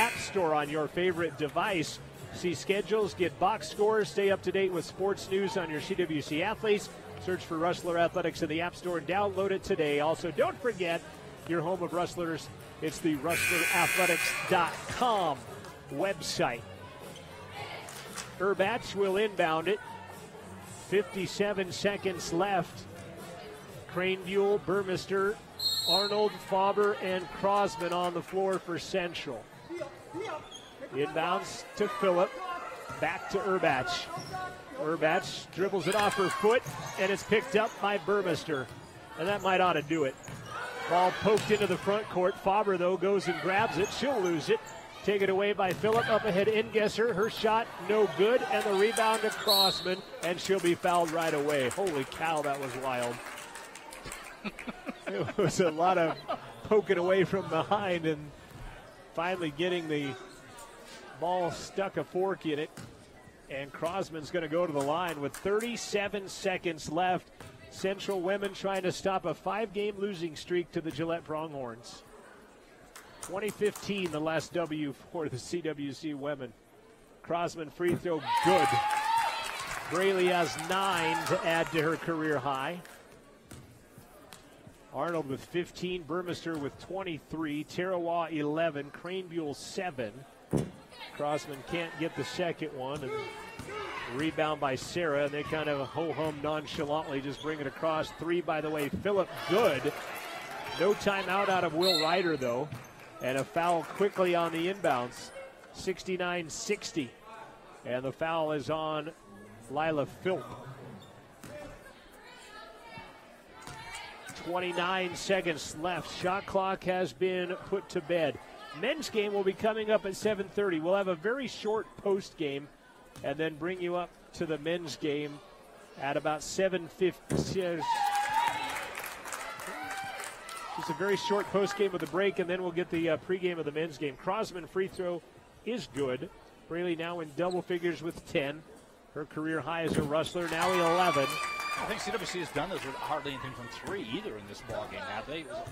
App Store on your favorite device. See schedules, get box scores, stay up to date with sports news on your CWC athletes. Search for Rustler Athletics in the App Store and download it today. Also, don't forget your home of Rustlers. It's the rustlerathletics.com website. Erbach will inbound it. 57 seconds left. Cranebuell, Burmester, Arnold, Faber, and Crosman on the floor for Central. Inbounds to Phillip. Back to Erbach. Erbach dribbles it off her foot, and it's picked up by Burmester. And that might ought to do it. Ball poked into the front court. Faber, though, goes and grabs it. She'll lose it. Taken away by Phillip. Up ahead, Ingesser. Her shot, no good. And the rebound to Crossman, and she'll be fouled right away. Holy cow, that was wild. It was a lot of poking away from behind and finally getting the ball stuck a fork in it. And Crosman's going to go to the line with 37 seconds left. Central women trying to stop a 5-game losing streak to the Gillette Pronghorns. 2015, the last W for the CWC women. Crosman free throw, good. Braley has 9 to add to her career high. Arnold with 15, Burmester with 23, Tarawa 11, Cranebuell 7. Crossman can't get the second one, and rebound by Sarah, and they kind of ho-hum nonchalantly just bring it across. 3, by the way, Phillip, good. No timeout out of Will Ryder, though, and a foul quickly on the inbounds. 69-60, and the foul is on Lila Phillip. 29 seconds left. Shot clock has been put to bed. Men's game will be coming up at 7:30. We'll have a very short post game and then bring you up to the men's game at about 7:50. It's a very short post game with a break, and then we'll get the pregame of the men's game. Crosman free throw is good. Braley now in double figures with 10. Her career high as a Rustler, now 11. I think CWC has done this with hardly anything from 3 either in this ballgame, have they? Was it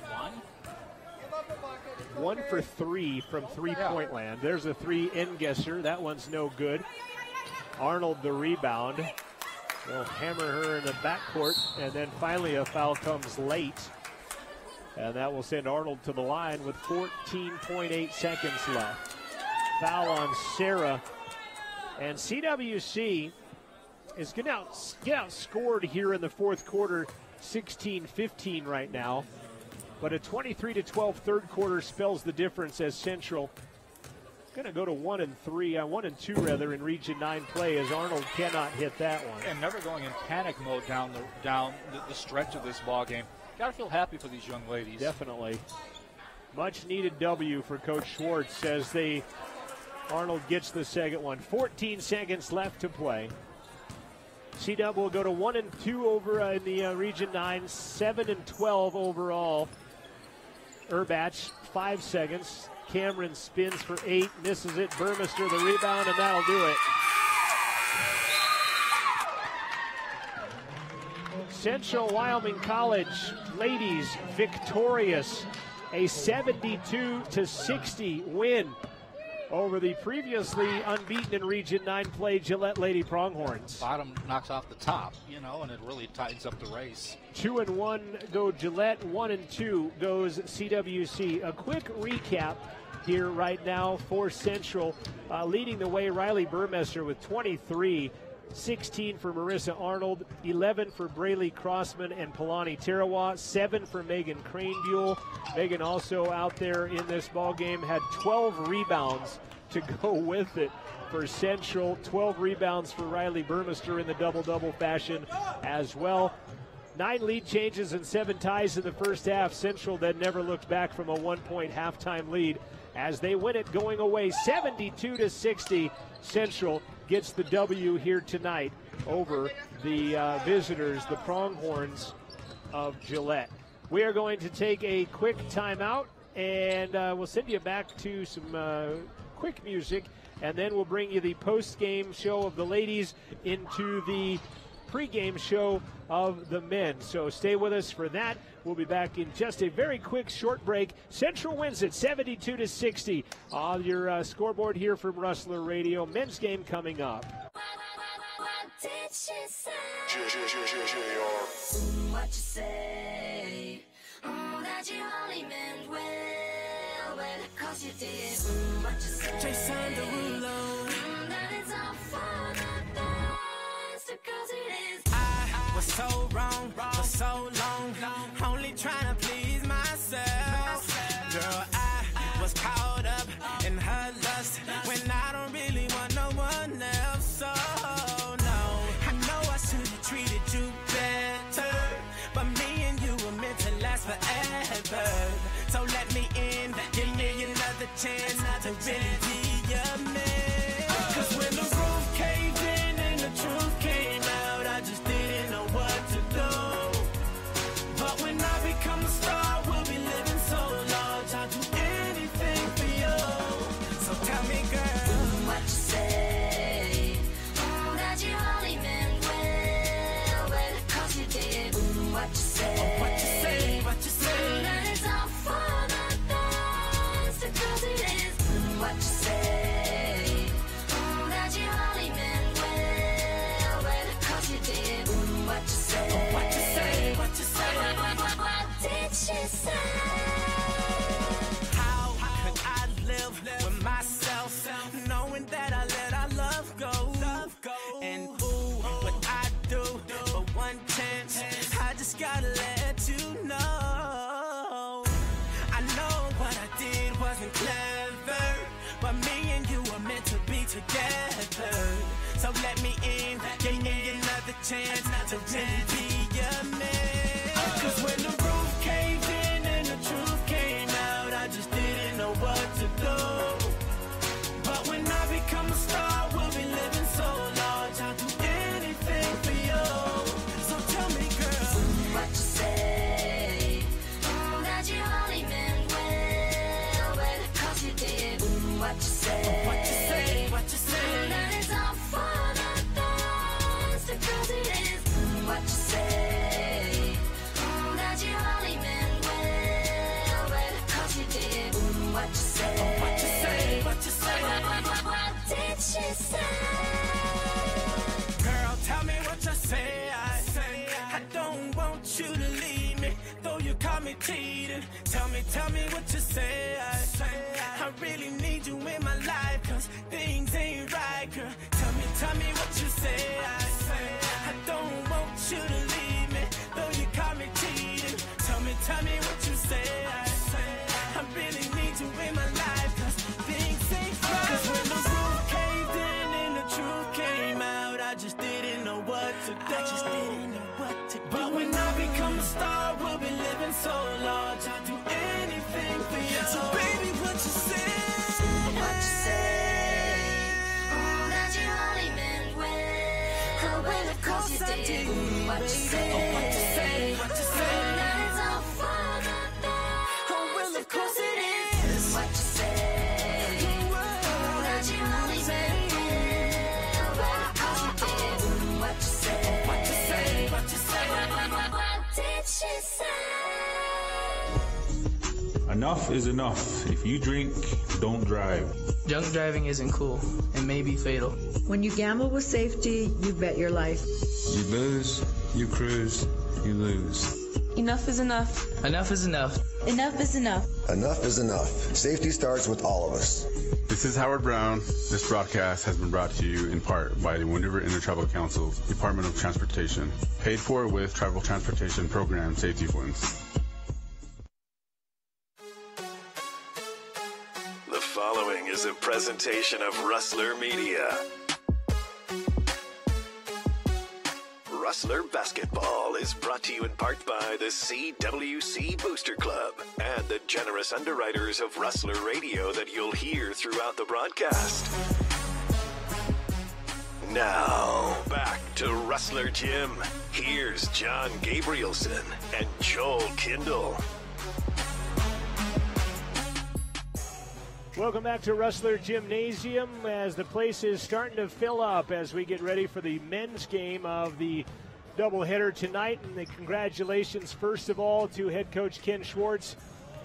1? 1 for 3 from three-point land. There's a 3 Ingesser. That one's no good. Arnold the rebound. They'll hammer her in the backcourt, and then finally a foul comes late. And that will send Arnold to the line with 14.8 seconds left. Foul on Sarah. And CWC is going to get outscored here in the fourth quarter, 16-15 right now. But a 23-12 third quarter spells the difference as Central going to go to 1-2 rather in Region 9 play, as Arnold cannot hit that one. And never going in panic mode down the stretch of this ball game. Got to feel happy for these young ladies. Definitely. Much needed W for Coach Schwartz as Arnold gets the second one. 14 seconds left to play. CW will go to 1-2 over in the Region 9, 7-12 overall. Erbach, 5 seconds. Cameron spins for 8, misses it. Burmester the rebound, and that'll do it. Central Wyoming College ladies victorious. A 72-60 win over the previously unbeaten in Region 9 play Gillette Lady Pronghorns. Bottom knocks off the top, and it really tightens up the race. 2-1 go Gillette, 1-2 goes CWC. A quick recap here right now for Central. Leading the way, Riley Burmester with 23. 16 for Marissa Arnold, 11 for Braylee Crossman and Palani Tarawa, 7 for Megan Cranebuell. Megan also out there in this ball game had 12 rebounds to go with it for Central. 12 rebounds for Riley Burmester in the double-double fashion as well. 9 lead changes and 7 ties in the first half. Central then never looked back from a 1-point halftime lead as they win it going away 72-60. Central gets the W here tonight over the visitors, the Pronghorns of Gillette. We are going to take a quick timeout, and we'll send you back to some quick music, and then we'll bring you the post-game show of the ladies into the pregame show of the men. So stay with us for that. We'll be back in just a very quick short break. Central wins it 72-60 on your scoreboard here from Rustler Radio. Men's game coming up. What did she say? What you say? That you only meant well, cause you did. What you say? Jason Derulo. That it's all for the best, because it is. I was so wrong for so long, only trying to please myself. Girl, I was caught up in her lust when I don't really want no one else. So no, I know I should have treated you better, but me and you were meant to last forever. So let me in, give me another chance to really be your man. Cause when the roof caved in and the truth came out, I just didn't know what to do. But when I become a star, we'll be living so large, I'll do anything for you. So tell me, girl, what you say? That you only meant well, cause you did. What you say? What you say? What you say? That it's all for the best, because it is. What you say? That you only meant well, cause you did. What you say? What you say? What you say? What did she say? How could I live with myself, knowing that I let our love go? And ooh, what I do for one chance, I just gotta let you know. I know what I did wasn't clever, but me and you were meant to be together. So let me in, give me another chance to really be your man. Cause when the roof caved in and the truth came out, I just didn't know what to do. But when I become a star, we'll be living so large, I'll do anything for you. So tell me, girl, what you say? That you only meant well, cause you did. What you say? What you say? What you say? That it's all for the best, because it is. What you say? That you only meant well, cause you did. What you say? What you say? What you say? What did she say? Girl, tell me what you say. I don't want you to leave me, though you caught me cheating. Tell me what you say. I really need you in my life, cause things ain't right, girl. Tell me what you say. I don't want you to leave me, though you caught me cheating. Tell me what you say. I really need you in my life, cause things ain't right. Cause when the roof caved in and the truth came out, I just didn't know what to do. But when I become a star, we'll be living so large, I'll do anything for you. So baby, what you say? What you say? That you only meant well, of course you did. What you say? What you say? What you say? That it's all for the best. Oh, well, of course it is. What you say? That you only meant well, of course you did. What you say? What you say? What you say? What did she say? Enough is enough. If you drink, don't drive. Drunk driving isn't cool and may be fatal. When you gamble with safety, you bet your life. You lose, you cruise, you lose. Enough is enough. Enough is enough. Enough is enough. Enough is enough. Safety starts with all of us. This is Howard Brown. This broadcast has been brought to you in part by the Wind River Intertribal Council's Department of Transportation, paid for with Tribal Transportation Program safety funds. The following is a presentation of Rustler Media. Rustler Basketball is brought to you in part by the CWC Booster Club and the generous underwriters of Rustler Radio that you'll hear throughout the broadcast. Now, back to Rustler Gym. Here's John Gabrielson and Joel Kindle. Welcome back to Rustler Gymnasium as the place is starting to fill up as we get ready for the men's game of the doubleheader tonight. And the congratulations, first of all, to head coach Ken Schwartz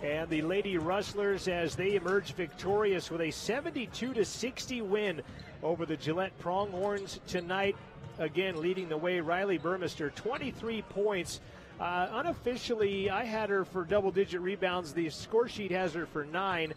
and the Lady Rustlers as they emerge victorious with a 72-60 win over the Gillette Pronghorns tonight. Again, leading the way, Riley Burmester, 23 points. Unofficially, I had her for double-digit rebounds. The score sheet has her for 9.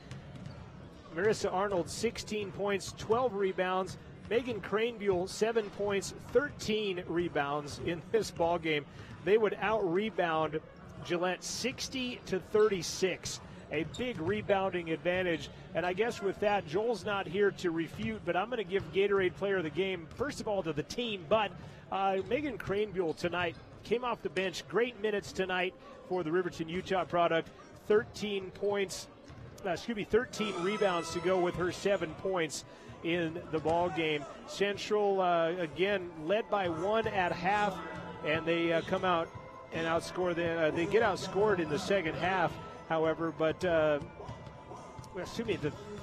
Marissa Arnold, 16 points, 12 rebounds. Megan Cranebuell, 7 points, 13 rebounds in this ball game. They would out-rebound Gillette 60-36. A big rebounding advantage. And I guess with that, Joel's not here to refute, but I'm going to give Gatorade Player of the Game, first of all, to the team. But Megan Cranebuell tonight came off the bench. Great minutes tonight for the Riverton, Utah product. 13 rebounds to go with her 7 points in the ball game. Central, again, led by 1 at half, and they come out and outscore them. They get outscored in the second half, however, but the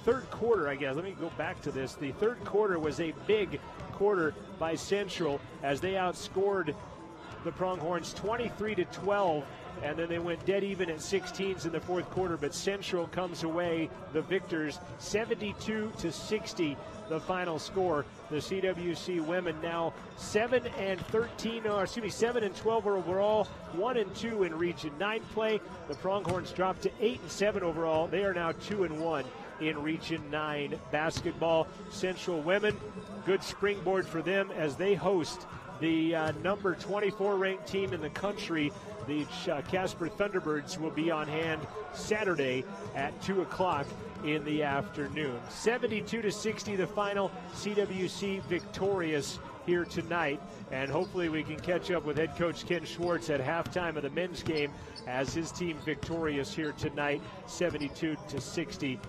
third quarter, I guess. Let me go back to this. The third quarter was a big quarter by Central as they outscored the Pronghorns 23-12. And then they went dead even at 16s in the fourth quarter, but Central comes away the victors, 72-60, the final score. The CWC women now 7-12 overall, 1-2 in Region 9 play. The Pronghorns dropped to 8-7 overall. They are now 2-1 in Region 9 basketball. Central women, good springboard for them as they host the number 24 ranked team in the country. The Casper Thunderbirds will be on hand Saturday at 2 o'clock in the afternoon. 72-60 the final. CWC victorious here tonight. And hopefully we can catch up with head coach Ken Schwartz at halftime of the men's game as his team victorious here tonight, 72-60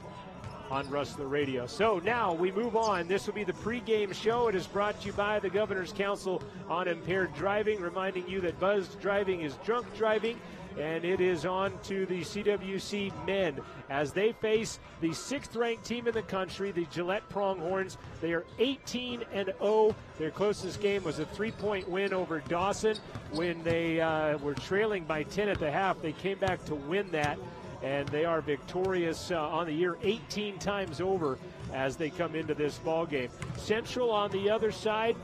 on Rustler Radio. So now we move on. This will be the pregame show. It is brought to you by the Governor's Council on Impaired Driving, reminding you that buzzed driving is drunk driving. And it is on to the CWC men as they face the 6th-ranked team in the country, the Gillette Pronghorns. They are 18-0. Their closest game was a 3-point win over Dawson when they were trailing by 10 at the half. They came back to win that, and they are victorious on the year 18 times over as they come into this ball game. Central on the other side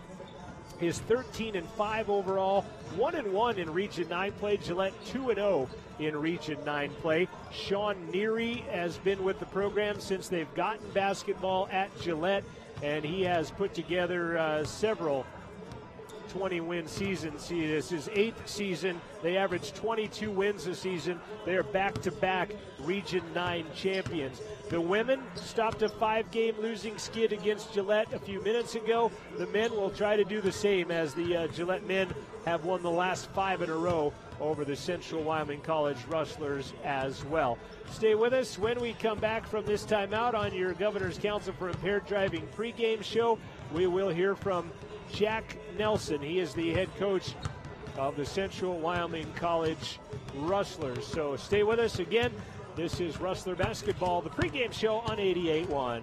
is 13-5 overall, 1-1 in Region 9 play. Gillette 2-0 in Region 9 play. Sean Neary has been with the program since they've gotten basketball at Gillette, and he has put together several 20-win seasons. See, this is 8th season. They average 22 wins a season. They are back-to-back Region 9 champions. The women stopped a 5-game losing skid against Gillette a few minutes ago. The men will try to do the same as the Gillette men have won the last 5 in a row over the Central Wyoming College Rustlers as well. Stay with us when we come back from this timeout on your Governor's Council for Impaired Driving pregame show. We will hear from Jack Nelson. He is the head coach of the Central Wyoming College Rustlers. So stay with us again. This is Rustler Basketball, the pregame show on 88.1.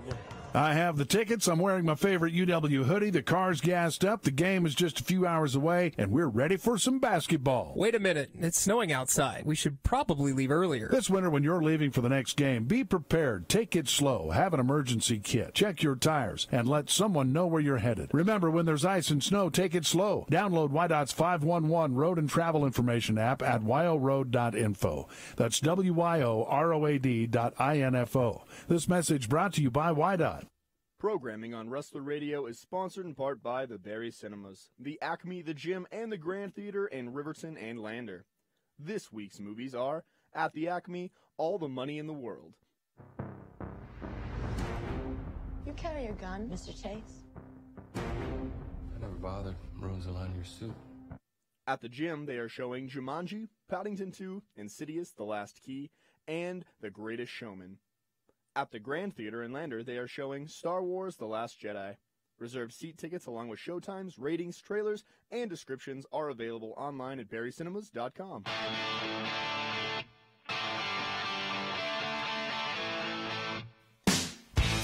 I have the tickets. I'm wearing my favorite UW hoodie. The car's gassed up. The game is just a few hours away, and we're ready for some basketball. Wait a minute. It's snowing outside. We should probably leave earlier. This winter, when you're leaving for the next game, be prepared. Take it slow. Have an emergency kit. Check your tires, and let someone know where you're headed. Remember, when there's ice and snow, take it slow. Download WYDOT's 511 Road and Travel Information app at wyoroad.info. That's WYOROAD.info. This message brought to you by WYDOT. Programming on Rustler Radio is sponsored in part by the Barry Cinemas, the Acme, the Gym, and the Grand Theater in Riverton and Lander. This week's movies are, at the Acme, All the Money in the World. You carry a gun, Mr. Chase? I never bothered. Rosalind, your suit. At the Gym, they are showing Jumanji, Paddington 2, Insidious, The Last Key, and The Greatest Showman. At the Grand Theater in Lander, they are showing Star Wars The Last Jedi. Reserved seat tickets along with showtimes, ratings, trailers, and descriptions are available online at barrycinemas.com.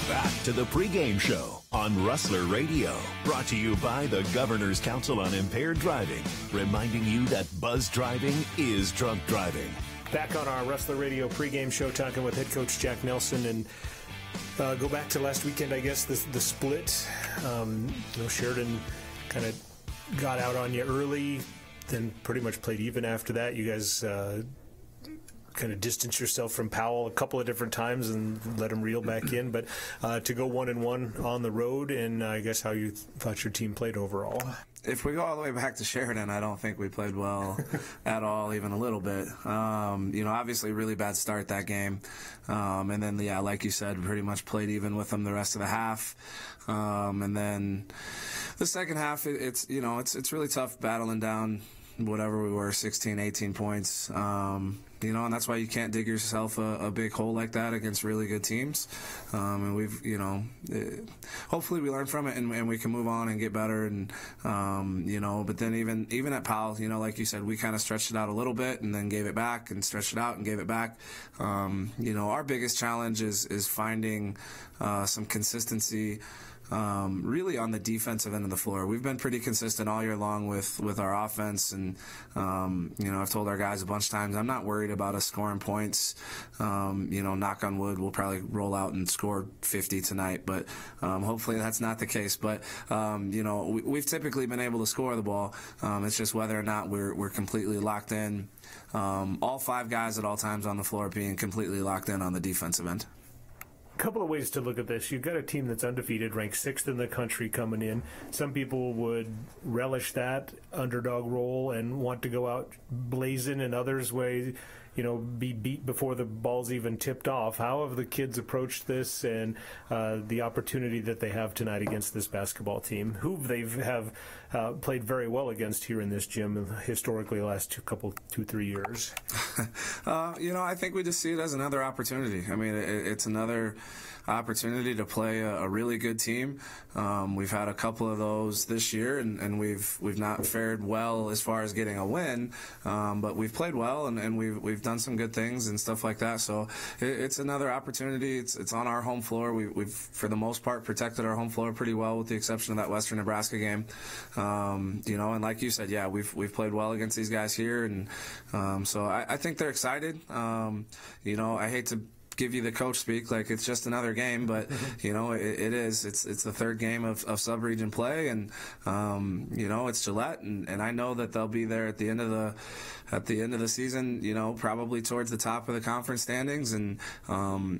Back to the pregame show on Rustler Radio. Brought to you by the Governor's Council on Impaired Driving. Reminding you that buzz driving is drunk driving. Back on our Rustler Radio pregame show, talking with head coach Jack Nelson, and go back to last weekend, I guess, the split. Sheridan kind of got out on you early, then pretty much played even after that. You guys kind of distanced yourself from Powell a couple of different times and let him reel back in, but to go 1-1 on the road, and I guess how you thought your team played overall. If we go all the way back to Sheridan, I don't think we played well at all, even a little bit. Obviously really bad start that game. And then, like you said, pretty much played even with them the rest of the half. And then the second half, it's really tough battling down whatever we were, 16, 18 points. And that's why you can't dig yourself a big hole like that against really good teams. And we've, hopefully we learn from it and we can move on and get better. And, but then even at Powell, like you said, we kind of stretched it out a little bit and then gave it back and stretched it out and gave it back. Our biggest challenge is finding some consistency really on the defensive end of the floor. We've been pretty consistent all year long with our offense, and I've told our guys a bunch of times I'm not worried about us scoring points. Knock on wood, we'll probably roll out and score 50 tonight, but hopefully that's not the case. But we've typically been able to score the ball. It's just whether or not we're completely locked in. All five guys at all times on the floor being completely locked in on the defensive end. Couple of ways to look at this. You've got a team that's undefeated, ranked 6th in the country coming in. Some people would relish that underdog role and want to go out blazing, and others be beat before the ball's even tipped off. How have the kids approached this and the opportunity that they have tonight against this basketball team, who they have played very well against here in this gym historically the last 2-3 years? I think we just see it as another opportunity. I mean, it's another opportunity to play a really good team. We've had a couple of those this year, and we've not fared well as far as getting a win, but we've played well, and we've done some good things and stuff like that. So it's another opportunity. It's on our home floor. We've for the most part protected our home floor pretty well, with the exception of that Western Nebraska game. And like you said, we've played well against these guys here, and so I think they're excited. I hate to give you the coach speak like it's just another game, but it is. It's the third game of sub-region play, and it's Gillette, and I know that they'll be there at the end of the season, probably towards the top of the conference standings, and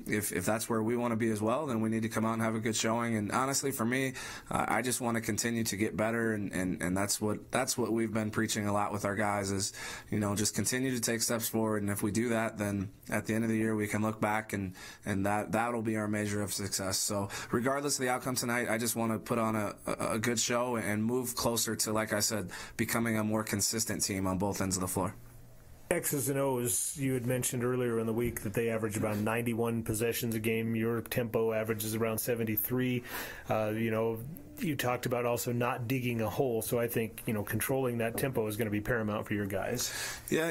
if that's where we want to be as well, then we need to come out and have a good showing. And honestly, for me, I just want to continue to get better, and that's what we've been preaching a lot with our guys is, just continue to take steps forward, and if we do that, then at the end of the year we can look back and that'll be our measure of success. So regardless of the outcome tonight, I just want to put on a good show and move closer to, like I said, becoming a more consistent team on both ends of the floor. X's and O's, you had mentioned earlier in the week that they average about 91 possessions a game. Your tempo averages around 73. You talked about also not digging a hole, so I think, controlling that tempo is going to be paramount for your guys. Yeah,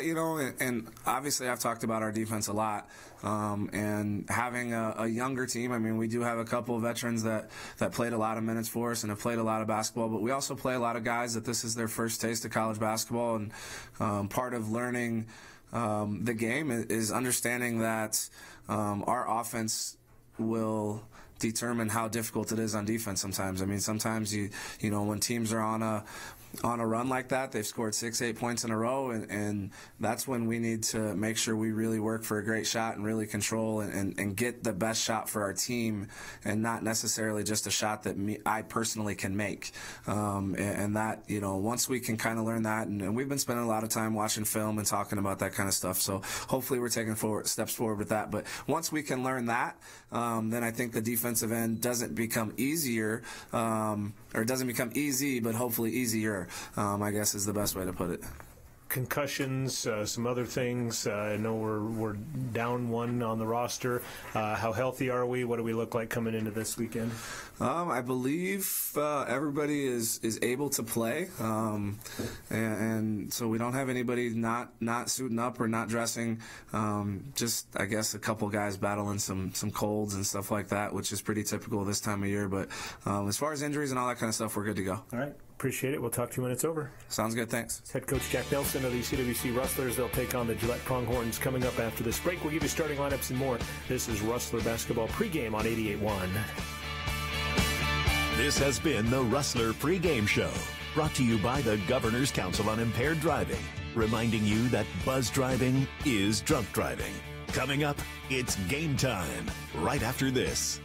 and obviously I've talked about our defense a lot, and having a younger team. I mean, we do have a couple of veterans that played a lot of minutes for us and have played a lot of basketball, but we also play a lot of guys that this is their first taste of college basketball, and part of learning the game is understanding that our offense will determine how difficult it is on defense sometimes. I mean, sometimes when teams are on a run like that, they've scored 6-8 points in a row, and that's when we need to make sure we really work for a great shot and really control and get the best shot for our team, and not necessarily just a shot that I personally can make. And that, once we can kind of learn that, and we've been spending a lot of time watching film and talking about that kind of stuff, so hopefully we're taking steps forward with that. But once we can learn that, then I think the defensive end doesn't become easier, or doesn't become easy, but hopefully easier, I guess is the best way to put it. Concussions, some other things. I know we're down one on the roster. How healthy are we? What do we look like coming into this weekend? I believe everybody is able to play, and so we don't have anybody not suiting up or not dressing. Just, I guess, a couple guys battling some colds and stuff like that, which is pretty typical this time of year. But as far as injuries and all that kind of stuff, we're good to go. All right. Appreciate it. We'll talk to you when it's over. Sounds good. Thanks. Head coach Jack Nelson of the CWC Rustlers. They'll take on the Gillette Pronghorns coming up after this break. We'll give you starting lineups and more. This is Rustler Basketball Pregame on 88.1. This has been the Rustler Pregame Show, brought to you by the Governor's Council on Impaired Driving, reminding you that buzz driving is drunk driving. Coming up, it's game time, right after this.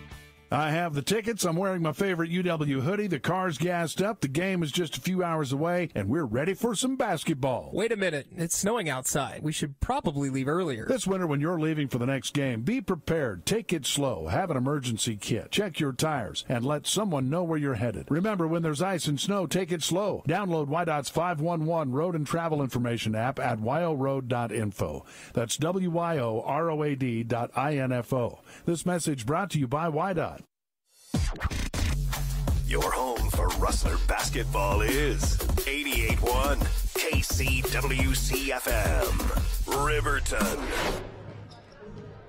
I have the tickets. I'm wearing my favorite UW hoodie. The car's gassed up. The game is just a few hours away, and we're ready for some basketball. Wait a minute. It's snowing outside. We should probably leave earlier. This winter, when you're leaving for the next game, be prepared. Take it slow. Have an emergency kit. Check your tires, and let someone know where you're headed. Remember, when there's ice and snow, take it slow. Download WYDOT's 511 Road and Travel Information app at wyoroad.info. That's WYOROAD.info. This message brought to you by WYDOT. Your home for Rustler basketball is 88.1 KCWC FM, Riverton.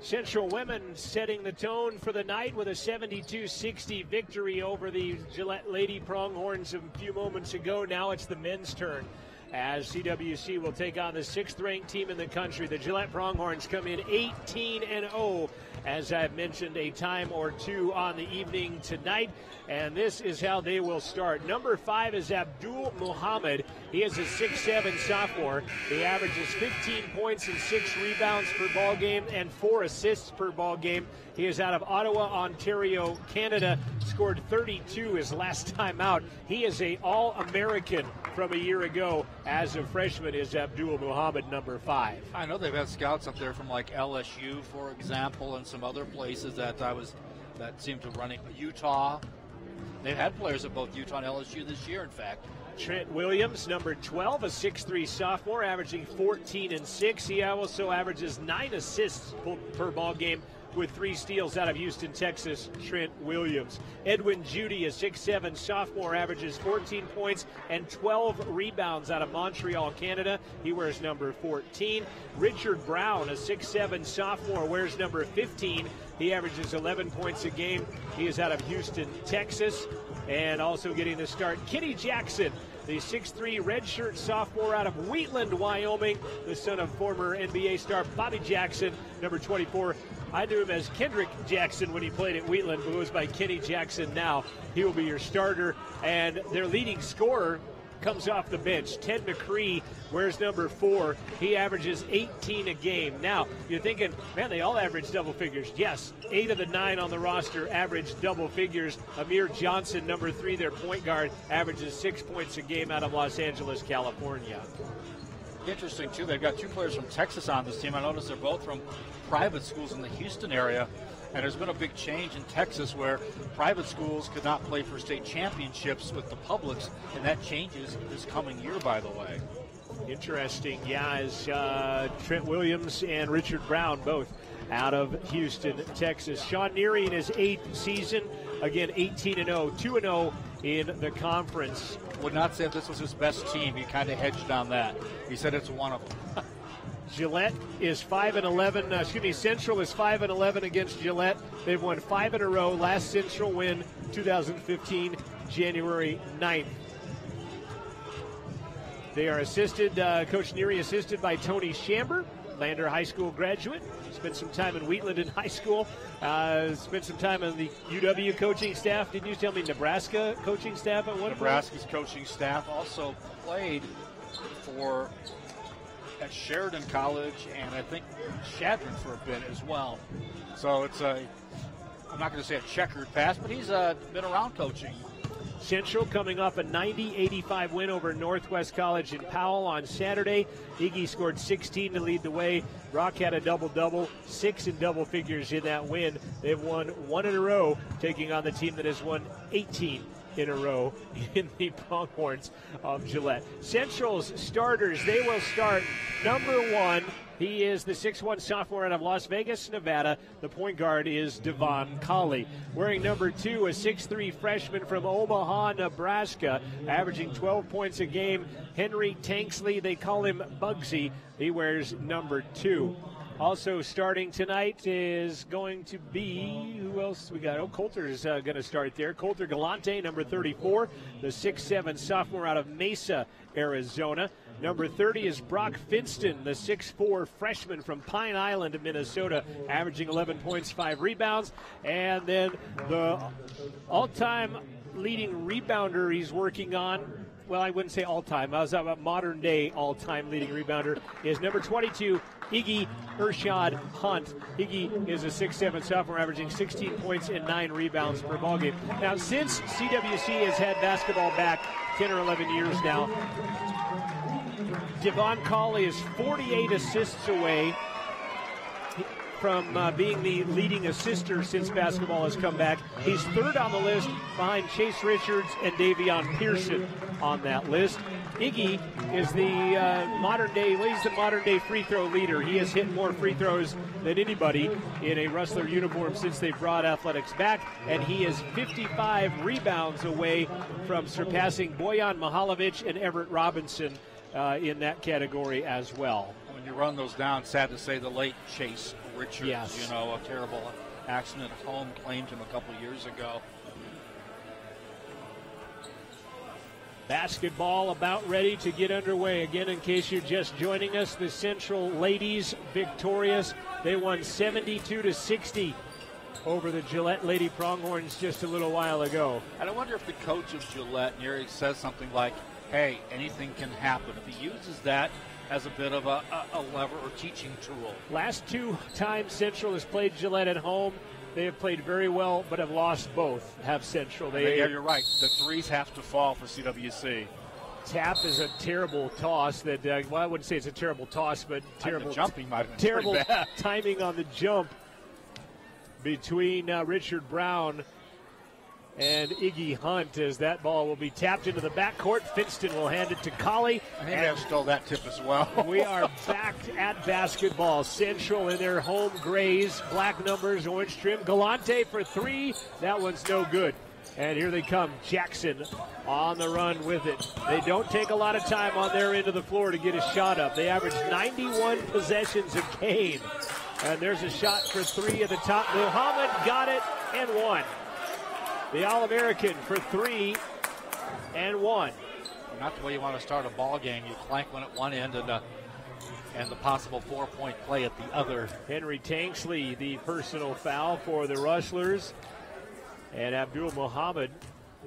Central women setting the tone for the night with a 72-60 victory over the Gillette Lady Pronghorns a few moments ago. Now it's the men's turn, as CWC will take on the 6th-ranked team in the country. The Gillette Pronghorns come in 18-0, as I've mentioned, a time or two on the evening tonight. And this is how they will start. Number 5 is Abdul Muhammad. He is a 6'7" sophomore. He averages 15 points and 6 rebounds per ball game and 4 assists per ball game. He is out of Ottawa, Ontario, Canada. Scored 32 his last time out. He is an All-American from a year ago. As a freshman is Abdul Muhammad, number 5. I know they've had scouts up there from like LSU, for example, and some other places that seem to run it. Utah. They've had players at both Utah and LSU this year, in fact. Trent Williams, number 12, a 6'3" sophomore, averaging 14 and 6. He also averages 9 assists per ball game, with 3 steals out of Houston, Texas, Trent Williams. Edwin Judy, a 6'7" sophomore, averages 14 points and 12 rebounds out of Montreal, Canada. He wears number 14. Richard Brown, a 6'7" sophomore, wears number 15. He averages 11 points a game. He is out of Houston, Texas. And also getting the start, Kenny Jackson, the 6'3" redshirt sophomore out of Wheatland, Wyoming, the son of former NBA star Bobby Jackson, number 24. I knew him as Kendrick Jackson when he played at Wheatland, but goes by Kenny Jackson now. He will be your starter. And their leading scorer comes off the bench. Ted McCree wears number 4. He averages 18 a game. Now, you're thinking, man, they all average double figures. Yes, 8 of the 9 on the roster average double figures. Amir Johnson, number 3, their point guard, averages 6 points a game out of Los Angeles, California. Interesting, too, they've got 2 players from Texas on this team. I noticed they're both from private schools in the Houston area. And there's been a big change in Texas where private schools could not play for state championships with the publics, and that changes this coming year, by the way. Interesting, yeah, as Trent Williams and Richard Brown both out of Houston, Texas. Sean Neary in his 8th season, again 18-0, 2-0 in the conference. Would not say if this was his best team. He kind of hedged on that. He said it's one of them. Gillette is 5-11. Central is 5-11 against Gillette. They've won 5 in a row. Last Central win, 2015, January 9th. They are assisted, Coach Neary assisted by Tony Shamber, Lander High School graduate. Spent some time in Wheatland in high school. Spent some time on the UW coaching staff. Didn't you tell me Nebraska coaching staff at one point? Nebraska's coaching staff also played at Sheridan College and I think Shadron for a bit as well. So it's I'm not going to say a checkered past, but he's been around coaching. Central coming off a 90-85 win over Northwest College in Powell on Saturday. Iggy scored 16 to lead the way. Brock had a double-double, 6 in double figures in that win. They've won 1 in a row, taking on the team that has won 18 in a row in the Pronghorns of Gillette. Central's starters, they will start. Number 1, he is the 6'1 sophomore out of Las Vegas, Nevada. The point guard is Devon Colley. Wearing number 2, a 6'3 freshman from Omaha, Nebraska, averaging 12 points a game. Henry Tanksley, they call him Bugsy. He wears number 2. Also starting tonight is going to be, who else we got? Coulter's going to start there. Coulter Galante, number 34, the 6'7 sophomore out of Mesa, Arizona. Number 30 is Brock Finston, the 6'4 freshman from Pine Island, Minnesota, averaging 11 points, 5 rebounds. And then the all-time leading rebounder he's working on, well, I wouldn't say all-time. I was talking about modern-day all-time leading rebounder, is number 22, Iggy Ershad Hunt. Iggy is a 6'7 sophomore, averaging 16 points and 9 rebounds per ballgame. Now, since CWC has had basketball back 10 or 11 years now, Devon Colley is 48 assists away from being the leading assister since basketball has come back. He's 3rd on the list behind Chase Richards and Davion Pearson on that list. Iggy is the modern day free throw leader. He has hit more free throws than anybody in a Rustler uniform since they brought athletics back, and he is 55 rebounds away from surpassing Bojan Mihalovic and Everett Robinson in that category as well. When you run those down, sad to say, the late Chase Richards, yes. A terrible accident at home, claimed him a couple years ago. Basketball about ready to get underway. Again, in case you're just joining us, the Central ladies victorious. They won 72-60 over the Gillette Lady Pronghorns just a little while ago. And I wonder if the coach of Gillette, Neary, says something like, hey, anything can happen. If he uses that as a bit of a lever or teaching tool. Last 2 times Central has played Gillette at home, they have played very well, but have lost both, have Central. Yeah, you're right. The threes have to fall for CWC. Tap is a terrible toss that, well, I wouldn't say it's a terrible toss, but terrible jumping might have been terrible pretty bad. Timing on the jump between Richard Brown and Iggy Hunt, as that ball will be tapped into the backcourt. Finston will hand it to Colley. I think I stole that tip as well. We are back at basketball. Central in their home grays, black numbers, orange trim. Galante for 3. That one's no good. And here they come. Jackson on the run with it. They don't take a lot of time on their end of the floor to get a shot up. They average 91 possessions a game. And there's a shot for 3 at the top. Muhammad got it and 1. The All-American for 3 and 1. Not the way you want to start a ball game. You clank one at one end and the possible 4-point play at the other. Henry Tanksley, the personal foul for the Rustlers. And Abdul Muhammad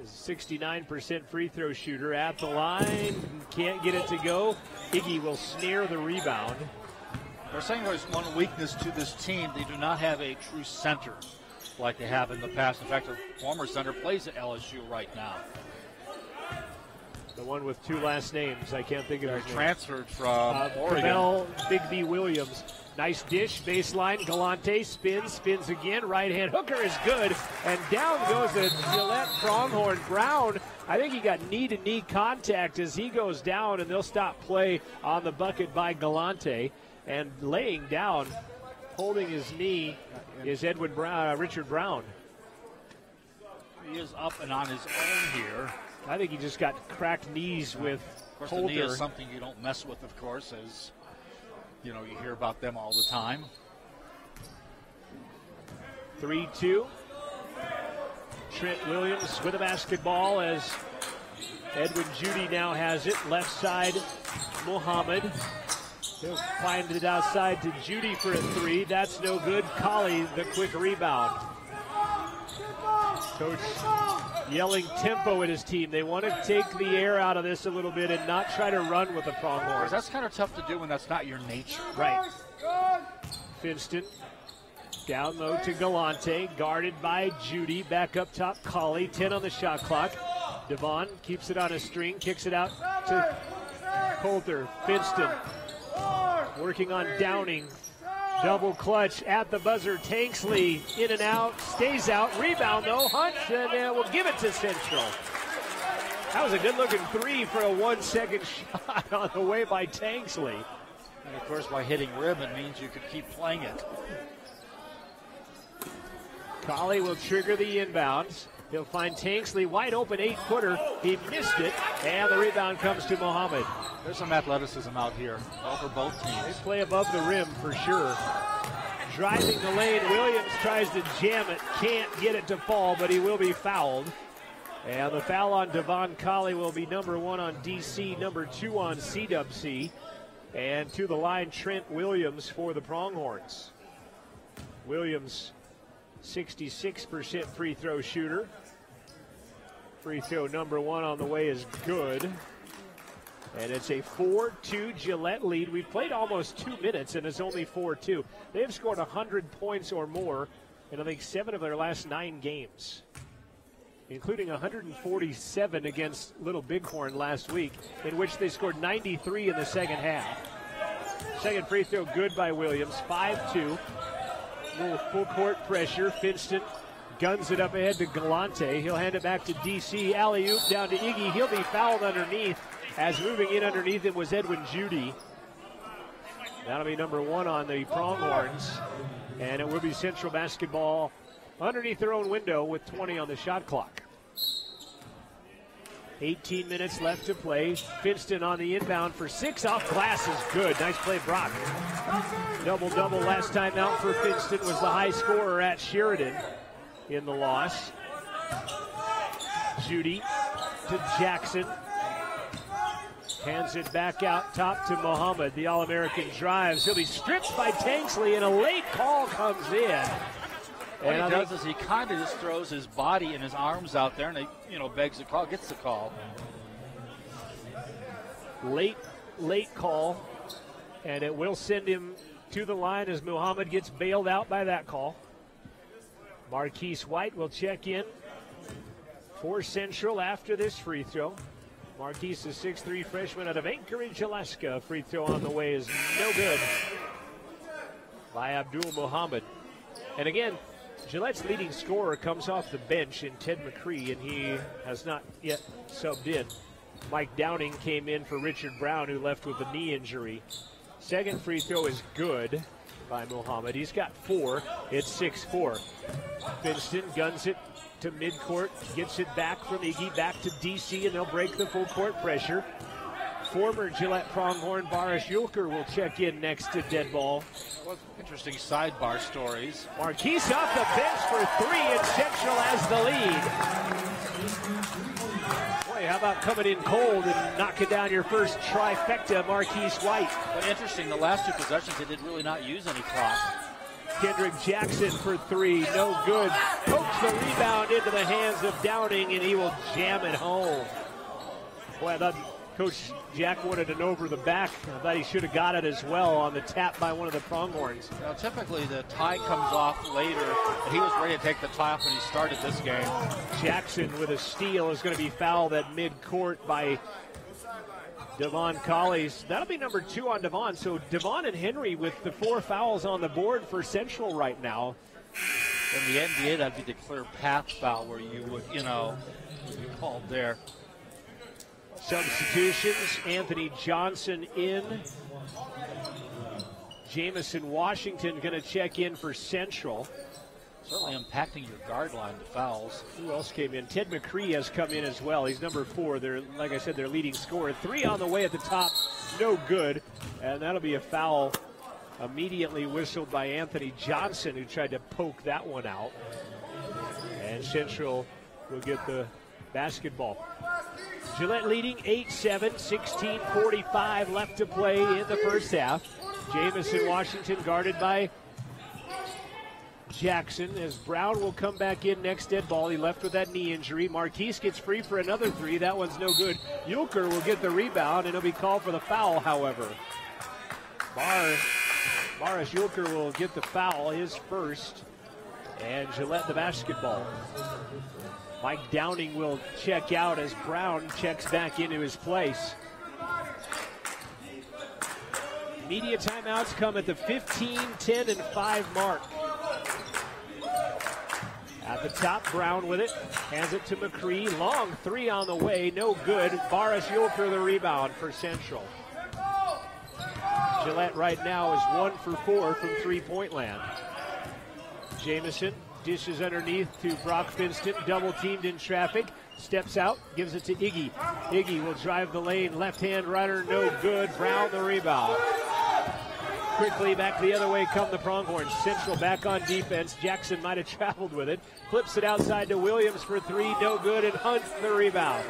is a 69% free throw shooter at the line. Can't get it to go. Iggy will snare the rebound. They're saying there's one weakness to this team. They do not have a true center like they have in the past. In fact, a former center plays at LSU right now. The one with 2 last names. I can't think of his name. Transferred from Oregon. Camel Big B Williams. Nice dish, baseline. Galante spins again. Right hand hooker is good. And down goes the Gillette Pronghorn. Brown, I think he got knee-to-knee contact as he goes down, and they'll stop play on the bucket by Galante. And laying down holding his knee is Richard Brown. He is up and on his own here. I think he just got cracked knees with Holder. The knee is something you don't mess with, of course, as you know, you hear about them all the time. 3-2. Trent Williams with a basketball as Edwin Judy now has it. Left side, Muhammad. He'll find it outside to Judy for a three. That's no good. Colley, the quick rebound. Coach yelling tempo at his team. They want to take the air out of this a little bit and not try to run with the Pronghorns. That's kind of tough to do when that's not your nature. Right. Finston down low to Galante, guarded by Judy. Back up top, Colley. 10 on the shot clock. Devon keeps it on a string, kicks it out to Coulter. Finston working on Downing. Double clutch at the buzzer. Tanksley in and out, stays out. Rebound though, Hunt, and we'll give it to Central. That was a good-looking three for a 1-second shot on the way by Tanksley. And of course, by hitting rim, it means you could keep playing it. Colley will trigger the inbounds. He'll find Tanksley wide open 8-footer. He missed it, and the rebound comes to Muhammad. There's some athleticism out here for both teams. They play above the rim for sure. Driving the lane, Williams tries to jam it. Can't get it to fall, but he will be fouled. And the foul on Devon Colley will be number 1 on DC, number 2 on CWC. And to the line, Trent Williams for the Pronghorns. Williams, 66% free throw shooter. Free throw number 1 on the way is good. And it's a 4-2 Gillette lead. We've played almost 2 minutes, and it's only 4-2. They have scored 100 points or more in, I think, 7 of their last 9 games, including 147 against Little Bighorn last week, in which they scored 93 in the second half. Second free throw good by Williams, 5-2. Little full court pressure. Finston guns it up ahead to Galante. He'll hand it back to DC. Alley-oop down to Iggy. He'll be fouled underneath, as moving in underneath it was Edwin Judy. That'll be number 1 on the Pronghorns. And it will be Central basketball underneath their own window with 20 on the shot clock. 18 minutes left to play. Finston on the inbound for 6 off glass is good. Nice play, Brock. Double-double last time out for Finston was the high scorer at Sheridan in the loss. Judy to Jackson. Hands it back out top to Muhammad. The All-American drives. He'll be stripped by Tanksley, and a late call comes in. What he does is he kind of just throws his body and his arms out there, and he, begs the call, gets the call. Late call, and it will send him to the line as Muhammad gets bailed out by that call. Marquise White will check in for Central after this free throw. Marquise, a 6'3" freshman out of Anchorage, Alaska. Free throw on the way is no good by Abdul Muhammad. And again, Gillette's leading scorer comes off the bench in Ted McCree, and he has not yet subbed in. Mike Downing came in for Richard Brown, who left with a knee injury. Second free throw is good by Muhammad. He's got 4. It's 6-4. Finston guns it to midcourt, gets it back from Iggy, back to DC, and they'll break the full court pressure. Former Gillette Pronghorn Boris Yulker will check in next to dead ball. Well, interesting sidebar stories. Marquise off the bench for 3, and Central has the lead. Boy, how about coming in cold and knocking down your first trifecta, Marquise White. But interesting, the last 2 possessions, they did really not use any clock. Kendrick Jackson for 3, no good. Pokes the rebound into the hands of Downing, and he will jam it home. Boy, I thought Coach Jack wanted an over the back. I thought he should have got it as well on the tap by one of the Pronghorns. Now, typically the tie comes off later, and he was ready to take the tie off when he started this game. Jackson with a steal is going to be fouled at midcourt by Devon Colley's. That'll be number 2 on Devon. So Devon and Henry with the 4 fouls on the board for Central right now. In the NBA, that'd be the clear path foul where you would, be called there. Substitutions, Anthony Johnson in. Jamison Washington going to check in for Central. Certainly impacting your guard line, the fouls. Who else came in? Ted McCree has come in as well. He's number 4. They're, like I said, their leading scorer. 3 on the way at the top. No good. And that'll be a foul immediately whistled by Anthony Johnson, who tried to poke that one out. And Central will get the basketball. Gillette leading 8-7, 16:45 left to play in the first half. Jamison Washington guarded by Jackson, as Brown will come back in next dead ball. He left with that knee injury. Marquise gets free for another 3. That one's no good. Yulker will get the rebound, and he'll be called for the foul, however. Morris Yulker will get the foul, his first, and Gillette the basketball. Mike Downing will check out as Brown checks back into his place. Media timeouts come at the 15, 10, and 5 mark. At the top, Brown with it. Hands it to McCree. Long 3 on the way. No good. Boris Yulker the rebound for Central. Gillette right now is 1 for 4 from three-point land. Jamison dishes underneath to Brock Finston. Double teamed in traffic. Steps out. Gives it to Iggy. Iggy will drive the lane. Left-hand runner. No good. Brown the rebound. Quickly back the other way come the Pronghorns. Central back on defense. Jackson might have traveled with it. Flips it outside to Williams for 3. No good. And Hunt the rebound.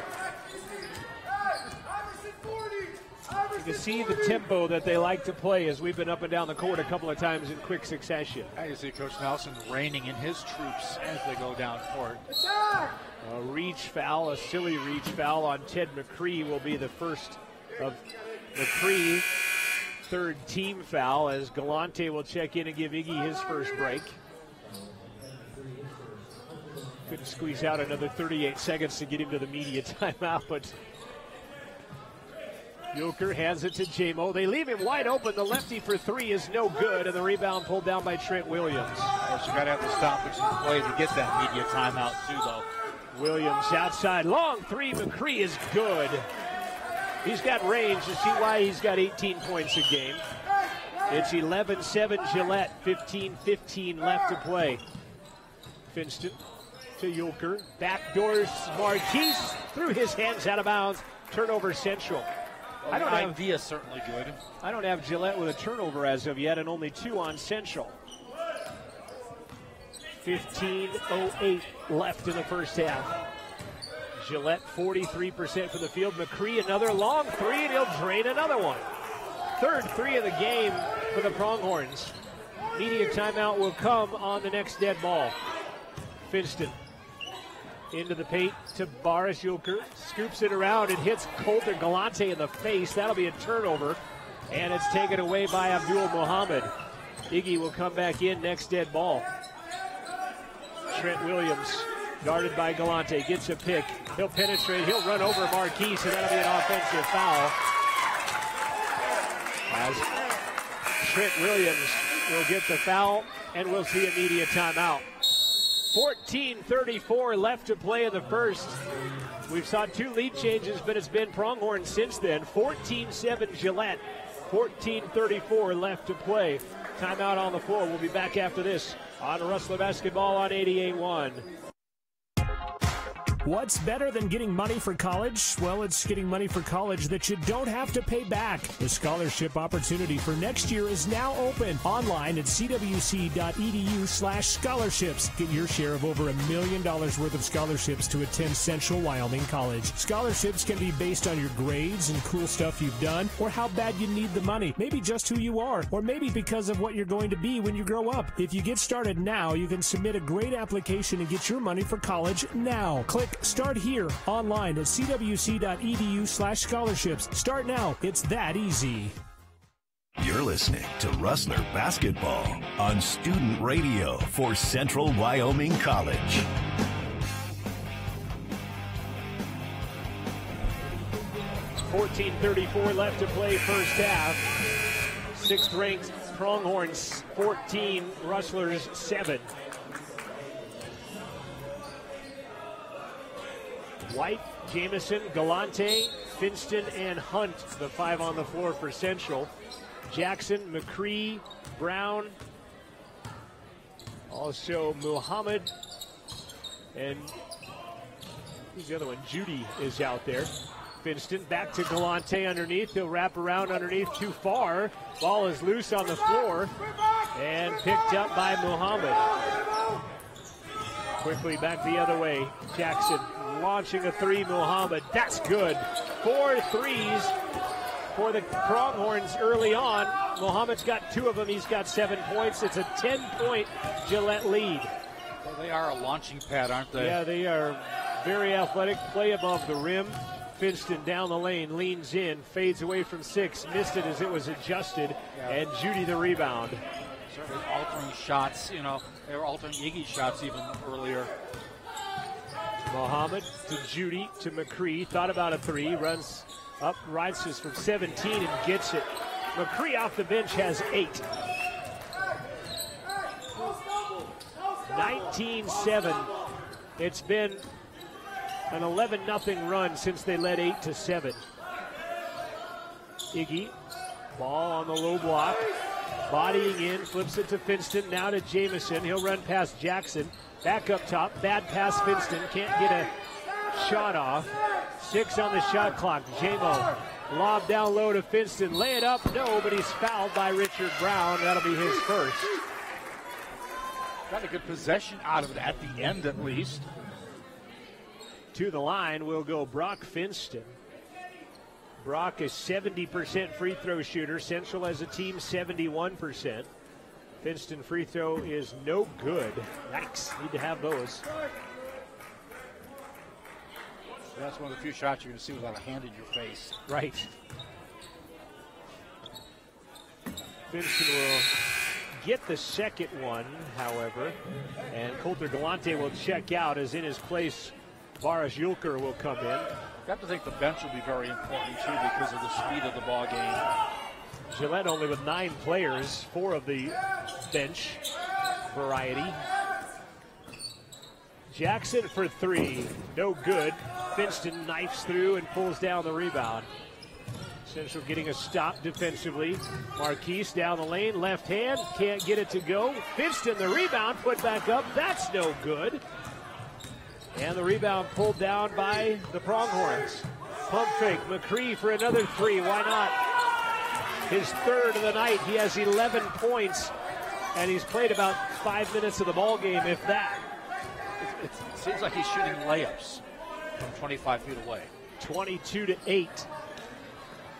You can see the tempo that they like to play as we've been up and down the court a couple of times in quick succession. You see Coach Nelson reining in his troops as they go down court. A reach foul, a silly reach foul on Ted McCree will be the first of McCree. Third team foul as Galante will check in and give Iggy his first break. Couldn't squeeze out another 38 seconds to get him to the media timeout, but Yulker hands it to J-Mo. They leave him wide open. The lefty for 3 is no good, and the rebound pulled down by Trent Williams. Of course, you got to have the stoppage in play to get that media timeout, too, though. Williams outside. Long 3. McCree is good. He's got range to see why he's got 18 points a game. It's 11-7 Gillette, 15-15 left to play. Finston to Yulker. Backdoors Marquise through his hands out of bounds. Turnover Central. Well, the idea is certainly good. I don't have Gillette with a turnover as of yet, and only 2 on Central. 15:08 left in the first half. Gillette 43% from the field. McCree another long 3, and he'll drain another one. Third 3 of the game for the Pronghorns. Media timeout will come on the next dead ball. Finston into the paint to Boris Yulker. Scoops it around and hits Colter Galante in the face. That'll be a turnover, and it's taken away by Abdul Muhammad. Iggy will come back in next dead ball. Trent Williams, guarded by Galante, gets a pick. He'll penetrate. He'll run over Marquise, and that'll be an offensive foul. As Trent Williams will get the foul, and we'll see a media timeout. 14:34 left to play in the first. We've saw 2 lead changes, but it's been Pronghorn since then. 14-7 Gillette. 14:34 left to play. Timeout on the floor. We'll be back after this on Rustler Basketball on 88.1. What's better than getting money for college? Well, it's getting money for college that you don't have to pay back. The scholarship opportunity for next year is now open online at cwc.edu/scholarships. Get your share of over $1 million worth of scholarships to attend Central Wyoming College. Scholarships can be based on your grades and cool stuff you've done, or how bad you need the money. Maybe just who you are, or maybe because of what you're going to be when you grow up. If you get started now, you can submit a great application and get your money for college now. Click Start Here online at cwc.edu/scholarships. Start now. It's that easy. You're listening to Rustler Basketball on Student Radio for Central Wyoming College. It's 14:34 left to play first half. 6th-ranked Pronghorns 14, Rustlers 7. White, Jamison, Galante, Finston, and Hunt, the 5 on the floor for Central. Jackson, McCree, Brown, also Muhammad, and who's the other one? Judy is out there. Finston back to Galante underneath. He'll wrap around underneath too far. Ball is loose on the floor and picked up by Muhammad. Quickly back the other way. Jackson launching a three. Muhammad. That's good. 4 threes for the Pronghorns early on. Muhammad's got 2 of them. He's got 7 points. It's a 10-point Gillette lead. Well, they are a launching pad, aren't they? Yeah, they are very athletic. Play above the rim. Finston down the lane, leans in, fades away from 6, missed it as it was adjusted, and Judy the rebound. Certainly altering shots, you know, they were altering Iggy shots even earlier. Muhammad to Judy to McCree, thought about a 3, runs up, rises from 17 and gets it. McCree off the bench has 8. 19-7. It's been an 11-0 run since they led 8-7. Iggy, ball on the low block, bodying in, flips it to Finston, now to Jamison. He'll run past Jackson, back up top, bad pass Finston, can't get a shot off. 6 on the shot clock. Jamo, lob down low to Finston, lay it up, no, but he's fouled by Richard Brown. That'll be his first. Got a good possession out of it at the end at least. To the line will go Brock Finston. Brock is 70% free throw shooter. Central as a team, 71%. Finston free throw is no good. Yikes, need to have those. That's one of the few shots you're going to see without a hand in your face. Right. Finston will get the second one, however, and Coulter Galante will check out as in his place Boris Yulker will come in. I have to think the bench will be very important, too, because of the speed of the ball game. Gillette only with 9 players, 4 of the bench variety. Jackson for 3, no good. Finston knifes through and pulls down the rebound. Central getting a stop defensively. Marquise down the lane, left hand, can't get it to go. Finston the rebound, put back up, that's no good. And the rebound pulled down by the Pronghorns. Pump fake, McCree for another 3, why not? His 3rd of the night, he has 11 points, and he's played about 5 minutes of the ball game, if that. It seems like he's shooting layups from 25 feet away. 22-8.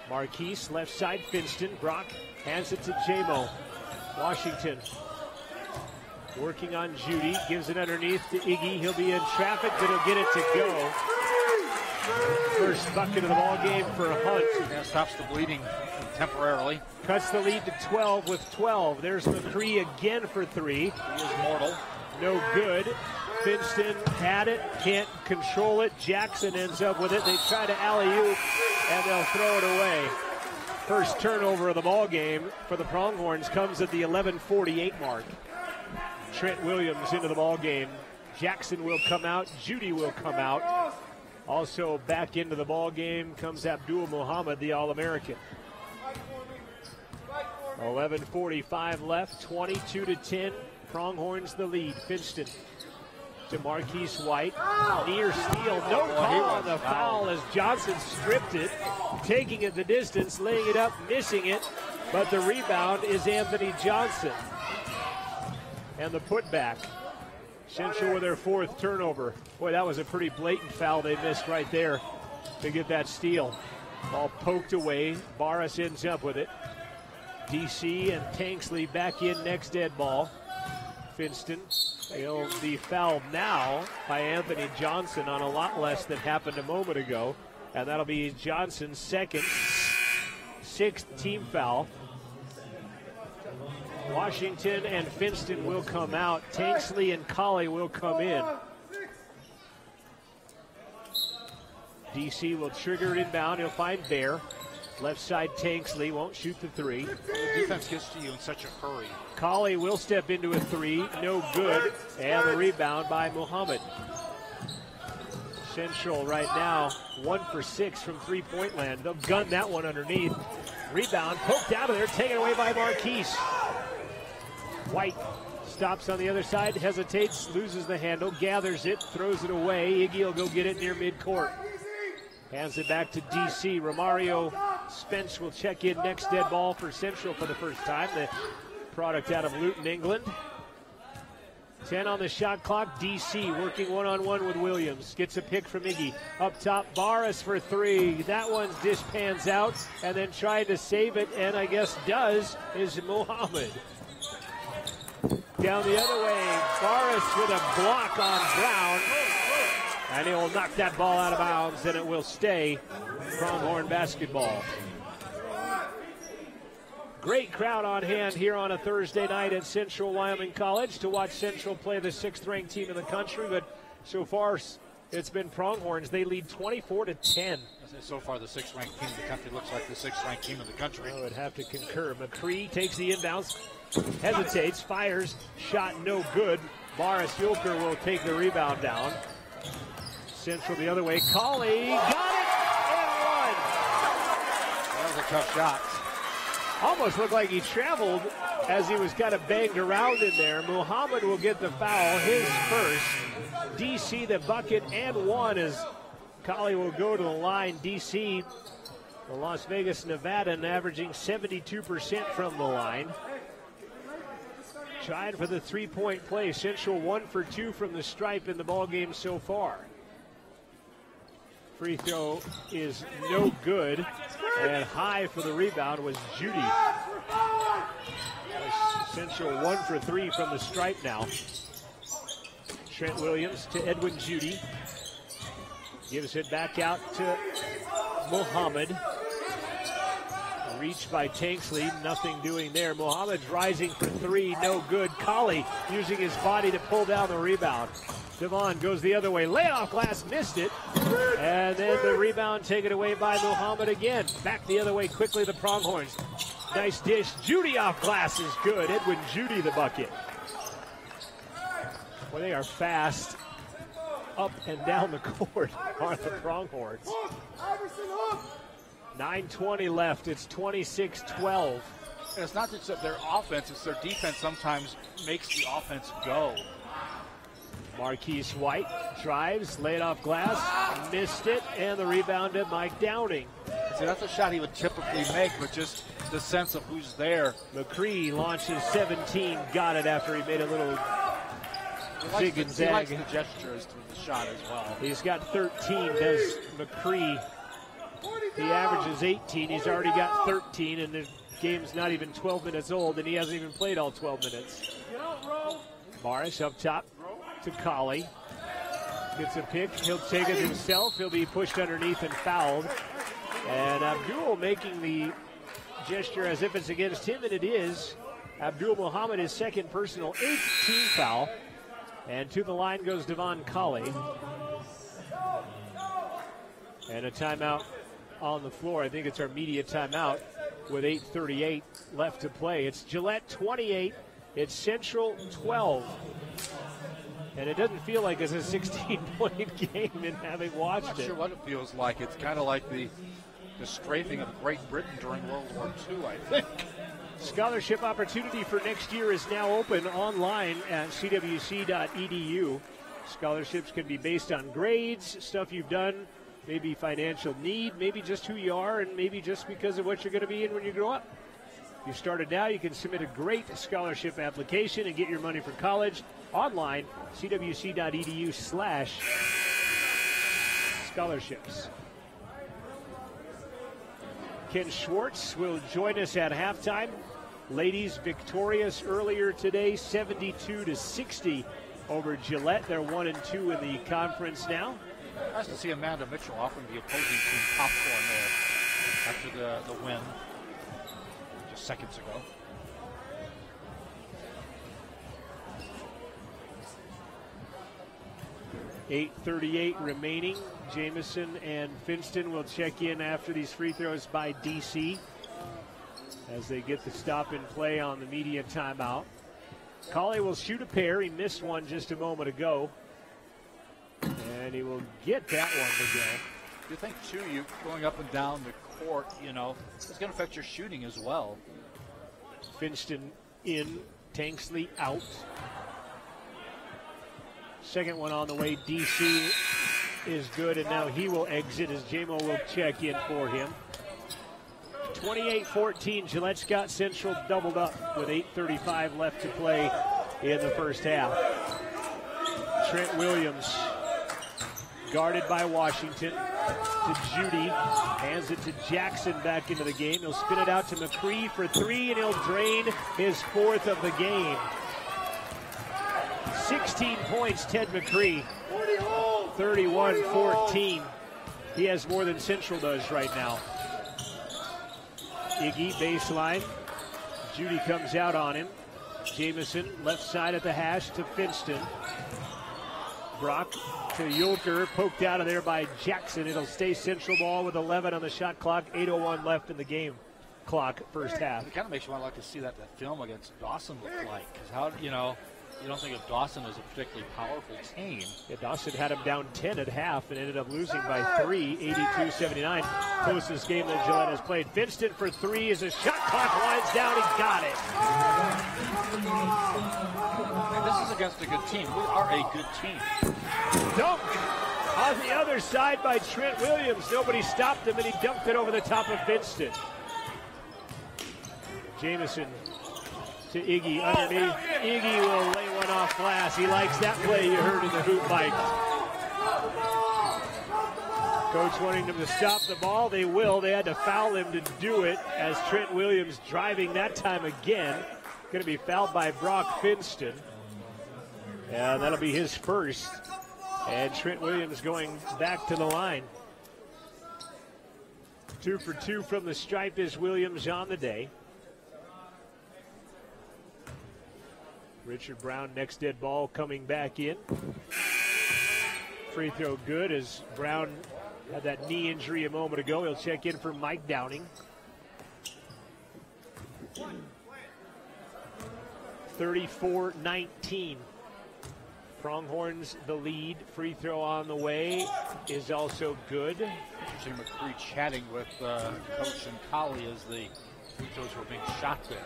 Marquise, left side, Finston. Brock hands it to Jamo. Washington working on Judy, gives it underneath to Iggy. He'll be in traffic, but he'll get it to go. First bucket of the ball game for Hunt. Yeah, stops the bleeding temporarily. Cuts the lead to 12 with 12. There's McCree again for 3. He is mortal. No good. Finston had it, can't control it. Jackson ends up with it. They try to alley-oop, and they'll throw it away. First turnover of the ball game for the Pronghorns comes at the 11:48 mark. Trent Williams into the ball game. Jackson will come out. Judy will come out. Also back into the ball game comes Abdul Muhammad, the All-American. 11:45 left, 22-10. Pronghorns the lead. Finston to Marquise White. Near steal. No call on the foul as Johnson stripped it, taking it the distance, laying it up, missing it. But the rebound is Anthony Johnson. And the putback. Central with their 4th turnover. Boy, that was a pretty blatant foul they missed right there to get that steal. Ball poked away. Barras ends up with it. DC and Tanksley back in next dead ball. Finston. He'll be fouled now by Anthony Johnson on a lot less than happened a moment ago. And that'll be Johnson's 6th team foul. Washington and Finston will come out. Tanksley and Colley will come in. DC will trigger it inbound. He'll find Bear. Left side Tanksley won't shoot the 3. The defense gets to you in such a hurry. Colley will step into a 3. No good. And the rebound by Muhammad. Central right now 1 for 6 from three-point land. They'll gun that one underneath. Rebound poked out of there, taken away by Marquise. White stops on the other side, hesitates, loses the handle, gathers it, throws it away. Iggy will go get it near midcourt. Hands it back to DC. Romario Spence will check in next dead ball for Central for the first time. The product out of Luton, England. 10 on the shot clock. DC working one-on-one with Williams. Gets a pick from Iggy. Up top, Barras for three. That one's dish pans out, and then trying to save it, and I guess does, is Muhammad. Down the other way, Barras with a block on Brown. And he will knock that ball out of bounds, and it will stay Pronghorn basketball. Great crowd on hand here on a Thursday night at Central Wyoming College to watch Central play the 6th-ranked team in the country. But so far, it's been Pronghorns. They lead 24-10. So far, the 6th-ranked team in the country looks like the 6th-ranked team in the country. I would have to concur. McCree takes the inbounds, hesitates, fires, shot no good. Boris Yulker will take the rebound down. Central the other way. Colley got it and one. That was a tough shot. Almost looked like he traveled as he was kind of banged around in there. Muhammad will get the foul, his first. DC the bucket and one as Colley will go to the line. DC, the Las Vegas, Nevadan, averaging 72% from the line. Trying for the three-point play. Central 1 for 2 from the stripe in the ballgame so far. Free throw is no good, and high for the rebound was Judy. Central 1 for 3 from the stripe now. Trent Williams to Edwin Judy. Gives it back out to Muhammad. Reached by Tanksley, nothing doing there. Muhammad's rising for three, no good. Colley using his body to pull down the rebound. Devon goes the other way. Layoff glass, missed it. And then the rebound taken away by Muhammad again. Back the other way quickly, the Pronghorns. Nice dish. Judy off glass is good. Edwin Judy the bucket. Well, they are fast up and down the court are the Pronghorns. 9:20 left. It's 26-12. And it's not just their offense, it's their defense sometimes makes the offense go. Marquise White drives, laid off glass, missed it, and the rebound to Mike Downing. See, that's a shot he would typically make, but just the sense of who's there. McCree launches 17, got it after he made a little zig and zag. He likes the gestures through the shot as well. He's got 13, does McCree. He averages 18. He's already got 13, and the game's not even 12 minutes old, and he hasn't even played all 12 minutes. Morris up top to Colley. Gets a pick. He'll take it himself. He'll be pushed underneath and fouled. And Abdul making the gesture as if it's against him, and it is. Abdul Muhammad, his second personal 8th team foul. And to the line goes Devon Colley. And a timeout on the floor. I think it's our media timeout with 8:38 left to play. It's Gillette 28. It's Central 12. And it doesn't feel like it's a 16-point game in having watched I'm not it. sure what it feels like. It's kind of like the strafing of Great Britain during World War II, I think. Scholarship opportunity for next year is now open online at CWC.edu. Scholarships can be based on grades, stuff you've done, maybe financial need, maybe just who you are, and maybe just because of what you're going to be in when you grow up. If you started now, you can submit a great scholarship application and get your money for college online, cwc.edu/scholarships. Ken Schwartz will join us at halftime. Ladies victorious earlier today, 72-60 over Gillette. They're 1-2 in the conference now. Nice to see Amanda Mitchell offering the opposing team popcorn there after the win just seconds ago. .38 remaining. Jamison and Finston will check in after these free throws by DC as they get the stop and play on the media timeout. Colley will shoot a pair. He missed one just a moment ago. And And he will get that one to go. You think, too, you going up and down the court, you know, it's going to affect your shooting as well. Finston in, Tanksley out. Second one on the way. DC is good, and now he will exit as J-Mo will check in for him. 28-14, Gillette Scott Central doubled up with 8:35 left to play in the first half. Trent Williams guarded by Washington to Judy, hands it to Jackson back into the game. He'll spin it out to McCree for three, and he'll drain his fourth of the game. 16 points, Ted McCree. 31-14. He has more than Central does right now. Iggy baseline. Judy comes out on him. Jamison left side at the hash to Finston. Brock to Yulker, poked out of there by Jackson. It'll stay Central ball with 11 on the shot clock, 8:01 left in the game clock, first half. It kind of makes you want to like to see that film against Dawson look like. Because how, you know, you don't think of Dawson as a particularly powerful team. Yeah, Dawson had him down 10 at half and ended up losing by 3, 82-79. Closest game that Gillette has played. Finston for three as the shot clock winds down. He got it. And this is against a good team. We are a good team. Dunk on the other side by Trent Williams. Nobody stopped him, and he dunked it over the top of Finston. Jamison to Iggy underneath. Iggy will lay one off glass. He likes that play you heard in the hoop mic. Coach wanting them to stop the ball. They will. They had to foul him to do it as Trent Williams driving that time again. Going to be fouled by Brock Finston. And that'll be his first. And Trent Williams going back to the line. 2 for 2 from the stripe is Williams on the day. Richard Brown, next dead ball, coming back in. Free throw good as Brown had that knee injury a moment ago. He'll check in for Mike Downing. 34-19. Pronghorns the lead. Free throw on the way is also good. Interesting, McCree chatting with Coach and Collie as the free throws were being shot there.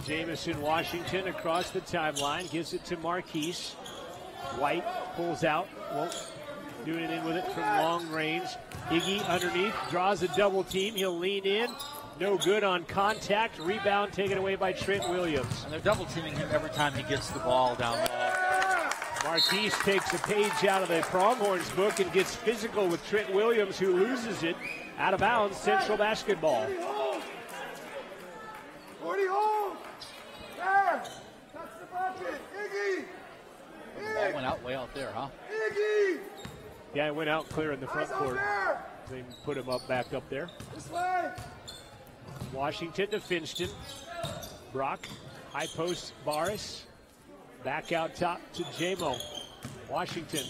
Jamison Washington across the timeline, gives it to Marquise. White pulls out, won't do anything with it from long range. Iggy underneath, draws a double team. He'll lean in. No good on contact. Rebound taken away by Trent Williams. And they're double teaming him every time he gets the ball down low. Marquise takes a page out of the Pronghorns book and gets physical with Trent Williams, who loses it. Out of bounds, Central basketball. 40 home. There. That's the bucket. Iggy. Ball went out way out there, huh? Iggy. Yeah, it went out clear in the front court. They put him back up there. This way. Washington to Finston. Brock, high post, Barris. Back out top to J-Mo. Washington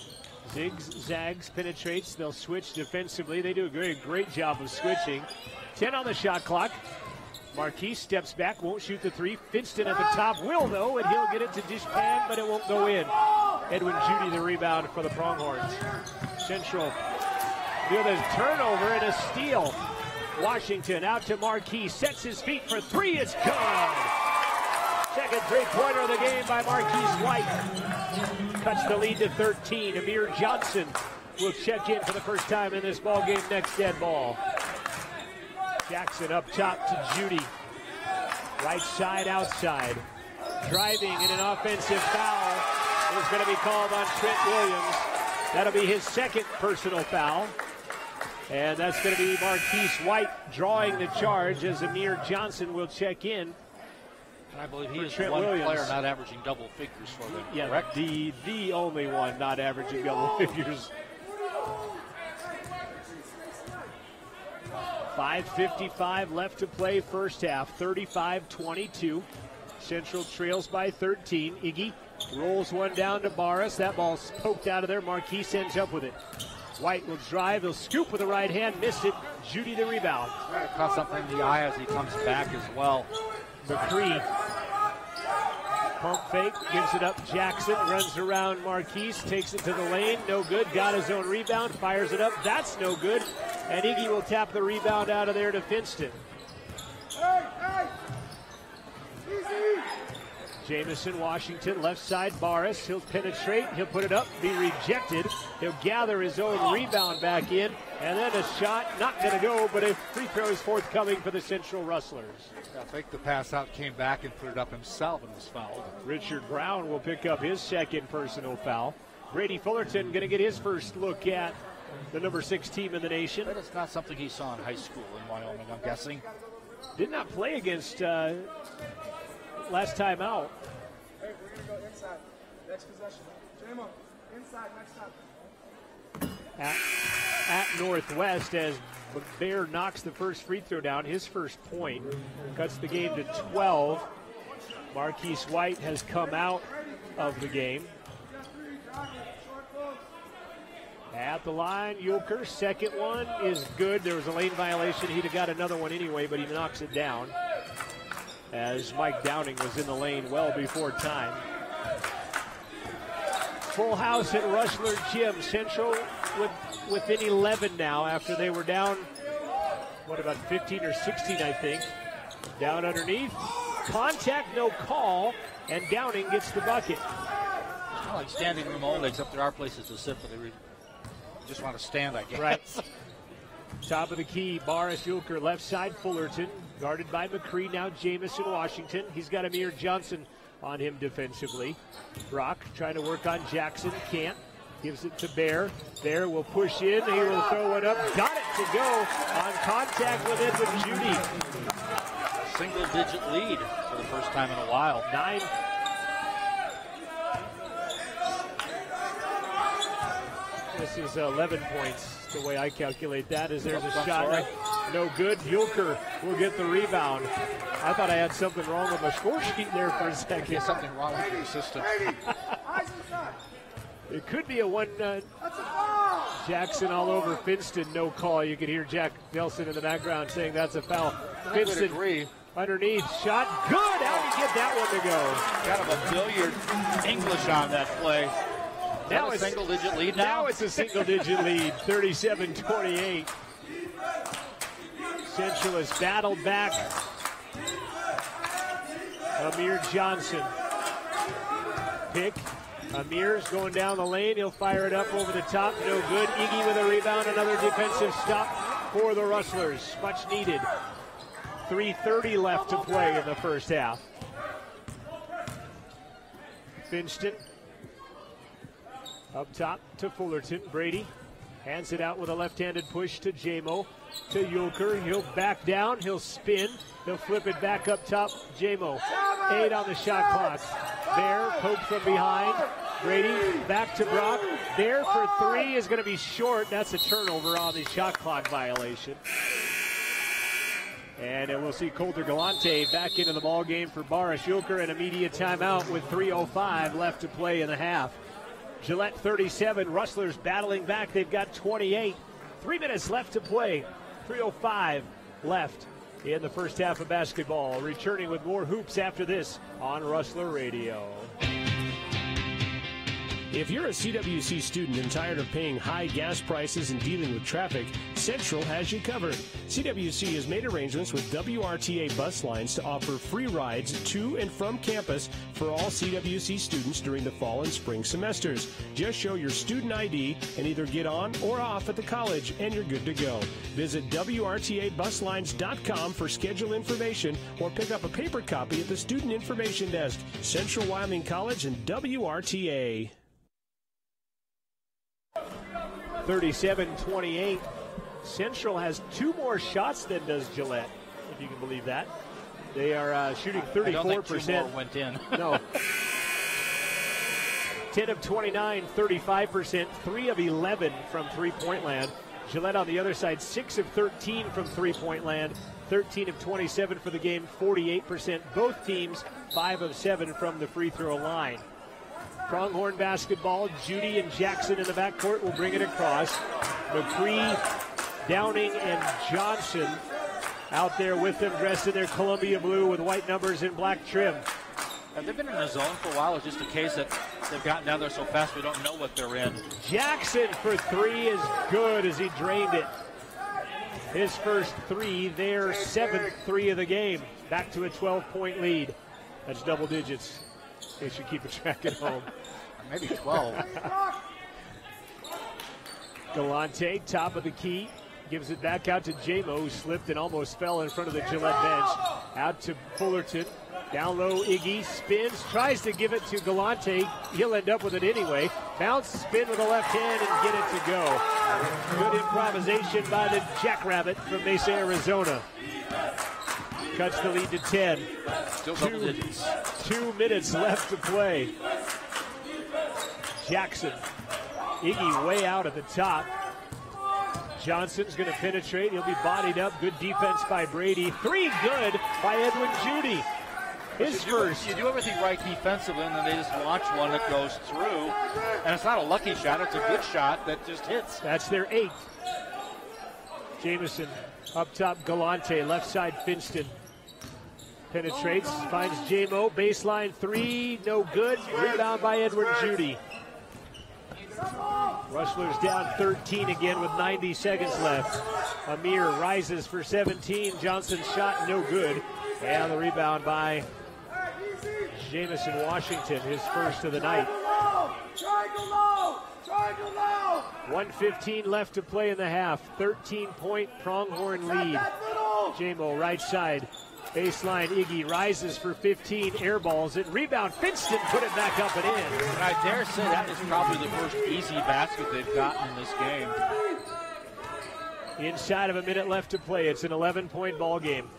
zigs, zags, penetrates. They'll switch defensively. They do a great job of switching. 10 on the shot clock. Marquise steps back, won't shoot the three. Finston at the top will, though, and he'll get it to Dishpan, but it won't go in. Edwin Judy the rebound for the Pronghorns. Central with a turnover and a steal. Washington out to Marquise, sets his feet for three. It's good. Second three-pointer of the game by Marquise White. Cuts the lead to 13. Amir Johnson will check in for the first time in this ball game. Next dead ball. Jackson up top to Judy. Right side, outside. Driving in an offensive foul is going to be called on Trent Williams. That'll be his second personal foul. And that's going to be Marquise White drawing the charge as Amir Johnson will check in. And I believe he is Trent one Williams. player not averaging double figures for them. Yeah, correct? the only one not averaging double figures. 5:55 left to play first half, 35-22. Central trails by 13. Iggy rolls one down to Barris. That ball's poked out of there. Marquise ends up with it. White will drive. He'll scoop with the right hand. Missed it. Judy the rebound. Caught something in the eye as he comes back as well. McCree Pump fake, gives it up. Jackson runs around Marquise, takes it to the lane. No good. Got his own rebound, fires it up. That's no good. And Iggy will tap the rebound out of there to Finston. Jamison, Washington, left side, Barris. He'll penetrate, he'll put it up, be rejected. He'll gather his own rebound back in, and then a shot, not going to go, but a free throw is forthcoming for the Central Rustlers. I think the pass out came back and put it up himself and was fouled. Richard Brown will pick up his second personal foul. Brady Fullerton going to get his first look at the number 6 team in the nation. But it's not something he saw in high school in Wyoming, I'm guessing. Did not play against last time out. Hey, we're going to go inside. Next possession. J-Mo, inside next time. At Northwest as Bear knocks the first free throw down, his first point. Cuts the game to 12. Marquise White has come out of the game. At the line, Yulker, second one is good. There was a lane violation. He'd have got another one anyway, but he knocks it down, as Mike Downing was in the lane well before time. Full house at Rustler Gym. Central within 11 now after they were down, what, about 15 or 16, I think. Down underneath. Contact, no call, and Downing gets the bucket. It's not like standing room only, except there are places to sit, but they just want to stand, I guess. Right. Top of the key, Barris Yulker, left side, Fullerton. Guarded by McCree, now Jamison, Washington. He's got Amir Johnson on him defensively. Brock trying to work on Jackson, can't. Gives it to Bear. Bear will push in, he will throw it up. Got it to go on contact with Edwin Judy. Single-digit lead for the first time in a while. 9. This is 11 points, the way I calculate that, as there's a shot. No good. Yulker will get the rebound. I thought I had something wrong with my score sheet there for a second. There's something wrong with your system. It could be a one. Jackson all over Finston, no call. You can hear Jack Nelson in the background saying that's a foul. Finston underneath, shot, good. How did he get that one to go? Kind of a billiard English on that play. Now it's a single-digit lead now? Now it's a single-digit lead, 37-28. Central has battled back. Amir Johnson. Pick. Amir's going down the lane. He'll fire it up over the top. No good. Iggy with a rebound. Another defensive stop for the Rustlers. Much needed. 3:30 left to play in the first half. Finston. Up top to Fullerton. Brady hands it out with a left-handed push to J-Mo. To Yulker. He'll back down. He'll spin. He'll flip it back up top. J-Mo. 8 on the shot clock. Bear poked from behind. Brady back to Brock. Bear for 3 is going to be short. That's a turnover on the shot clock violation. And we'll see Colter Galante back into the ball game for Barris Yulker, and immediate timeout with 3:05 left to play in the half. Gillette 37, Rustlers battling back. They've got 28. 3 minutes left to play. 3:05 left in the first half of basketball. Returning with more hoops after this on Rustler Radio. If you're a CWC student and tired of paying high gas prices and dealing with traffic, Central has you covered. CWC has made arrangements with WRTA bus lines to offer free rides to and from campus for all CWC students during the fall and spring semesters. Just show your student ID and either get on or off at the college, and you're good to go. Visit WRTAbuslines.com for schedule information or pick up a paper copy at the Student Information Desk. Central Wyoming College and WRTA. 37-28. Central has 2 more shots than does Gillette, if you can believe that. They are shooting 34%. I don't think 2 more went in. No. 10 of 29, 35%, 3 of 11 from three-point land. Gillette on the other side, 6 of 13 from three-point land, 13 of 27 for the game, 48%. Both teams, 5 of 7 from the free throw line. Pronghorn basketball, Judy and Jackson in the backcourt will bring it across. McCree, Downing, and Johnson out there with them, dressed in their Columbia blue with white numbers and black trim. Have they been in a zone for a while? It's just a case that they've gotten down there so fast we don't know what they're in. Jackson for three is good as he drained it. His first three, their seventh three of the game. Back to a 12-point lead. That's double digits. They should keep a track at home. Maybe 12. Galante, top of the key. Gives it back out to J-Mo, who slipped and almost fell in front of the Gillette bench. Out to Fullerton. Down low, Iggy spins, tries to give it to Galante. He'll end up with it anyway. Bounce, spin with the left hand, and get it to go. Good improvisation by the Jackrabbit from Mesa, Arizona. Cuts the lead to 10. Still double digits. 2 minutes left to play. Jackson. Iggy way out at the top. Johnson's going to penetrate. He'll be bodied up. Good defense by Brady. Three good by Edwin Judy. His first. You do everything right defensively, and then they just launch one that goes through. And it's not a lucky shot. It's a good shot that just hits. That's their eighth. Jamison up top. Galante. Left side Finston. Penetrates. Finds J-Mo. Baseline three. No good. Rebound by Edwin Judy. Rustlers down 13 again with 90 seconds left. Amir rises for 17. Johnson's shot no good. And the rebound by Jamison Washington, his first of the night. 1:15 left to play in the half. 13-point Pronghorn lead. J-Mo right side. Baseline, Iggy rises for 15, airballs it. Rebound, Finston put it back up and in. And I dare say that is probably the first easy basket they've gotten in this game. Inside of a minute left to play. It's an 11-point ball game.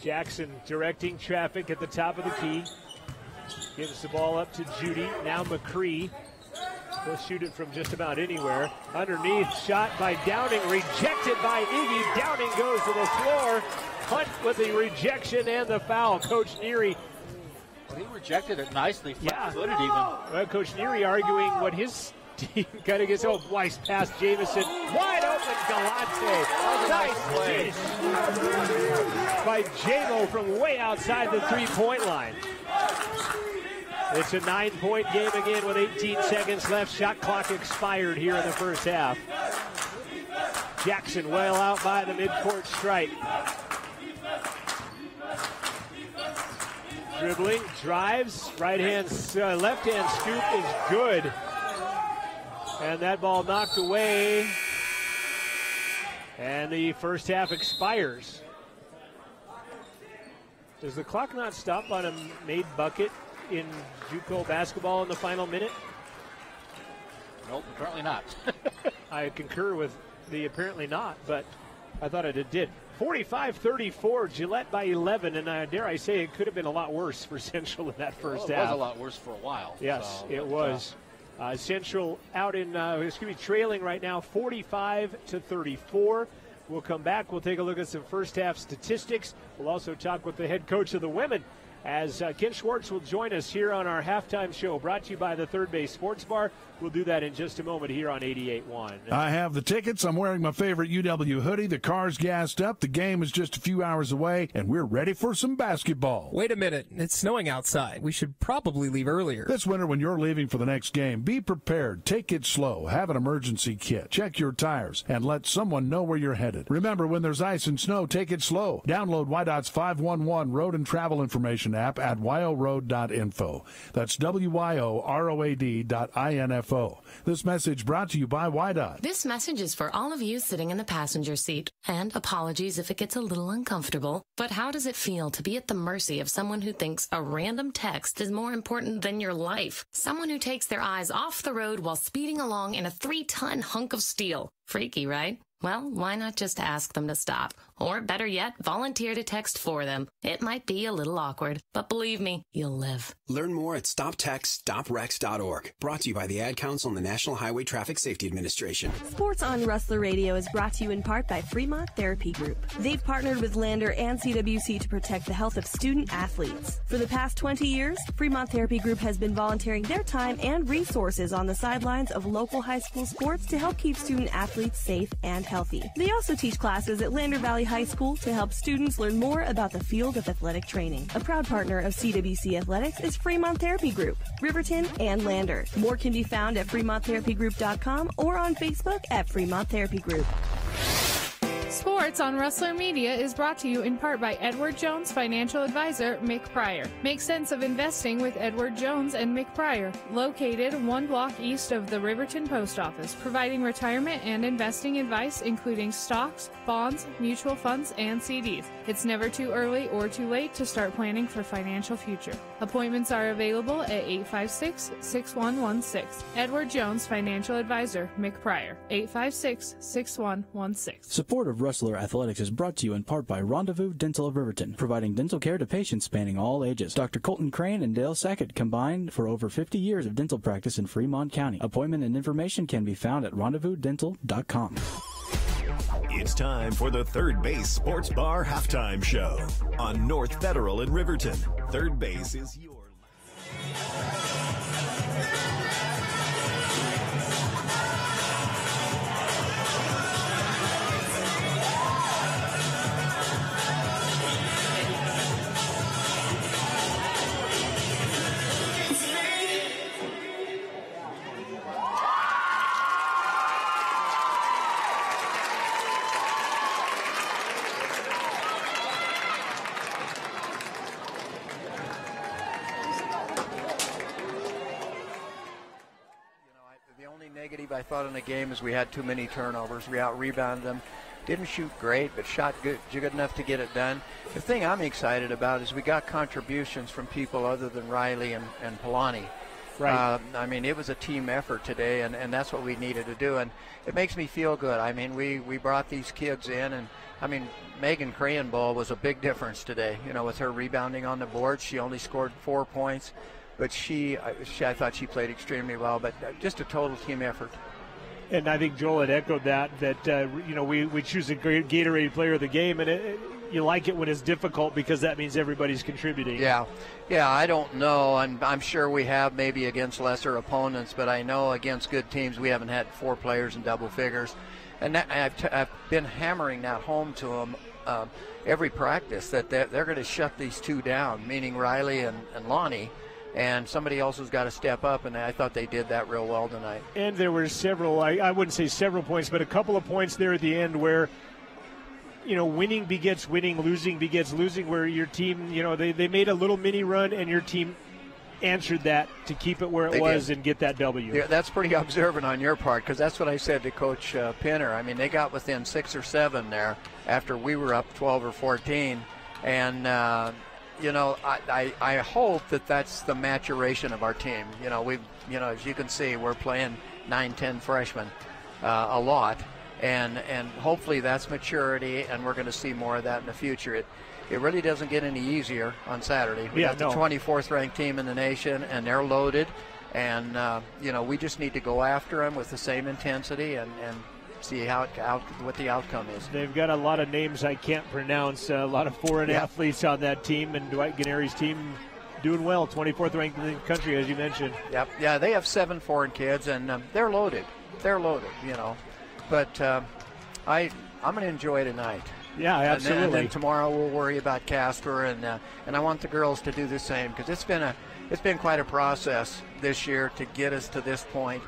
Jackson directing traffic at the top of the key. Gives the ball up to Judy. Now McCree. He'll shoot it from just about anywhere. Underneath, shot by Downing, rejected by Iggy. Downing goes to the floor. Hunt with the rejection and the foul. Coach Neary. Well, he rejected it nicely. Flat-footed even. Well, Coach Neary arguing what his team kind of gets. Oh, Weiss past Jamison. Wide open, Galante. Nice play by J-Mo from way outside the three-point line. It's a 9-point game again with 18 seconds left. Shot clock expired here in the first half. Jackson well out by the midcourt stripe. Dribbling, drives, left hand scoop is good. And that ball knocked away. And the first half expires. Does the clock not stop on a made bucket in JUCO basketball in the final minute? Nope, apparently not. I concur with the apparently not, but I thought it did. 45-34, Gillette by 11, and dare I say it could have been a lot worse for Central in that first half. It was a lot worse for a while. Yes, so, it was. Central out in, trailing right now 45-34. We'll come back. We'll take a look at some first half statistics. We'll also talk with the head coach of the women as Ken Schwartz will join us here on our halftime show, brought to you by the Third Base Sports Bar. We'll do that in just a moment here on 88.1. I have the tickets. I'm wearing my favorite UW hoodie. The car's gassed up. The game is just a few hours away, and we're ready for some basketball. Wait a minute. It's snowing outside. We should probably leave earlier. This winter, when you're leaving for the next game, be prepared. Take it slow. Have an emergency kit. Check your tires, and let someone know where you're headed. Remember, when there's ice and snow, take it slow. Download WYDOT's 511 Road and Travel Information app at wyoroad.info. That's WYOROAD.info. This message brought to you by WYDOT. This message is for all of you sitting in the passenger seat. And apologies if it gets a little uncomfortable. But how does it feel to be at the mercy of someone who thinks a random text is more important than your life? Someone who takes their eyes off the road while speeding along in a 3-ton hunk of steel. Freaky, right? Well, why not just ask them to stop? Or better yet, volunteer to text for them. It might be a little awkward, but believe me, you'll live. Learn more at StopTextStopWrecks.org. Brought to you by the Ad Council and the National Highway Traffic Safety Administration. Sports on Rustler Radio is brought to you in part by Fremont Therapy Group. They've partnered with Lander and CWC to protect the health of student athletes. For the past 20 years, Fremont Therapy Group has been volunteering their time and resources on the sidelines of local high school sports to help keep student athletes safe and healthy. They also teach classes at Lander Valley High School to help students learn more about the field of athletic training. A proud partner of CWC Athletics is Fremont Therapy Group, Riverton, and Lander. More can be found at FremontTherapyGroup.com or on Facebook at Fremont Therapy Group. Sports on Rustler Media is brought to you in part by Edward Jones financial advisor Mick Pryor. Make sense of investing with Edward Jones and Mick Pryor, located 1 block east of the Riverton Post Office, providing retirement and investing advice including stocks, bonds, mutual funds, and CDs. It's never too early or too late to start planning for financial future. Appointments are available at 856-6116. Edward Jones financial advisor Mick Pryor, 856-6116. Support of Rustler Athletics is brought to you in part by Rendezvous Dental of Riverton, providing dental care to patients spanning all ages. Dr. Colton Crane and Dale Sackett combined for over 50 years of dental practice in Fremont County. Appointment and information can be found at rendezvousdental.com. It's time for the Third Base Sports Bar Halftime Show on North Federal in Riverton. Third Base is your... I thought in the game is we had too many turnovers. We out-rebounded them. Didn't shoot great, but shot good enough to get it done. The thing I'm excited about is we got contributions from people other than Riley and Polani. Right. I mean, it was a team effort today, and that's what we needed to do. And it makes me feel good. I mean, we brought these kids in, and, I mean, Megan Crayenball was a big difference today. You know, with her rebounding on the board, she only scored 4 points. But I thought she played extremely well, but just a total team effort. And I think Joel had echoed that we choose a great Gatorade player of the game, and you like it when it's difficult because that means everybody's contributing. Yeah, I don't know. I'm sure we have maybe against lesser opponents, but I know against good teams we haven't had 4 players in double figures. And I've been hammering that home to them every practice that they're going to shut these 2 down, meaning Riley and Lonnie. And somebody else has got to step up, and I thought they did that real well tonight. And there were several, I wouldn't say several points, but a couple of points there at the end where, winning begets winning, losing begets losing, where your team, they made a little mini run, and your team answered that to keep it where it was and get that W. Yeah, that's pretty observant on your part, because that's what I said to Coach Pinner. I mean, they got within 6 or 7 there after we were up 12 or 14, and I hope that that's the maturation of our team. As you can see, we're playing 9-10 freshmen a lot, and hopefully that's maturity, and we're going to see more of that in the future. It really doesn't get any easier on Saturday. We got the 24th ranked team in the nation, and they're loaded, and we just need to go after them with the same intensity and see what the outcome is. They've got a lot of names I can't pronounce, a lot of foreign athletes on that team, and Dwight Gennari's team doing well, 24th ranked in the country, as you mentioned. Yep. Yeah, they have 7 foreign kids, and they're loaded. But I'm going to enjoy tonight. Yeah, absolutely. And then tomorrow we'll worry about Casper, and I want the girls to do the same, because it's been quite a process this year to get us to this point.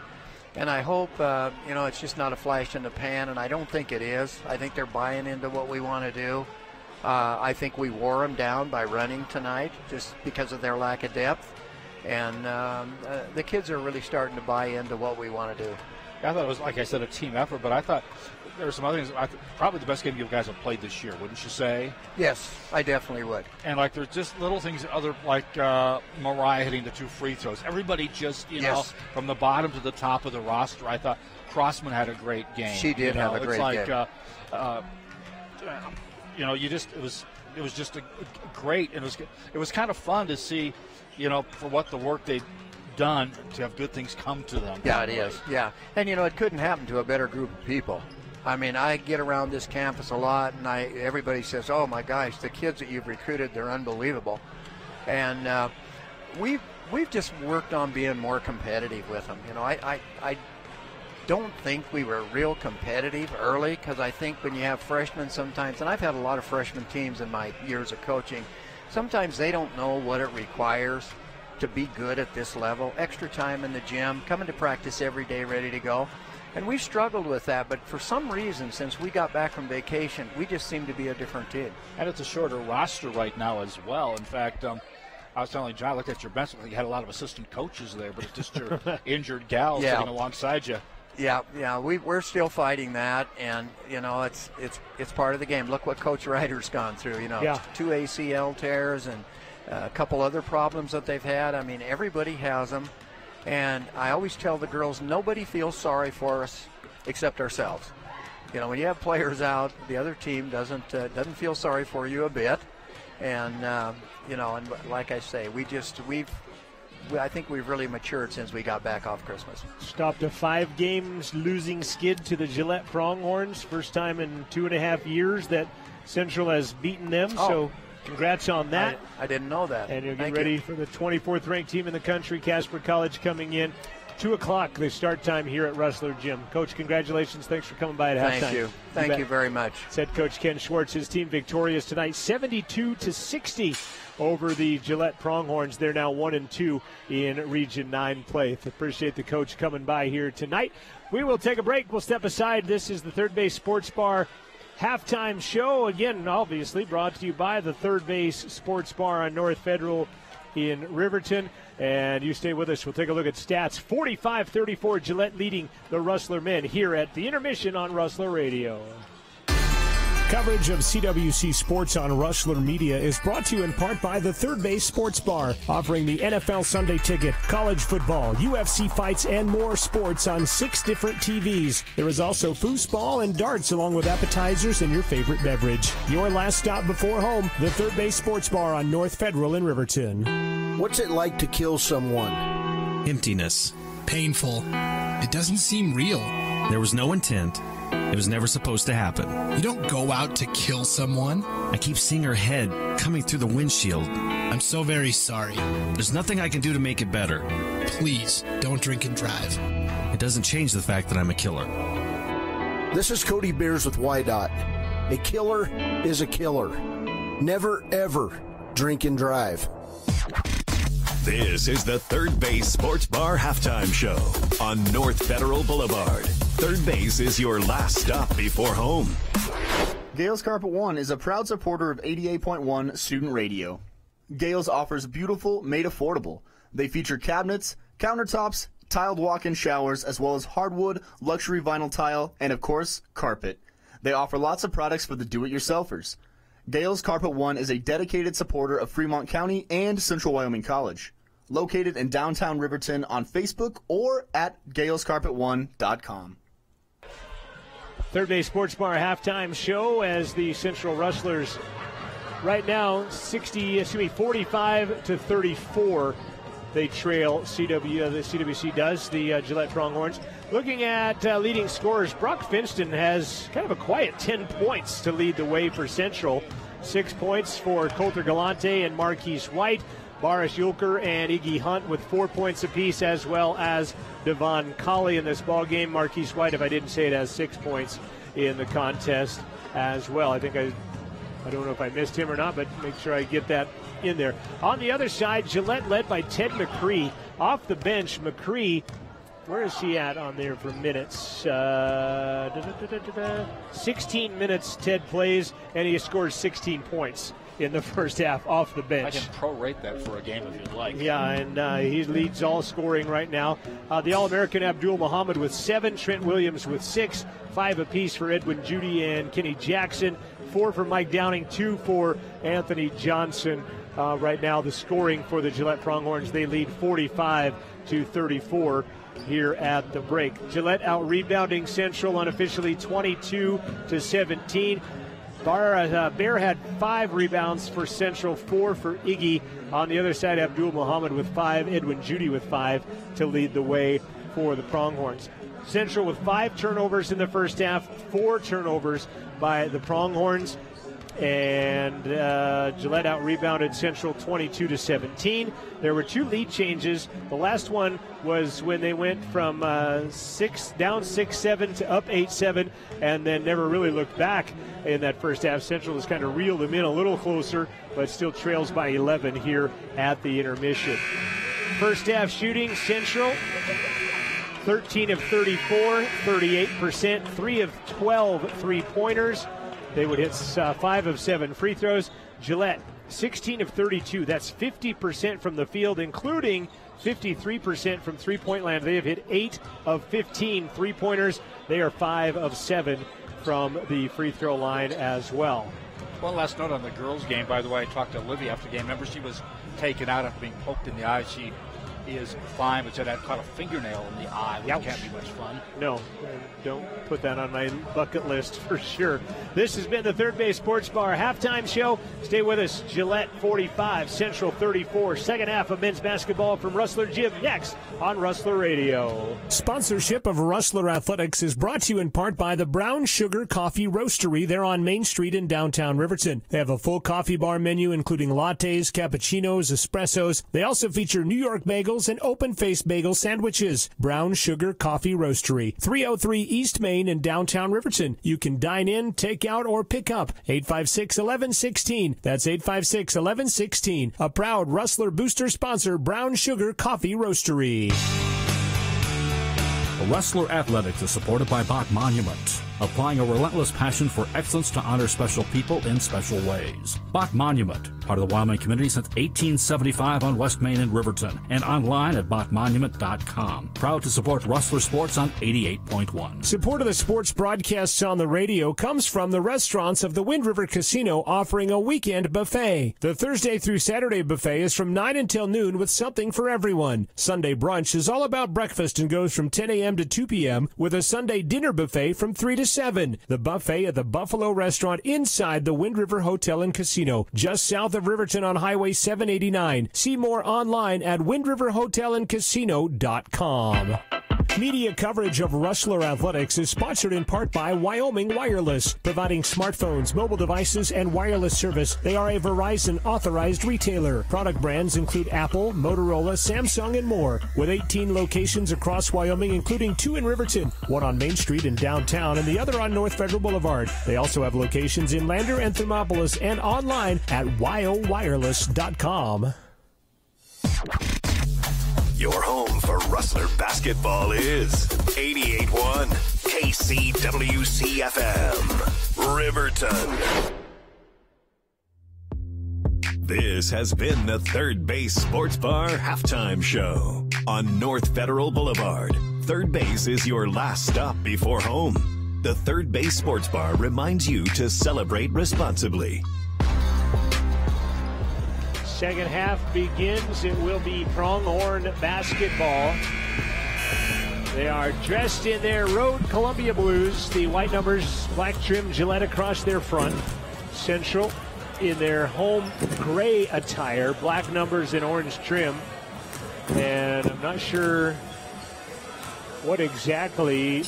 And I hope, it's just not a flash in the pan, and I don't think it is. I think they're buying into what we want to do. I think we wore them down by running tonight just because of their lack of depth. And the kids are really starting to buy into what we want to do. I thought it was, like I said, a team effort, but I thought there were some other things. Probably the best game you guys have played this year, wouldn't you say? Yes, I definitely would. And there's just little things, Mariah hitting the 2 free throws. Everybody just, from the bottom to the top of the roster. I thought Crossman had a great game. She did have a great game. It was just a great, and it was kind of fun to see, for what the work they'd done to have good things come to them. Yeah, it is. Yeah, and it couldn't happen to a better group of people. I mean, I get around this campus a lot, and everybody says, "Oh my gosh, the kids that you've recruited, they're unbelievable." And we've just worked on being more competitive with them. don't think we were real competitive early, because I think when you have freshmen sometimes, and I've had a lot of freshman teams in my years of coaching, sometimes they don't know what it requires to be good at this level. Extra time in the gym, coming to practice every day ready to go. And we've struggled with that, but for some reason, since we got back from vacation, we just seem to be a different team. And it's a shorter roster right now as well. In fact, I was telling John, I looked at your bench, you had a lot of assistant coaches there, but it's just your injured gals sitting alongside you. Yeah, we're still fighting that, and it's part of the game. Look what Coach Ryder's gone through. 2 ACL tears and a couple other problems that they've had. I mean, everybody has them, and I always tell the girls, nobody feels sorry for us except ourselves. When you have players out, the other team doesn't feel sorry for you a bit, and and like I say, I think we've really matured since we got back off Christmas. Stopped a 5 games losing skid to the Gillette Pronghorns. First time in 2.5 years that Central has beaten them. So congrats on that. I didn't know that. And you're getting ready for the 24th ranked team in the country, Casper College, coming in. 2 o'clock, the start time here at Rustler Gym. Coach, congratulations. Thanks for coming by at halftime. Thank you. Thank you very much. Said Coach Ken Schwartz. His team victorious tonight, 72-60 over the Gillette Pronghorns. They're now 1-2 in Region 9 play. Appreciate the coach coming by here tonight. We will take a break. We'll step aside. This is the Third Base Sports Bar halftime show. Again, obviously brought to you by the Third Base Sports Bar on North Federal in Riverton. And you stay with us. We'll take a look at stats. 45-34, Gillette leading the Rustler men here at the intermission on Rustler Radio. Coverage of CWC Sports on Rustler Media is brought to you in part by the Third Base Sports Bar, offering the NFL Sunday Ticket, college football, UFC fights, and more sports on 6 different TVs. There is also foosball and darts, along with appetizers and your favorite beverage. Your last stop before home, the Third Base Sports Bar on North Federal in Riverton. What's it like to kill someone? Emptiness. Painful. It doesn't seem real. There was no intent. It was never supposed to happen. You don't go out to kill someone. I keep seeing her head coming through the windshield. I'm so very sorry. There's nothing I can do to make it better. Please, don't drink and drive. It doesn't change the fact that I'm a killer. This is Cody Beers with YDOT. A killer is a killer. Never, ever drink and drive. This is the Third Base Sports Bar halftime show on North Federal Boulevard. Third Base is your last stop before home. Gales Carpet One is a proud supporter of 88.1 Student Radio. Gales offers beautiful, made affordable. They feature cabinets, countertops, tiled walk-in showers, as well as hardwood, luxury vinyl tile, and of course, carpet. They offer lots of products for the do-it-yourselfers. Gales Carpet One is a dedicated supporter of Fremont County and Central Wyoming College. Located in downtown Riverton on Facebook or at galescarpet1.com. Third Base Sports Bar halftime show as the Central Rustlers right now 45-34. They trail the CWC does, the Gillette Pronghorns. Looking at leading scorers, Brock Finston has kind of a quiet 10 points to lead the way for Central. 6 points for Coulter Galante and Marquise White. Boris Yulker and Iggy Hunt with 4 points apiece, as well as Devon Colley in this ball game. Marquise White, if I didn't say it, has 6 points in the contest as well. I think I don't know if I missed him or not, but make sure I get that in there. On the other side, Gillette led by Ted McCree. Off the bench, McCree, where is he at on there for minutes? 16 minutes Ted plays, and he scores 16 points in the first half off the bench. I can prorate that for a game if you'd like. Yeah, and he leads all scoring right now. The All-American Abdul Muhammad with 7, Trent Williams with 6, 5 apiece for Edwin Judy and Kenny Jackson, 4 for Mike Downing, 2 for Anthony Johnson. Right now, the scoring for the Gillette Pronghorns, they lead 45-34 here at the break. Gillette out-rebounding Central unofficially 22-17. Bear had 5 rebounds for Central, 4 for Iggy. On the other side, Abdul Muhammad with 5, Edwin Judy with 5 to lead the way for the Pronghorns. Central with 5 turnovers in the first half, 4 turnovers by the Pronghorns. And Gillette out-rebounded Central 22-17. There were 2 lead changes. The last one was when they went from down 6-7 to up 8-7, and then never really looked back in that first half. Central has kind of reeled them in a little closer, but still trails by 11 here at the intermission. First half shooting, Central 13 of 34, 38%, 3 of 12 three-pointers. They would hit 5 of 7 free throws. Gillette, 16 of 32. That's 50% from the field, including 53% from three-point land. They have hit 8 of 15 three-pointers. They are 5 of 7 from the free throw line as well. One last note on the girls' game, by the way. I talked to Olivia after the game. Remember, she was taken out after being poked in the eye. She is fine, but said I caught a fingernail in the eye, which can't be much fun. No, don't put that on my bucket list for sure. This has been the Third Base Sports Bar halftime show. Stay with us. Gillette 45, Central 34. Second half of men's basketball from Rustler Gym next on Rustler Radio. Sponsorship of Rustler Athletics is brought to you in part by the Brown Sugar Coffee Roastery. They're on Main Street in downtown Riverton. They have a full coffee bar menu including lattes, cappuccinos, espressos. They also feature New York bagels and open-faced bagel sandwiches. Brown Sugar Coffee Roastery, 303 East Main in downtown Riverton. You can dine in, take out, or pick up. 856-1116. That's 856-1116. A proud Rustler booster sponsor, Brown Sugar Coffee Roastery. Rustler Athletics is supported by Bach Monument, applying a relentless passion for excellence to honor special people in special ways. Bach Monument, part of the Wyoming community since 1875 on West Main in Riverton, and online at bachmonument.com. Proud to support Rustler Sports on 88.1. Support of the sports broadcasts on the radio comes from the restaurants of the Wind River Casino, offering a weekend buffet. The Thursday through Saturday buffet is from 9 until noon with something for everyone. Sunday brunch is all about breakfast and goes from 10 a.m. to 2 p.m. with a Sunday dinner buffet from 3 to 7. The buffet at the Buffalo Restaurant inside the Wind River Hotel and Casino, just south of Riverton on Highway 789. See more online at windriverhotelandcasino.com. Media coverage of Rustler Athletics is sponsored in part by Wyoming Wireless, providing smartphones, mobile devices, and wireless service. They are a Verizon authorized retailer. Product brands include Apple, Motorola, Samsung, and more. With 18 locations across Wyoming, including 2 in Riverton, 1 on Main Street in downtown, and the other on North Federal Boulevard. They also have locations in Lander and Thermopolis and online at wyowireless.com. Your home for Rustler basketball is 88.1 KCWC FM, Riverton. This has been the Third Base Sports Bar halftime show on North Federal Boulevard. Third Base is your last stop before home. The Third Base Sports Bar reminds you to celebrate responsibly. Second half begins. It will be Pronghorn basketball. They are dressed in their road Columbia blues. The white numbers, black trim, Gillette across their front. Central in their home gray attire, black numbers and orange trim. And I'm not sure what exactly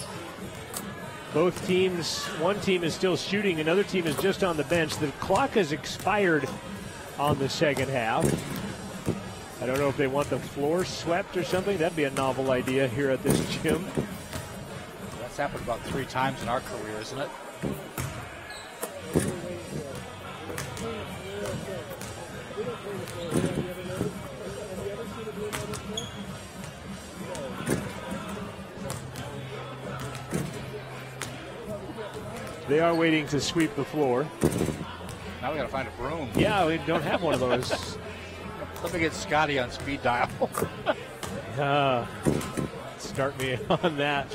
both teams, one team is still shooting, another team is just on the bench. The clock has expired on the second half. I don't know if they want the floor swept or something. That'd be a novel idea here at this gym. That's happened about 3 times in our career, isn't it? They are waiting to sweep the floor. Now we got to find a broom. Yeah, we don't have one of those. Let me get Scotty on speed dial. Start me on that.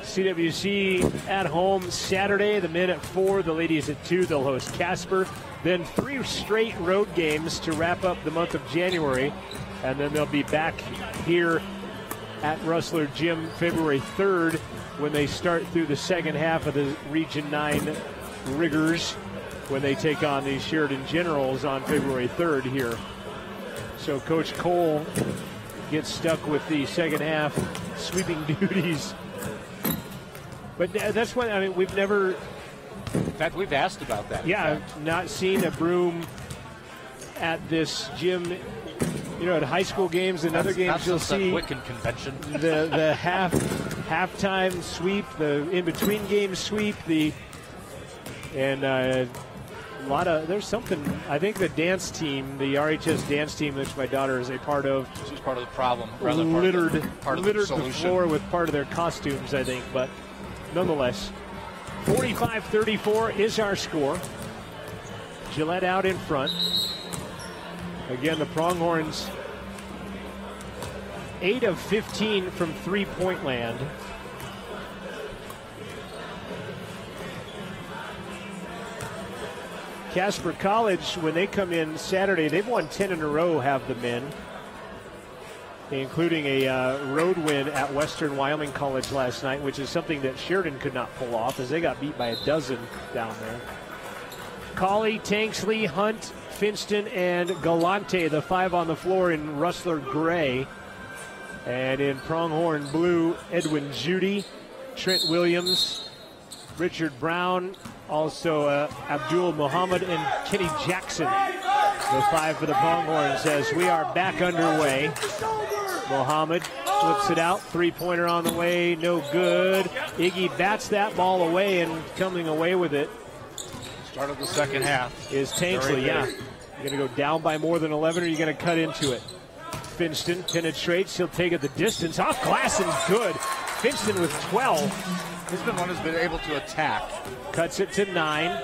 CWC at home Saturday. The men at 4, the ladies at 2. They'll host Casper. Then 3 straight road games to wrap up the month of January. And then they'll be back here at Rustler Gym February 3rd when they start through the second half of the Region 9 Riggers, when they take on the Sheridan Generals on February 3rd here. So Coach Cole gets stuck with the second half sweeping duties. But that's why, I mean, we've never fact, we've asked about that. Yeah, I've not seen a broom at this gym. You know, at high school games and other games, you'll see Wiccan convention. the halftime sweep, the in-between game sweep, a lot of, there's something, I think the dance team, the RHS dance team, which my daughter is a part of. She's part of the problem. Littered the floor with part of their costumes, I think. But nonetheless, 45-34 is our score. Gillette out in front. Again, the Pronghorns 8 of 15 from three-point land. Casper College, when they come in Saturday, they've won 10 in a row, have the men, including a road win at Western Wyoming College last night, which is something that Sheridan could not pull off as they got beat by a dozen down there. Colley, Tanksley, Hunt, Finston, and Galante, the five on the floor in Rustler gray. And in Pronghorn blue, Edwin Judy, Trent Williams, Richard Brown, also Abdul Muhammad, and Kenny Jackson, the five for the Pronghorns, as we are back underway. Muhammad flips it out, three-pointer on the way, no good. Iggy bats that ball away, and coming away with it. Start of the second half. Is Tanksley, yeah. You're going to go down by more than 11, or you're going to cut into it. Finston penetrates, he'll take it the distance, off glass and good. Finston with 12. He's been one who's been able to attack. Cuts it to 9.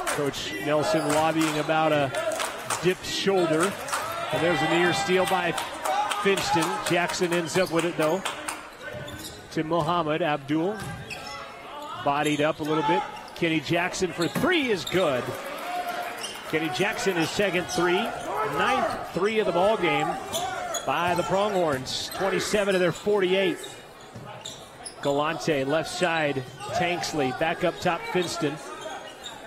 Coach Nelson lobbying about a dipped shoulder. And there's a near steal by Finston. Jackson ends up with it, though. To Muhammad. Abdul bodied up a little bit. Kenny Jackson for 3 is good. Kenny Jackson, his second 3. 9th 3 of the ball game by the Pronghorns. 27 of their 48. Galante, left side, Tanksley, back up top, Finston.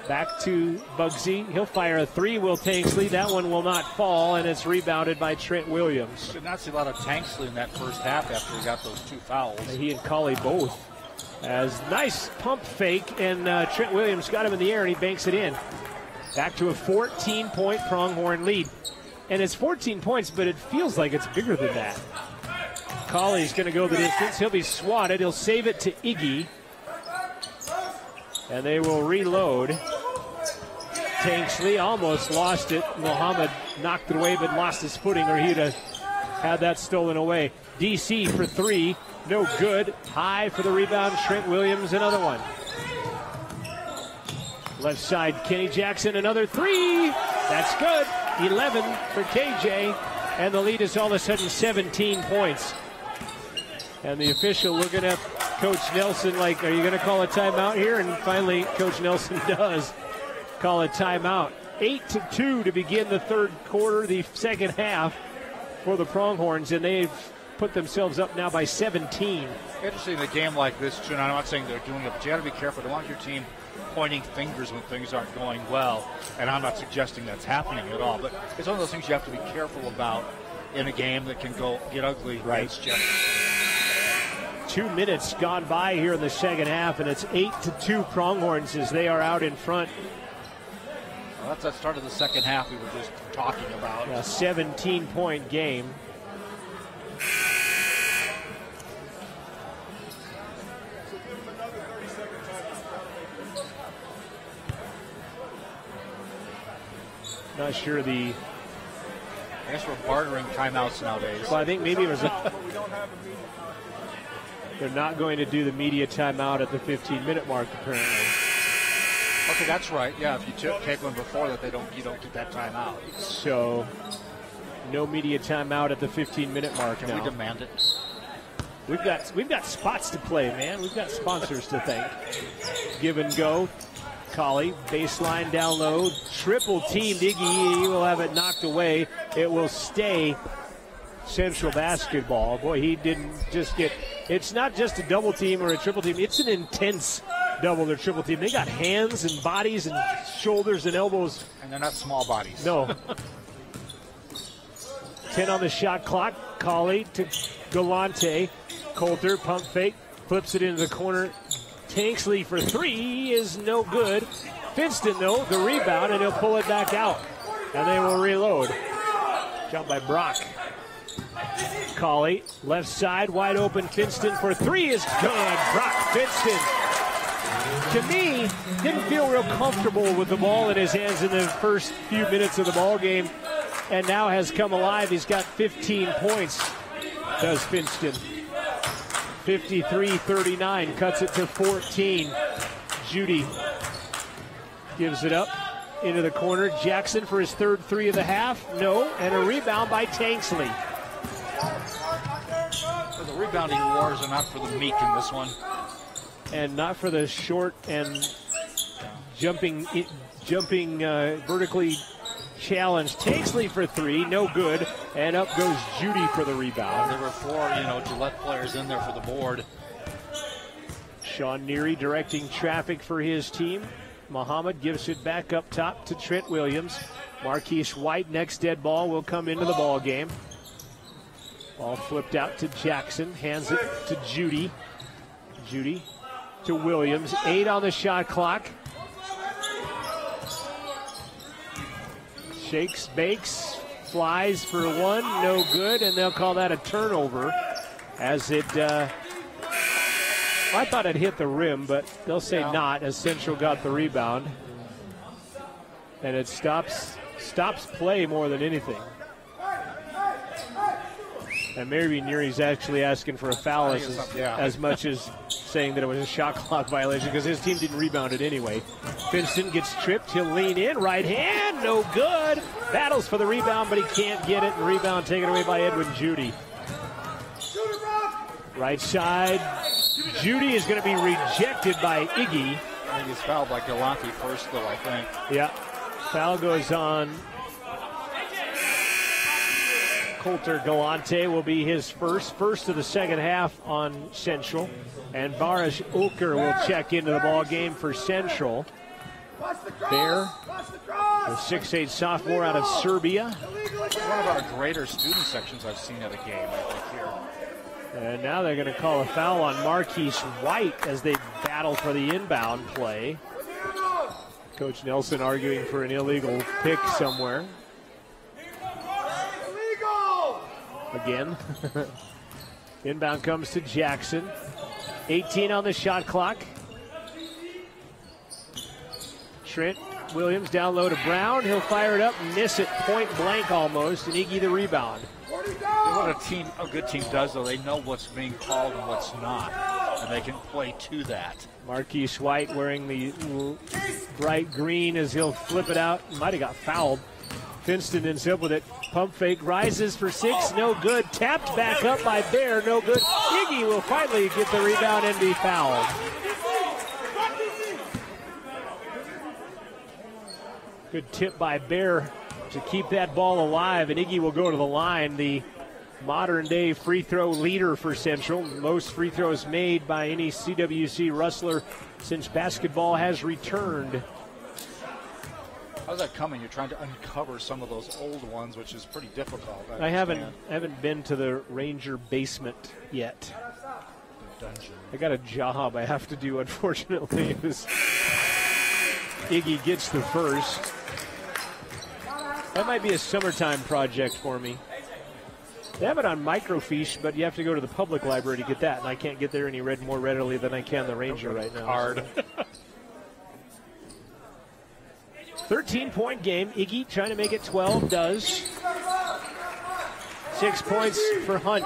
Back to Bugsy. He'll fire a 3, will Tanksley. That one will not fall, and it's rebounded by Trent Williams. Did not see a lot of Tanksley in that first half after he got those 2 fouls. He and Colley both. As nice pump fake, and Trent Williams got him in the air, and he banks it in. Back to a 14-point Pronghorn lead. And it's 14 points, but it feels like it's bigger than that. Colley's going to go the distance. He'll be swatted. He'll save it to Iggy. And they will reload. Tanksley almost lost it. Muhammad knocked it away, but lost his footing, or he'd have had that stolen away. DC for 3. No good. High for the rebound. Trent Williams, another one. Left side, Kenny Jackson, another 3. That's good. 11 for KJ. And the lead is all of a sudden 17 points. And the official looking at Coach Nelson like, are you going to call a timeout here? And finally, Coach Nelson does call a timeout. 8-2 to begin the third quarter, the second half for the Pronghorns, and they've put themselves up now by 17. Interesting in a game like this, too, and I'm not saying they're doing it, but you got to be careful. You don't want your team pointing fingers when things aren't going well, and I'm not suggesting that's happening at all, but it's one of those things you have to be careful about in a game that can get ugly against you. 2 minutes gone by here in the second half, and it's 8-2 Pronghorns as they are out in front. Well, that's the start of the second half we were just talking about. A 17-point game. Not sure the... I guess we're bartering timeouts nowadays. Well, I think maybe it was... They're not going to do the media timeout at the 15-minute mark, apparently. Okay, that's right. Yeah, if you take one before that, you don't get that timeout. So, no media timeout at the 15-minute mark now. Can we demand it? We've got spots to play, man. We've got sponsors to thank. Give and go. Colley, baseline down low, triple teamed. Iggy, he will have it knocked away. It will stay Central basketball. Boy, he didn't just get, it's not just a double team or a triple team, it's an intense double or triple team. They got hands and bodies and shoulders and elbows. And they're not small bodies. No. 10 on the shot clock. Colley to Galante. Coulter, pump fake, flips it into the corner. Tanksley for three is no good. Finston, though, the rebound, and he'll pull it back out. And they will reload. Jump by Brock. Colley, left side, wide open. Finston for three is good. Brock Finston. To me, didn't feel real comfortable with the ball in his hands in the first few minutes of the ball game, and now has come alive. He's got 15 points, does Finston. 53-39, cuts it to 14. Judy gives it up into the corner. Jackson for his third three of the half. No, and a rebound by Tanksley. The rebounding wars are not for the meek in this one. And not for the short and jumping vertically challenged. Tanksley for three, no good. And up goes Judy for the rebound. There were four, Gillette players in there for the board. Sean Neary directing traffic for his team. Muhammad gives it back up top to Trent Williams. Marquise White, next dead ball, will come into the ball game. Ball flipped out to Jackson, hands it to Judy. Judy to Williams, 8 on the shot clock. Shakes, bakes, flies for one, no good, and they'll call that a turnover as it, I thought it hit the rim, but they'll say not, as Central got the rebound. And it stops play more than anything. And maybe Neary's actually asking for a foul as much as saying that it was a shot clock violation because his team didn't rebound it anyway. Finston gets tripped. He'll lean in. Right hand. No good. Battles for the rebound, but he can't get it. And rebound taken away by Edwin Judy. Right side. Judy is going to be rejected by Iggy. I think he's fouled by Galante first, though, I think. Yeah. Foul goes on. Coulter Galante will be his first of the second half on Central. And Barish Oker will check into the ball game for Central. Bear, the 6'8 sophomore out of Serbia. One of our greater student sections I've seen at a game, I think, here. And now they're going to call a foul on Marquise White as they battle for the inbound play. Coach Nelson arguing for an illegal pick somewhere. Again. Inbound comes to Jackson. 18 on the shot clock. Trent Williams down low to Brown. He'll fire it up and miss it point blank almost. And Iggy the rebound. What a good team does, though, they know what's being called and what's not. And they can play to that. Marquise White wearing the bright green as he'll flip it out. Might have got fouled. Finston ends up with it. Pump fake, rises for 6, no good. Tapped back up by Bear, no good. Iggy will finally get the rebound and be fouled. Good tip by Bear to keep that ball alive, and Iggy will go to the line. The modern-day free throw leader for Central. Most free throws made by any CWC Rustler since basketball has returned. How's that coming? You're trying to uncover some of those old ones, which is pretty difficult. I haven't been to the Ranger basement yet. The dungeon. I got a job I have to do, unfortunately. Iggy gets the first. That might be a summertime project for me. They have it on microfiche, but you have to go to the public library to get that, and I can't get there any more readily than I can the Ranger right now. Hard. 13-point game. Iggy trying to make it 12, does. 6 points for Hunt.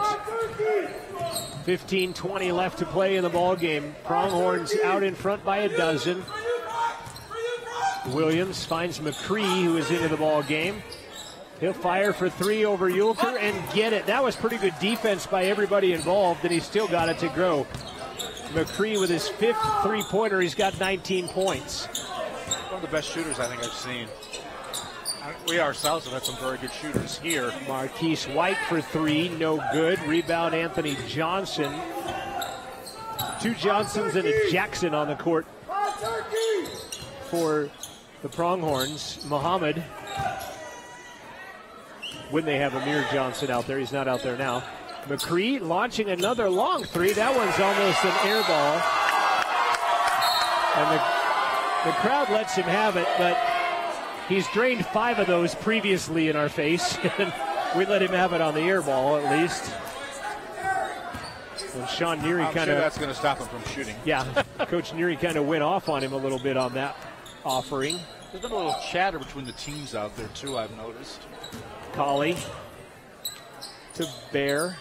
15-20 left to play in the ball game. Pronghorns out in front by a dozen. Williams finds McCree, who is into the ball game. He'll fire for 3 over Yulker and get it. That was pretty good defense by everybody involved, and he still got it to grow. McCree with his 5th three-pointer. He's got 19 points. One of the best shooters I think I've seen. We ourselves have had some very good shooters here. Marquise White for 3, no good. Rebound Anthony Johnson. 2 Johnsons and a Jackson on the court for the Pronghorns. Muhammad, when they have Amir Johnson out there, he's not out there now. McCree launching another long 3. That one's almost an air ball. And the crowd lets him have it, but he's drained 5 of those previously in our face. And we let him have it on the air ball at least. And Sean Neary I'm kind sure of that's going to stop him from shooting. Yeah, Coach Neary kind of went off on him a little bit on that offering. There's been a little chatter between the teams out there too, I've noticed. Colley to Bear.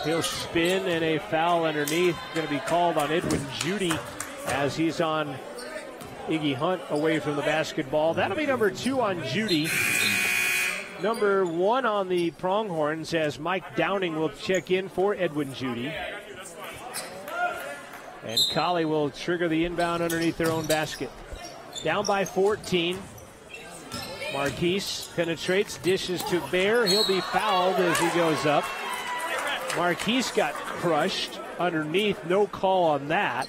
He'll spin, and a foul underneath going to be called on Edwin Judy as he's on Iggy Hunt away from the basketball. That'll be number 2 on Judy. Number 1 on the Pronghorns as Mike Downing will check in for Edwin Judy. And Colley will trigger the inbound underneath their own basket. Down by 14. Marquise penetrates, dishes to Bear. He'll be fouled as he goes up. Marquise got crushed underneath, no call on that.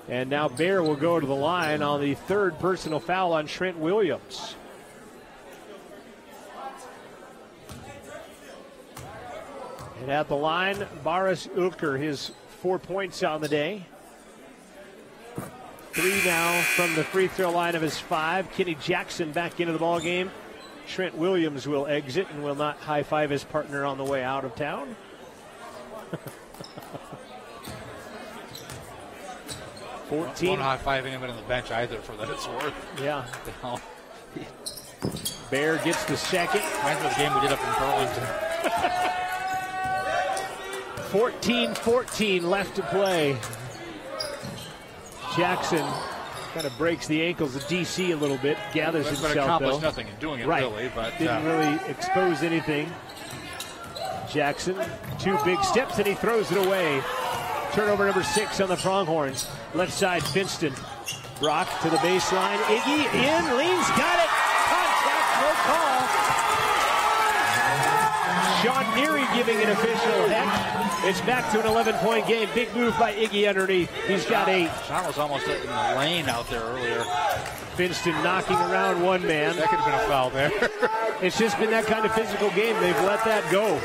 And now Bear will go to the line on the 3rd personal foul on Trent Williams. And at the line, Boris Uker, his 4 points on the day. 3 now from the free throw line of his 5. Kenny Jackson back into the ball game. Trent Williams will exit and will not high-five his partner on the way out of town. 14. Don't high-fiving him on the bench either for that it's worth. Yeah. Bear gets the second. Reminds me of the game we did up in Burlington. 14-14 left to play. Jackson kind of breaks the ankles of DC a little bit, gathers himself, though. Accomplished nothing in doing it, right. Really. But didn't really expose anything. Jackson, 2 big steps, and he throws it away. Turnover number 6 on the Pronghorns. Left side, Finston. Brock to the baseline. Iggy in, leans, got it. Contact, no call. Sean Neary giving an official heck. It's back to an 11-point game. Big move by Iggy underneath. He's got 8. Sean was almost in the lane out there earlier. Finston knocking around one man. That could have been a foul there. It's just been that kind of physical game. They've let that go.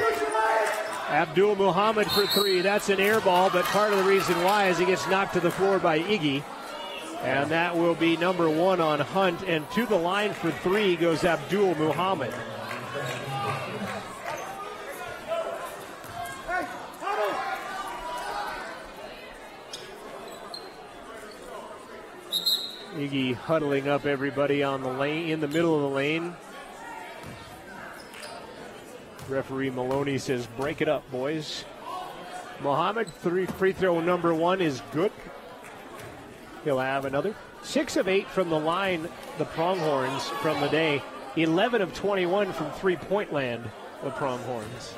Abdul Muhammad for 3. That's an air ball, but part of the reason why is he gets knocked to the floor by Iggy. And that will be number 1 on Hunt. And to the line for 3 goes Abdul Muhammad. Iggy huddling up everybody on the lane, in the middle of the lane. Referee Maloney says, break it up, boys. Muhammad, free throw number 1 is good. He'll have another. 6 of 8 from the line, the Pronghorns from the day. 11 of 21 from three-point land, the Pronghorns.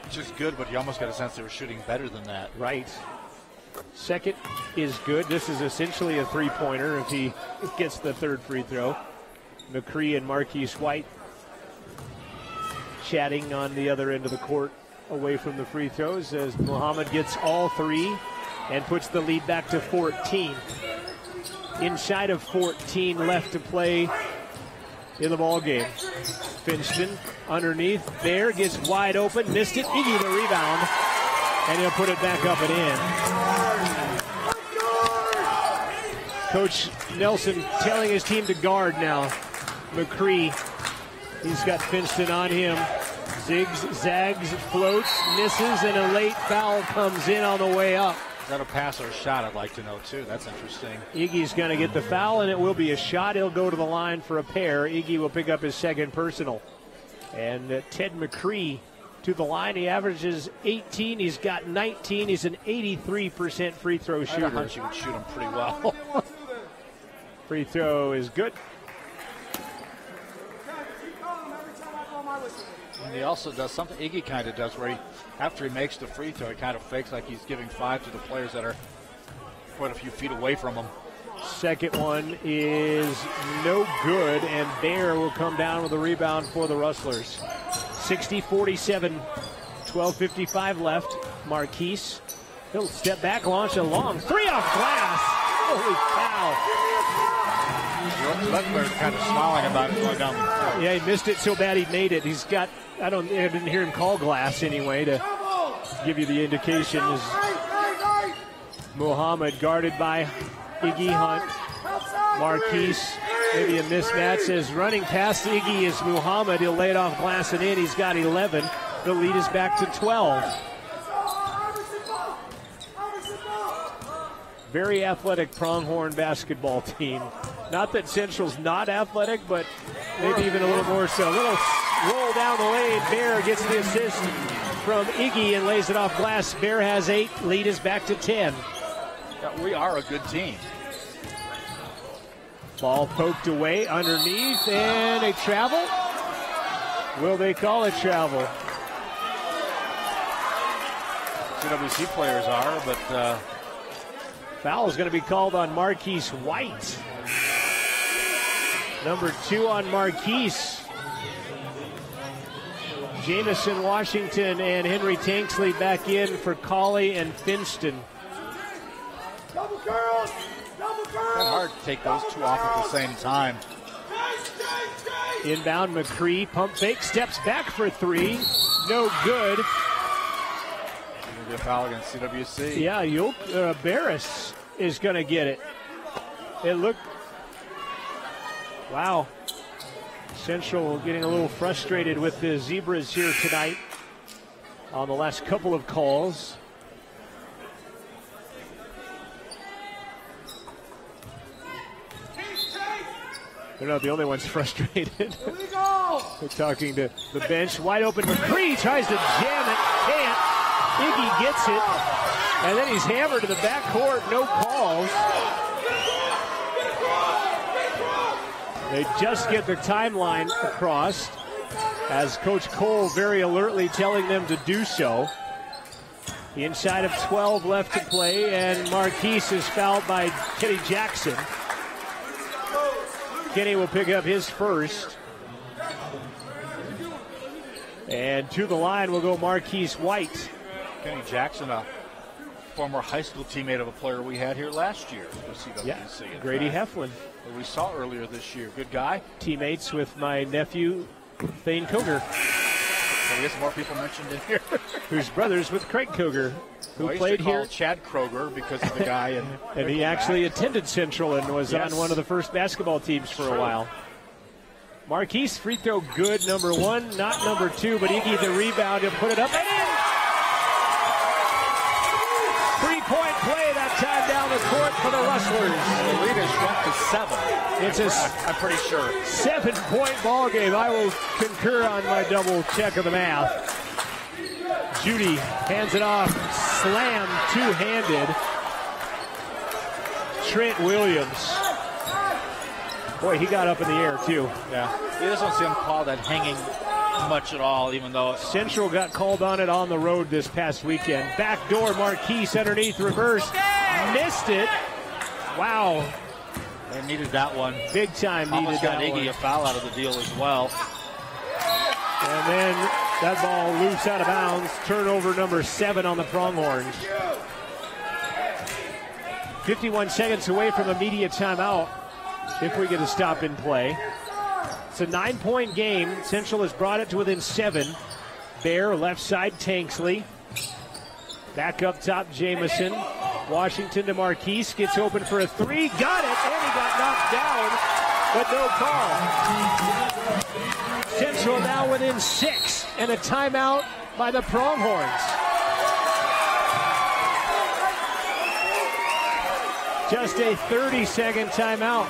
Which is good, but you almost got a sense they were shooting better than that. Right. Second is good. This is essentially a three-pointer if he gets the 3rd free throw. McCree and Marquise White chatting on the other end of the court away from the free throws as Muhammad gets all 3 and puts the lead back to 14. Inside of 14 left to play in the ball game. Finston underneath. Bear gets wide open. Missed it. Iggy the rebound. And he'll put it back up and in. Coach Nelson telling his team to guard now. McCree, he's got Finston on him. Zigs, zags, floats, misses, and a late foul comes in on the way up. Is that a pass or a shot? I'd like to know, too. That's interesting. Iggy's going to get the foul, and it will be a shot. He'll go to the line for a pair. Iggy will pick up his 2nd personal. And Ted McCree to the line. He averages 18. He's got 19. He's an 83% free throw shooter. I hunch you would shoot him pretty well. Free throw is good. And he also does something Iggy kind of does where he, after he makes the free throw, he kind of fakes like he's giving 5 to the players that are quite a few feet away from him. Second one is no good, and Bear will come down with a rebound for the Rustlers. 60-47, 12:55 left. Marquise, he'll step back, launch a long 3 off glass. Holy cow. Lettler's kind of smiling about it going down the court. Yeah, he missed it so bad he made it. He's got, I didn't hear him call glass anyway to give you the indication. Muhammad guarded by Iggy Hunt. Marquise, maybe a mismatch, is running past Iggy is Muhammad. He'll lay it off glass and in. He's got 11. The lead is back to 12. Very athletic Pronghorn basketball team. Not that Central's not athletic, but maybe even a little more so. A little roll down the lane. Bear gets the assist from Iggy and lays it off glass. Bear has 8. Lead is back to 10. Yeah, we are a good team. Ball poked away underneath, and a travel? Will they call it travel? CWC players are, but... Foul is going to be called on Marquise White. Number 2 on Marquise. Jamison Washington and Henry Tanksley back in for Colley and Finston. Kind of hard to take those two off at the same time. Inbound, McCree, pump fake, steps back for 3. No good. Be a foul against CWC. Yeah, Barris is going to get it. It looked... Wow. Central getting a little frustrated with the Zebras here tonight on the last couple of calls. They're not the only ones frustrated. They're talking to the bench. Wide open, McCree tries to jam it. Can't. Iggy gets it. And then he's hammered to the backcourt. No calls. They just get the timeline across as Coach Cole very alertly telling them to do so. Inside of 12 left to play, and Marquise is fouled by Kenny Jackson. Kenny will pick up his first. And to the line will go Marquise White. Kenny Jackson, a former high school teammate of a player we had here last year with CWC. Yeah, Grady Heflin. That we saw earlier this year. Good guy. Teammates with my nephew, Thane Koger. I guess more people mentioned in here. Who's brothers with Craig Koger, who played here. Chad Kroger because of the guy. And he actually attended Central and was on one of the first basketball teams for a while. Marquise free throw good, number 1, not number 2, but Iggy the rebound. He'll put it up and in. 3-point play that time down the court for the Rustlers. The lead has shrunk to 7. It's I'm pretty sure. 7-point ball game. I will concur on my double check of the math. Judy hands it off, slam two-handed. Trent Williams. Boy, he got up in the air too. Yeah, he doesn't see him call that hanging much at all, even though Central got called on it on the road this past weekend. Backdoor Marquise underneath, reverse, missed it. Wow. They needed that one. Big time Almost needed got that Iggy one. a foul out of the deal as well. And then that ball loose out of bounds. Turnover number 7 on the Pronghorns. 51 seconds away from a media timeout if we get a stop in play. It's a 9-point game. Central has brought it to within 7. Bear, left side, Tanksley. Back up top, Jamison. Washington to Marquise. Gets open for a 3. Got it, and he got knocked down, but no call. Central now within 6, and a timeout by the Pronghorns. Just a 30-second timeout.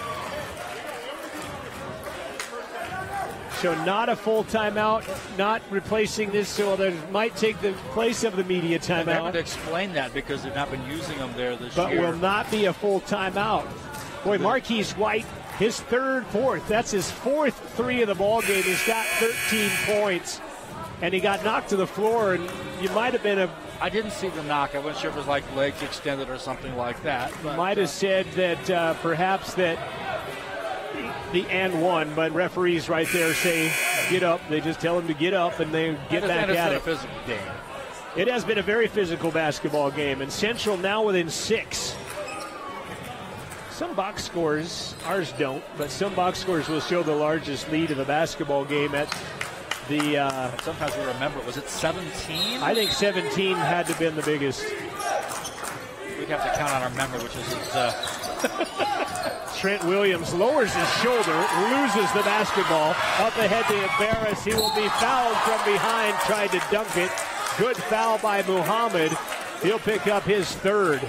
So not a full timeout, not replacing this, so that might take the place of the media timeout. They haven't explained that because they've not been using them there this but year. Will not be a full timeout. Boy, Marquise White, his fourth. That's his 4th 3 of the ball game. He's got 13 points, and he got knocked to the floor, and you might have been I didn't see the knock. I wasn't sure if it was like legs extended or something like that. You might have said that perhaps that the and one, but referees right there say get up. They just tell him to get up, and they get back at it. It's been a physical game. It has been a very physical basketball game, and Central now within 6. Some box scores, ours don't, but some box scores will show the largest lead of a basketball game at the... Sometimes we remember, was it 17? I think 17 had to have been the biggest. have to count on our memory, which is Trent Williams lowers his shoulder, loses the basketball. Up ahead to Barris. He will be fouled from behind, tried to dunk it. Good foul by Muhammad. He'll pick up his third.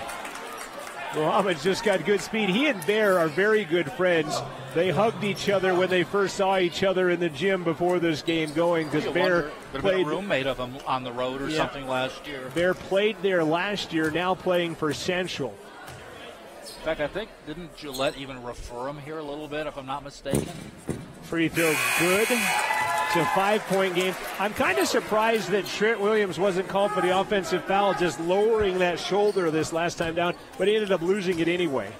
Muhammad's just got good speed. He and Bear are very good friends. They hugged each other when they first saw each other in the gym before this game going, because Bear played a roommate of him on the road or something last year. Bear played there last year, now playing for Central. In fact, I think, didn't Gillette even refer him here a little bit, if I'm not mistaken? Free throw good. It's a 5-point game. I'm kind of surprised that Trent Williams wasn't called for the offensive foul, just lowering that shoulder this last time down, but he ended up losing it anyway.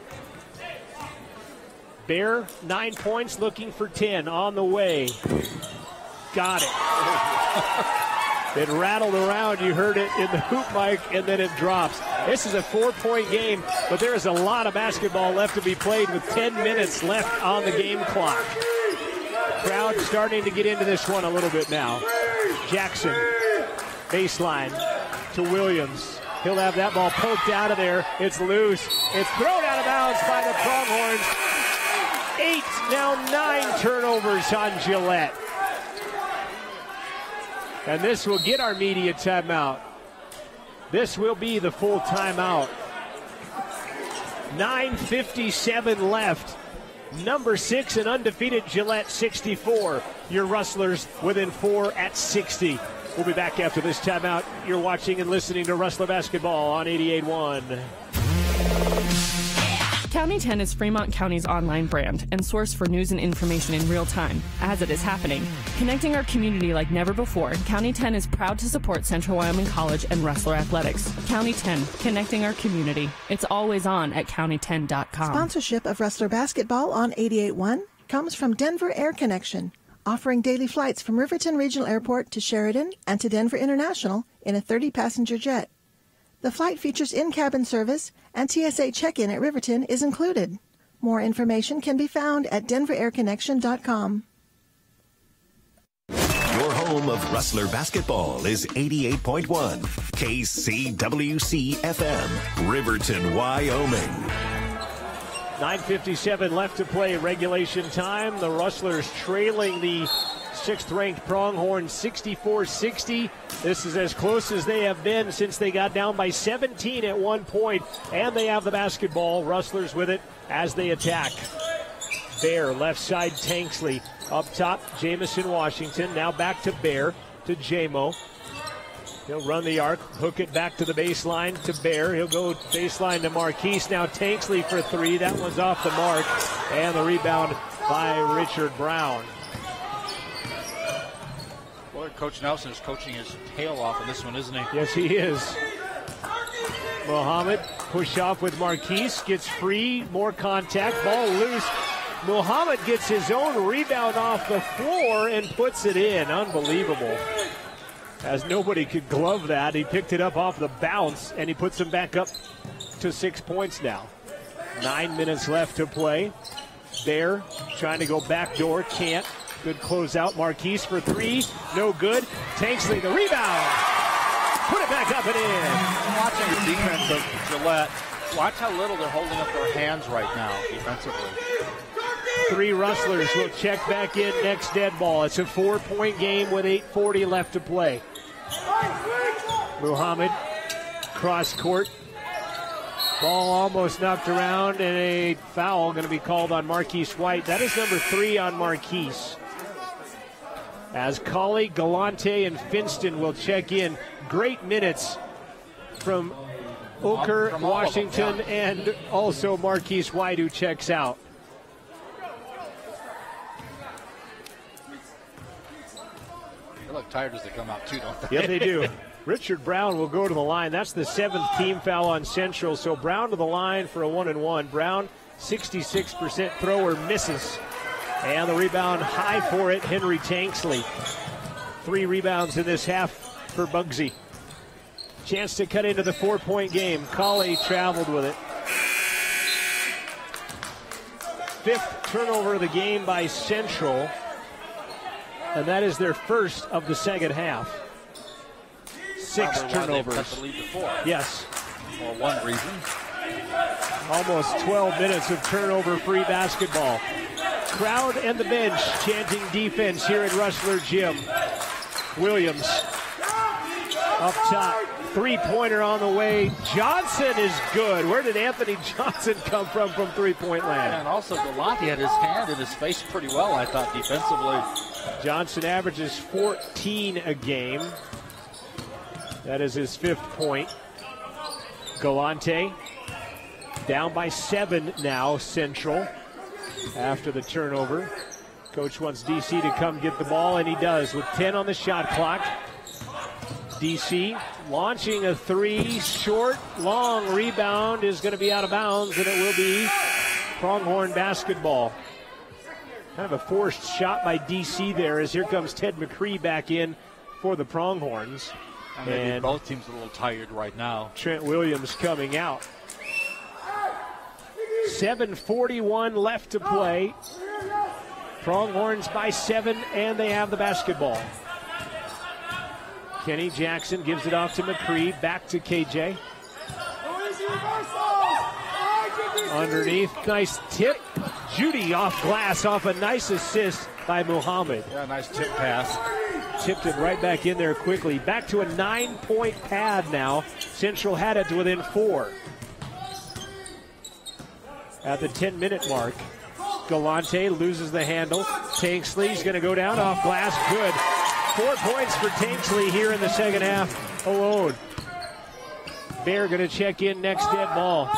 Bear, 9 points, looking for 10 on the way. Got it. It rattled around. You heard it in the hoop mic, and then it drops. This is a 4-point game, but there is a lot of basketball left to be played with 10 minutes left on the game clock. Crowd starting to get into this one a little bit now. Jackson, baseline to Williams. He'll have that ball poked out of there. It's loose. It's thrown out of bounds by the Pronghorns. 8, now 9 turnovers on Gillette. And this will get our media timeout. This will be the full timeout. 9:57 left. Number 6 and undefeated Gillette 64. Your Rustlers within 4 at 60. We'll be back after this timeout. You're watching and listening to Rustler Basketball on 88.1. County 10 is Fremont County's online brand and source for news and information in real time, as it is happening. Connecting our community like never before, County 10 is proud to support Central Wyoming College and Rustler Athletics. County 10, connecting our community. It's always on at county10.com. Sponsorship of Rustler Basketball on 88.1 comes from Denver Air Connection, offering daily flights from Riverton Regional Airport to Sheridan and to Denver International in a 30-passenger jet. The flight features in-cabin service, and TSA check-in at Riverton is included. More information can be found at denverairconnection.com. Your home of Rustler Basketball is 88.1 KCWC FM, Riverton, Wyoming. 9:57 left to play regulation time. The Rustlers trailing the 6th-ranked Pronghorn 64-60. This is as close as they have been since they got down by 17 at one point. And they have the basketball. Rustlers with it as they attack. Bear, left side, Tanksley. Up top, Jamison Washington. Now back to Bear, to Jamo. He'll run the arc, hook it back to the baseline to Bear. He'll go baseline to Marquise. Now Tanksley for 3. That one's off the mark. And the rebound by Richard Brown. Boy, Coach Nelson is coaching his tail off in this one, isn't he? Yes, he is. Muhammad push off with Marquise, gets free, more contact, ball loose. Muhammad gets his own rebound off the floor and puts it in. Unbelievable. As nobody could glove that, he picked it up off the bounce, and he puts him back up to 6 points now. 9 minutes left to play. Bear trying to go backdoor, can't. Good closeout. Marquise for 3. No good. Tanksley the rebound. Put it back up and in. Watching the defense of Gillette, watch how little they're holding up their hands right now defensively. 3 Rustlers will check back in next dead ball. It's a 4-point game with 8:40 left to play. Muhammad, cross court. Ball almost knocked around, and a foul going to be called on Marquise White. That is number 3 on Marquise. As Colley, Galante, and Finston will check in. Great minutes from Oker, Washington, and also Marquise White, who checks out. They look tired as they come out, too, don't they? Yep, they do. Richard Brown will go to the line. That's the 7th team foul on Central. So Brown to the line for a 1-and-1. Brown, 66% thrower, misses. And the rebound high for it, Henry Tanksley. 3 rebounds in this half for Bugsy. Chance to cut into the 4-point game. Colley traveled with it. 5th turnover of the game by Central. And that is their first of the second half. 6 turnovers. Cut the lead to 4. Yes. For one reason. Almost 12 minutes of turnover-free basketball. Crowd and the bench chanting defense here at Rustler Gym. Williams up top. Three-pointer on the way. Johnson is good. Where did Anthony Johnson come from three-point land? And also Gillette had his hand in his face pretty well, I thought, defensively. Johnson averages 14 a game. That is his 5th point. Galante down by 7 now, Central, after the turnover. Coach wants DC to come get the ball, and he does with 10 on the shot clock. DC launching a 3, short, long rebound is going to be out of bounds, and it will be Pronghorn basketball. Kind of a forced shot by DC there, as here comes Ted McCree back in for the Pronghorns. And both teams are a little tired right now. Trent Williams coming out. 7:41 left to play. Pronghorns by 7, and they have the basketball. Kenny Jackson gives it off to McCree. Back to KJ. Underneath, nice tip. Judy off glass, off a nice assist by Muhammad. Yeah, nice tip pass. Tipped it right back in there quickly. Back to a 9-point pad now. Central had it to within 4. At the 10-minute mark, Galante loses the handle. Tanksley's going to go down off glass. Good. 4 points for Tanksley here in the second half alone. Bear going to check in next dead ball.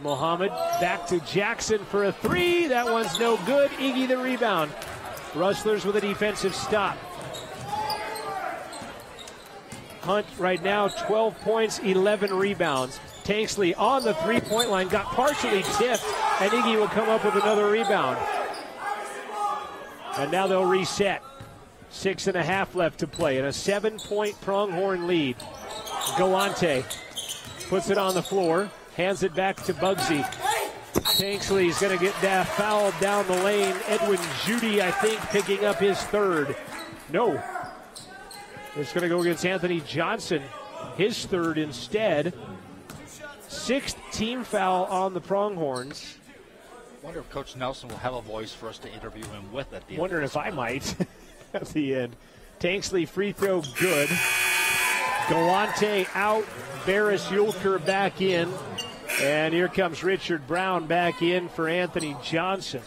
Muhammad back to Jackson for a 3. That one's no good. Iggy the rebound. Rustlers with a defensive stop. Hunt right now, 12 points, 11 rebounds. Tanksley on the three-point line, got partially tipped, and Iggy will come up with another rebound. And now they'll reset. 6.5 left to play, and a 7-point Pronghorn lead. Galante puts it on the floor, hands it back to Bugsy. Tanksley's going to get that fouled down the lane. Edwin Judy, I think, picking up his 3rd. No. It's going to go against Anthony Johnson, his 3rd instead. 6th team foul on the Pronghorns. Wonder if Coach Nelson will have a voice for us to interview him with at the end. Wondering if I might at the end. Tanksley free throw good. Galante out. Barris Yulker back in. And here comes Richard Brown back in for Anthony Johnson.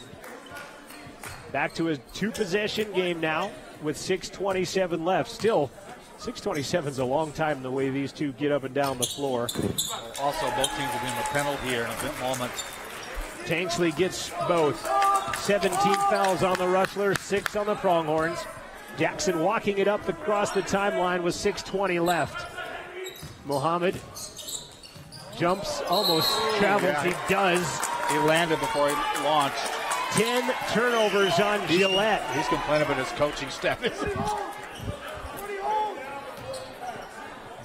Back to his 2-possession game now with 6:27 left. Still, 6:27 is a long time the way these two get up and down the floor. Also, both teams will be in the penalty here in a bit moment. Tanksley gets both. 17 fouls on the Rustlers, 6 on the Pronghorns. Jackson walking it up across the timeline with 6:20 left. Muhammad jumps, almost travels. He does. He landed before he launched. 10 turnovers on Gillette. He's complaining about his coaching staff.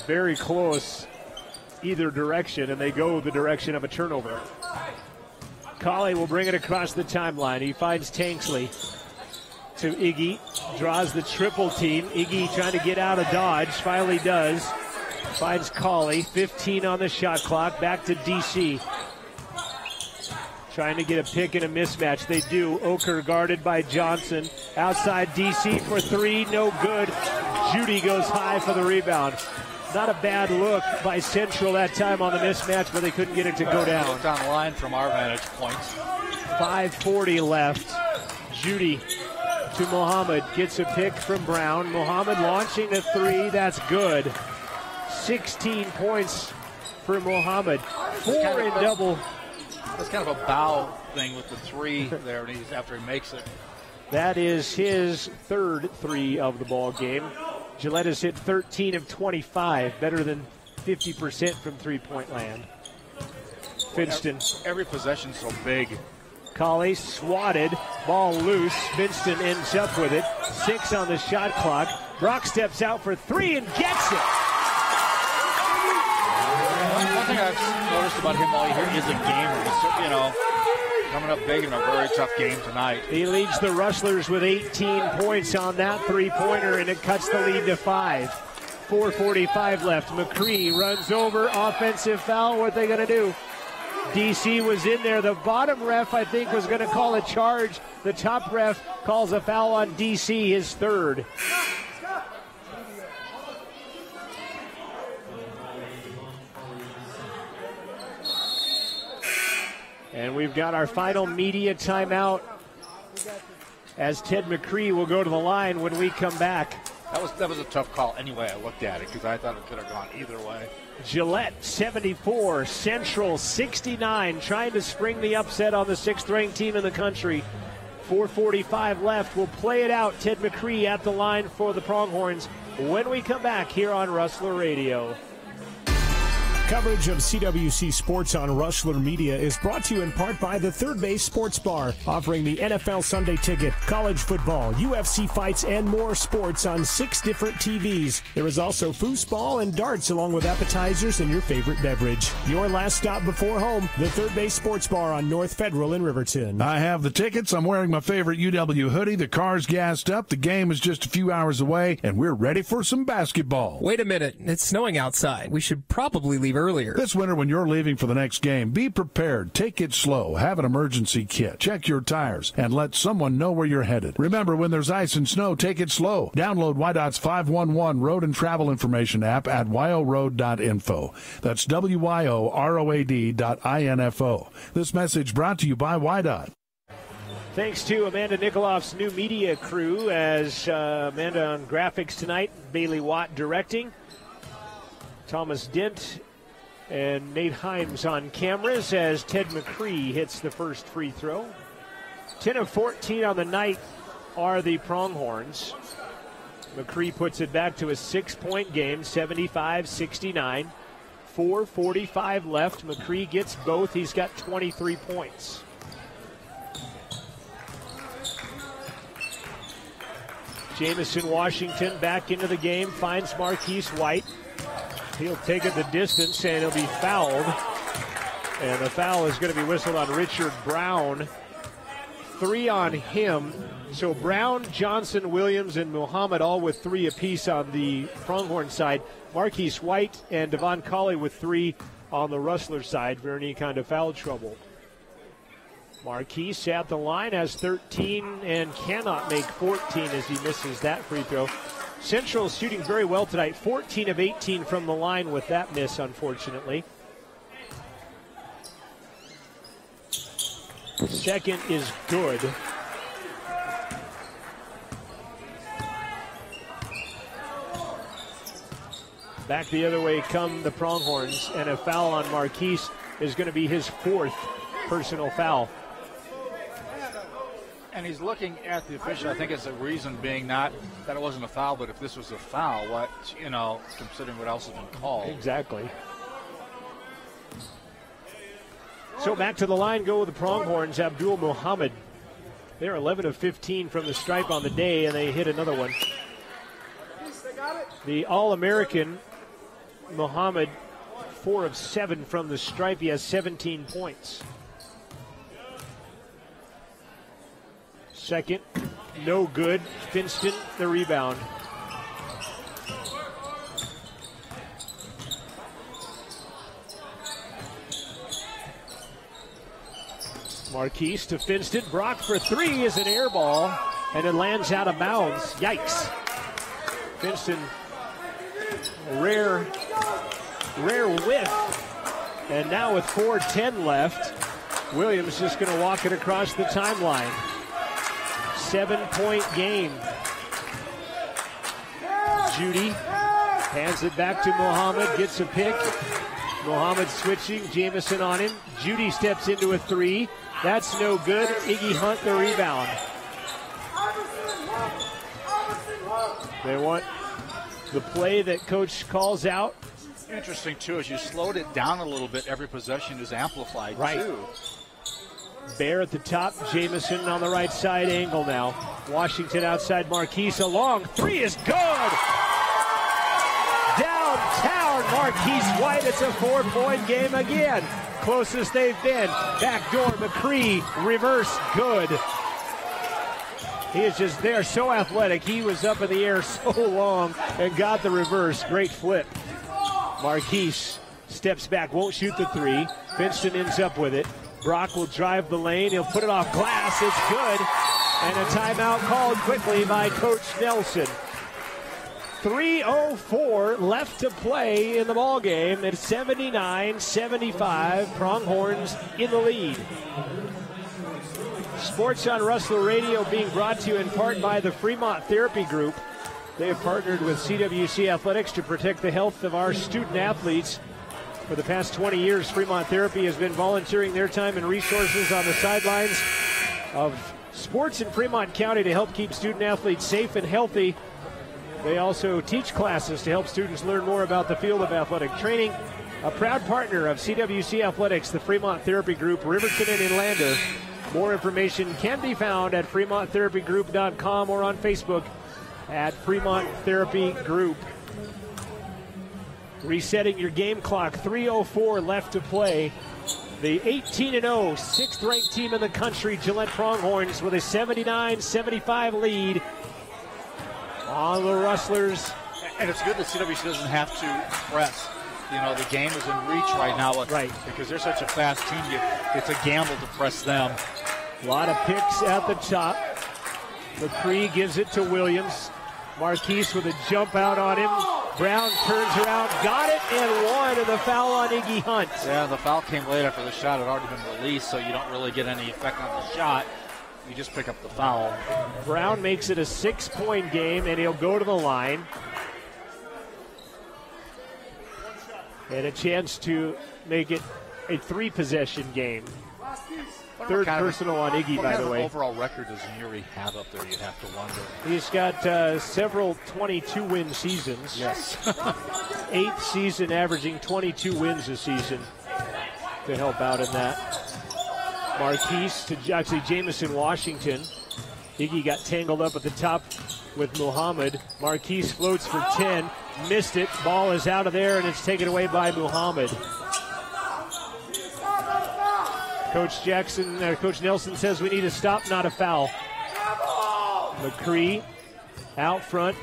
Very close either direction, and they go the direction of a turnover. Colley will bring it across the timeline. He finds Tanksley to Iggy. Draws the triple team. Iggy trying to get out of dodge. Finally does. Finds Colley. 15 on the shot clock. Back to DC. Trying to get a pick and a mismatch. They do. Oker guarded by Johnson. Outside DC for 3. No good. Judy goes high for the rebound. Not a bad look by Central that time on the mismatch, but they couldn't get it to go down. Looked on line from our vantage point. 5:40 left. Judy to Muhammad. Gets a pick from Brown. Muhammad launching a 3. That's good. 16 points for Muhammad. 4 in double. That's kind of a bow thing with the 3 there after he makes it. That is his 3rd 3 of the ball game. Gillette has hit 13 of 25, better than 50% from three-point land. Finston. Every possession so big. Colley swatted, ball loose. Finston ends up with it. 6 on the shot clock. Brock steps out for 3 and gets it. One thing I've noticed about him all year is a gamer. He's, coming up big in a very tough game tonight. He leads the Rustlers with 18 points on that three-pointer, and it cuts the lead to 5. 4:45 left. McCree runs over, offensive foul. What are they going to do? DC was in there. The bottom ref, I think, was going to call a charge. The top ref calls a foul on DC, his third. And we've got our final media timeout as Ted McCree will go to the line when we come back. That was a tough call anyway. I looked at it because I thought it could have gone either way. Gillette 74, Central 69, trying to spring the upset on the 6th-ranked team in the country. 4:45 left. We'll play it out. Ted McCree at the line for the Pronghorns when we come back here on Rustler Radio. Coverage of CWC Sports on Rustler Media is brought to you in part by the Third Base Sports Bar, offering the NFL Sunday Ticket, college football, UFC fights, and more sports on 6 different TVs. There is also foosball and darts along with appetizers and your favorite beverage. Your last stop before home, the Third Base Sports Bar on North Federal in Riverton. I have the tickets. I'm wearing my favorite UW hoodie. The car's gassed up. The game is just a few hours away, and we're ready for some basketball. Wait a minute. It's snowing outside. We should probably leave earlier. This winter, when you're leaving for the next game, be prepared. Take it slow. Have an emergency kit. Check your tires and let someone know where you're headed. Remember, when there's ice and snow, take it slow. Download WYDOT's 511 Road and Travel Information app at wyoroad.info. That's WYOROAD.info. This message brought to you by WYDOT. Thanks to Amanda Nikoloff's new media crew, as Amanda on graphics tonight, Bailey Watt directing, Thomas Dent and Nate Himes on cameras as Ted McCree hits the first free throw. 10 of 14 on the night are the Pronghorns. McCree puts it back to a 6-point game, 75-69. 4:45 left. McCree gets both. He's got 23 points. Jamison Washington back into the game, finds Marquise White. He'll take it the distance, and he'll be fouled. And the foul is going to be whistled on Richard Brown. 3 on him. So Brown, Johnson, Williams, and Muhammad all with 3 apiece on the Pronghorn side. Marquise White and Devon Colley with 3 on the Rustler side for any kind of foul trouble. Marquise at the line has 13 and cannot make 14 as he misses that free throw. Central shooting very well tonight, 14 of 18 from the line with that miss, unfortunately. Second is good. Back the other way come the Pronghorns, and a foul on Marquise is going to be his 4th personal foul. And he's looking at the official. I think it's the reason being not that it wasn't a foul, but if this was a foul, what, considering what else has been called. Exactly. So back to the line go the Pronghorns, Abdul Muhammad. They're 11 of 15 from the stripe on the day, and they hit another one. The All-American Muhammad, 4 of 7 from the stripe. He has 17 points. Second, no good. Finston, the rebound. Marquise to Finston. Brock for 3 is an air ball, and it lands out of bounds. Yikes. Finston, rare whiff. And now with 4:10 left, Williams just going to walk it across the timeline. 7-point game. Judy hands it back to Muhammad, gets a pick. Muhammad switching, Jamison on him. Judy steps into a 3. That's no good. Iggy Hunt the rebound. They want the play that coach calls out. Interesting, too, as you slowed it down a little bit, every possession is amplified, too. Bear at the top, Jamison on the right side angle now. Washington outside Marquise, a long 3 is good! Downtown, Marquise White, it's a 4-point game again. Closest they've been. Backdoor, McCree, reverse, good. They are so athletic. He was up in the air so long and got the reverse. Great flip. Marquise steps back, won't shoot the three. Finston ends up with it. Brock will drive the lane. He'll put it off glass. It's good. And a timeout called quickly by Coach Nelson. 3:04 left to play in the ball game. It's 79-75. Pronghorns in the lead. Sports on Rustler Radio being brought to you in part by the Fremont Therapy Group. They have partnered with CWC Athletics to protect the health of our student athletes. For the past 20 years, Fremont Therapy has been volunteering their time and resources on the sidelines of sports in Fremont County to help keep student athletes safe and healthy. They also teach classes to help students learn more about the field of athletic training. A proud partner of CWC Athletics, the Fremont Therapy Group, Riverton and Inlander. More information can be found at FremontTherapyGroup.com or on Facebook at Fremont Therapy Group. Resetting your game clock, 3:04 left to play. The 18-0, sixth-ranked team in the country, Gillette Pronghorns, with a 79-75 lead on the Rustlers. And it's good that CWC doesn't have to press. You know, the game is in reach right now. Right. Because they're such a fast team, it's a gamble to press them. A lot of picks at the top. McCree gives it to Williams. Marquise with a jump out on him. Brown turns around, got it, and won, and the foul on Iggy Hunt. Yeah, the foul came late after the shot had already been released, so you don't really get any effect on the shot. You just pick up the foul. Brown makes it a 6-point game, and he'll go to the line. And a chance to make it a 3-possession game. Third personal on Iggy, by the way. What overall record does Neary have up there, you'd have to wonder? He's got several 22-win seasons. Yes. 8th season averaging 22 wins a season to help out in that. Marquise to actually Jamison Washington. Iggy got tangled up at the top with Muhammad. Marquise floats for 10. Missed it. Ball is out of there, and it's taken away by Muhammad. Coach Nelson says we need a stop, not a foul. McCree out front.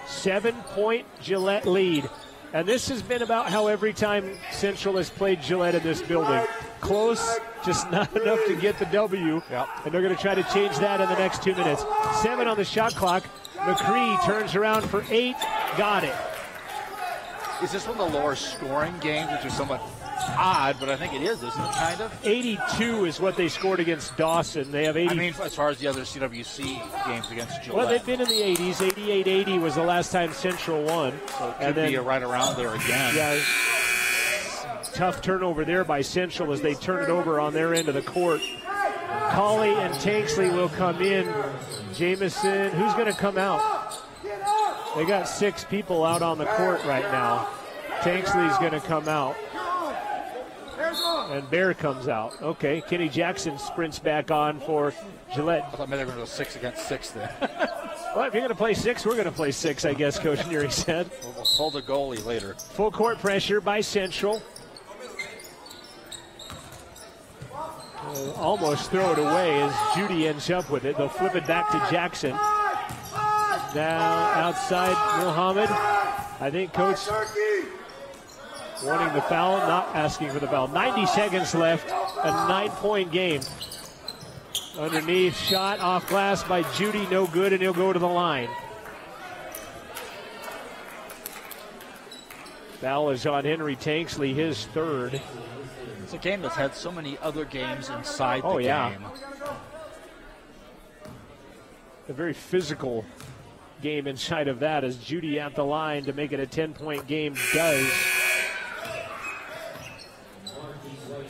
7-point Gillette lead. And this has been about how every time Central has played Gillette in this building. Close, just not enough to get the W. Yep. And they're going to try to change that in the next 2 minutes. 7 on the shot clock. McCree turns around for 8. Got it. Is this one of the lower scoring games, which is somewhat odd, but I think it is, isn't it, kind of? 82 is what they scored against Dawson. They have 80. I mean, as far as the other CWC games against Gillette. Well, they've been in the 80s. 88-80 was the last time Central won. So it could be right around there again. Yeah, tough turnover there by Central as they turn it over on their end of the court. Colley and Tanksley will come in. Jamison, who's going to come out? They got 6 people out on the court right now. Tanksley's going to come out. And Bear comes out. Okay, Kenny Jackson sprints back on for Gillette. I thought maybe they were going to go 6 against 6 then. Well, if you're going to play 6, we're going to play 6, I guess, Coach Neary said. We'll hold the goalie later. Full court pressure by Central. Almost throw it away as Judy ends up with it. They'll flip it back to Jackson. Now outside Muhammad. I think Coach wanting the foul, not asking for the foul. 90 seconds left, a 9-point game. Underneath, shot off glass by Judy, no good, and he'll go to the line. Foul is on Henry Tanksley, his 3rd. It's a game that's had so many other games inside the game. A very physical game inside of that as Judy at the line to make it a 10-point game does.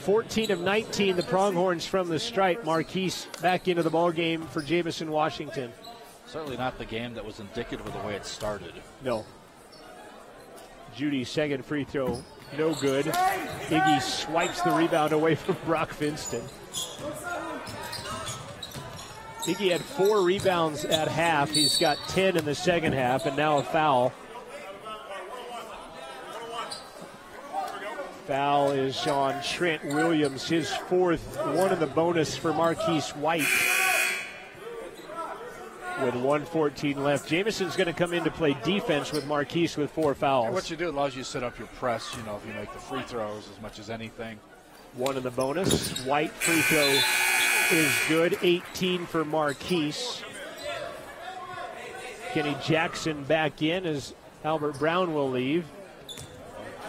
14 of 19, the Pronghorns from the stripe. Marquise back into the ball game for Jamison Washington. Certainly not the game that was indicative of the way it started. No. Judy's second free throw, no good. Iggy swipes the rebound away from Brock Finston. Iggy had 4 rebounds at half. He's got 10 in the second half, and now a foul. Foul is on Trent Williams, his 4th, one in the bonus for Marquise White. with 1:14 left. Jameson's going to come in to play defense with Marquise with 4 fouls. And what you do allows you to set up your press, you know, if you make the free throws as much as anything. 1 in the bonus. White free throw is good. 18 for Marquise. Kenny Jackson back in as Albert Brown will leave.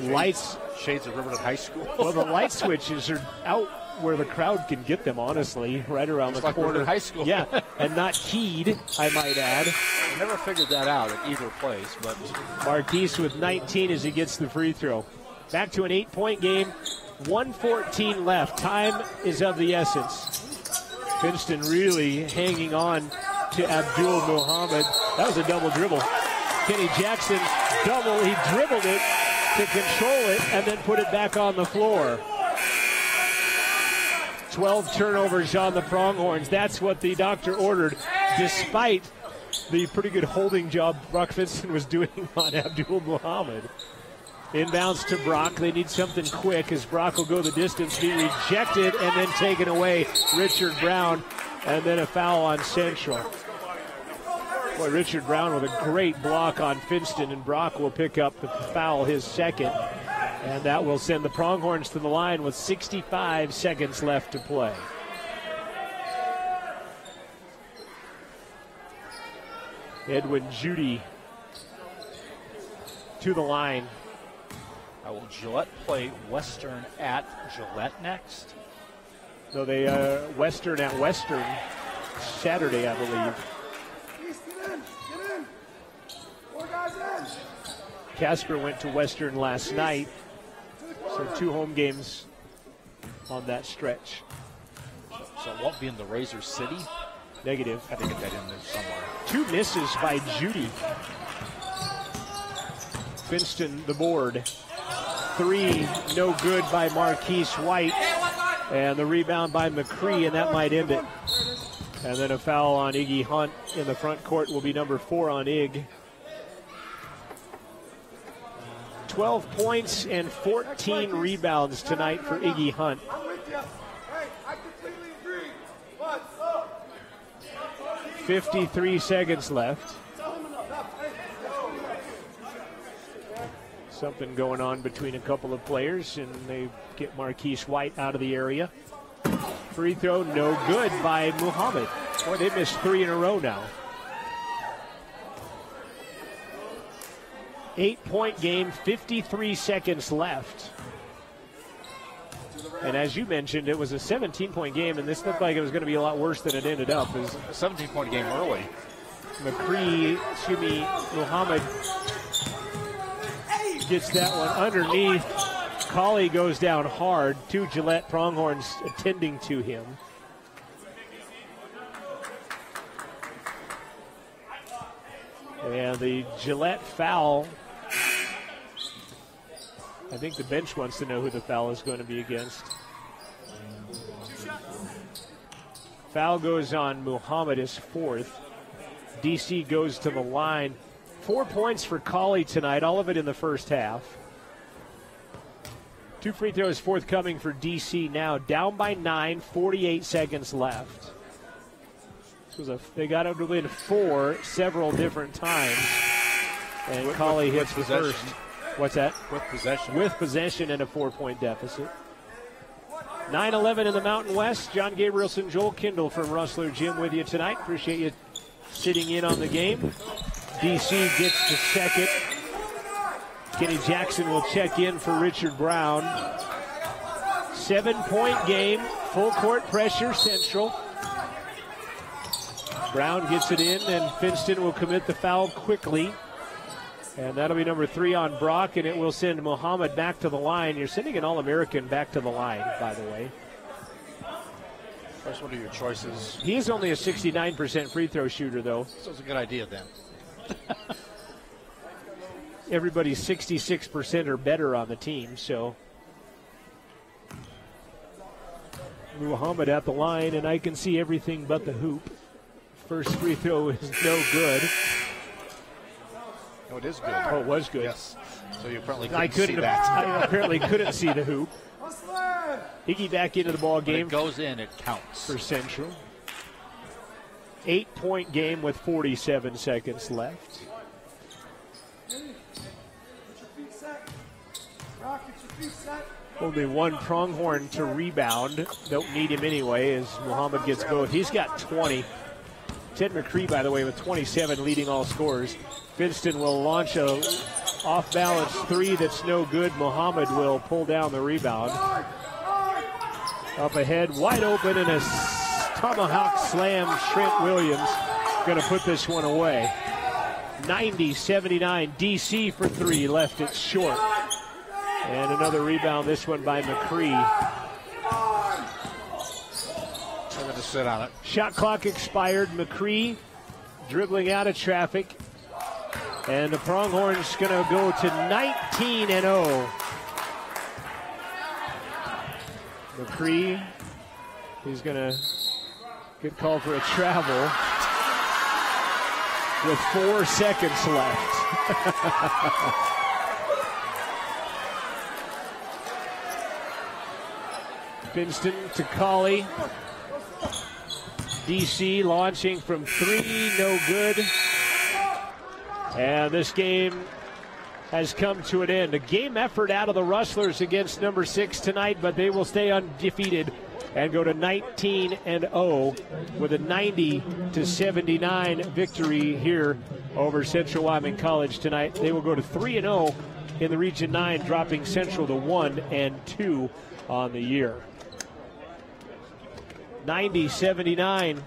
Lights. Shades of Riverton High School. Well, the light switches are out where the crowd can get them, honestly, right around the corner. Riverton High School. Yeah, and not keyed, I might add. I never figured that out at either place. But Marquise with 19 as he gets the free throw. Back to an 8-point game. 1:14 left. Time is of the essence. Finston really hanging on to Abdul Muhammad. That was a double dribble. Kenny Jackson double. He dribbled it to control it and then put it back on the floor. 12 turnovers on the Pronghorns. That's what the doctor ordered, despite the pretty good holding job Brock Finston was doing on Abdul Muhammad. Inbounds to Brock. They need something quick as Brock will go the distance, be rejected, and then taken away. Richard Brown, and then a foul on Central. Boy, Richard Brown with a great block on Finston, and Brock will pick up the foul, his second. And that will send the Pronghorns to the line with 65 seconds left to play. Edwin Judy to the line. Will Gillette play Western at Gillette next? No, they Western at Western Saturday, I believe. Get in. 4 guys in. Casper went to Western last night, so 2 home games on that stretch. So it won't be in the Razor City? Negative. I had to get that in there somewhere. 2 misses by Judy. Finston the board. 3 no good by Marquise White. And the rebound by McCree, and that might end it. And then a foul on Iggy Hunt in the front court will be number 4 on Ig. 12 points and 14 rebounds tonight for Iggy Hunt. I'm with you. Hey, I completely agree. But 53 seconds left. Something going on between a couple of players, and they get Marquise White out of the area. Free throw, no good by Muhammad. Boy, they missed 3 in a row now. 8-point game, 53 seconds left. And as you mentioned, it was a 17-point game, and this looked like it was going to be a lot worse than it ended up. It was a 17-point game early. Muhammad gets that one underneath. Colley goes down hard. 2 Gillette Pronghorns attending to him. And the Gillette foul, I think the bench wants to know who the foul is going to be against. Foul goes on Muhammad, his 4th. DC goes to the line. 4 points for Colley tonight, all of it in the first half. 2 free throws forthcoming for DC now. Down by 9, 48 seconds left. They got up to win 4 several different times. And Colley hits the first. What's that? With possession. With possession and a 4-point deficit. 9-11 in the Mountain West. John Gabrielson, Joel Kindle from Rustler Gym with you tonight. Appreciate you sitting in on the game. DC gets the second. Kenny Jackson will check in for Richard Brown. 7-point game, full court pressure, Central. Brown gets it in, and Finston will commit the foul quickly. And that'll be number 3 on Brock, and it will send Muhammad back to the line. You're sending an All-American back to the line, by the way. First, what are your choices? He is only a 69% free throw shooter, though. So it's a good idea then. Everybody's 66% or better on the team, so. Muhammad at the line, and I can see everything but the hoop. First free throw is no good. Oh, it is good. Oh, it was good. Yes. So you apparently couldn't see that. I apparently couldn't see the hoop. Iggy back into the ball game. When it goes in, it counts. For Central. 8-point game with 47 seconds left. Only one pronghorn to rebound. Don't need him anyway as Muhammad gets both. He's got 20. Ted McCree, by the way, with 27, leading all scorers. Finston will launch a off-balance three that's no good. Muhammad will pull down the rebound. Up ahead, wide open, and a tomahawk slam. Trent Williams going to put this one away. 90-79. DC for three, left it short. And another rebound, this one by McCree. They're going to sit on it. Shot clock expired. McCree dribbling out of traffic. And the Pronghorns going to go to 19-0. McCree, he's going to get called for a travel with 4 seconds left. Finston to Colley. DC launching from three, no good. And this game has come to an end. A game effort out of the Rustlers against number 6 tonight, but they will stay undefeated and go to 19-0 with a 90-79 victory here over Central Wyoming College tonight. They will go to 3-0 in the Region 9, dropping Central to 1-2 on the year. 90-79,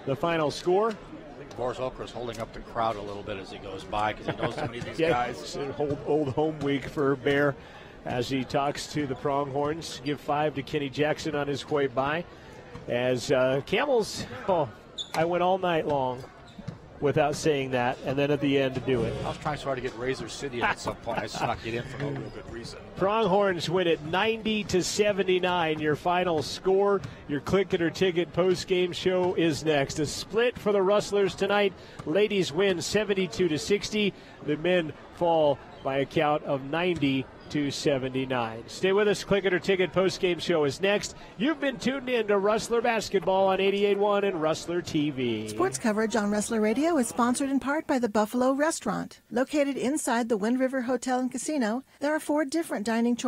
the final score. I think Boris Okra is holding up the crowd a little bit as he goes by because he knows so many of these guys. It's an old home week for Bear as he talks to the Pronghorns. Give 5 to Kenny Jackson on his way by. As Camels, I went all night long without saying that, and then at the end to do it. I was trying so hard to get Razor City in at some point. I snuck it in for no real good reason. Pronghorns win it 90-79. Your final score. Your Click It or Ticket post-game show is next. A split for the Rustlers tonight. Ladies win 72-60. The men fall by a count of 90-79. Stay with us. Click It or Ticket post-game show is next. You've been tuned in to Rustler Basketball on 88.1 and Rustler TV. Sports coverage on Rustler Radio is sponsored in part by the Buffalo Restaurant. Located inside the Wind River Hotel and Casino, there are 4 different dining choices.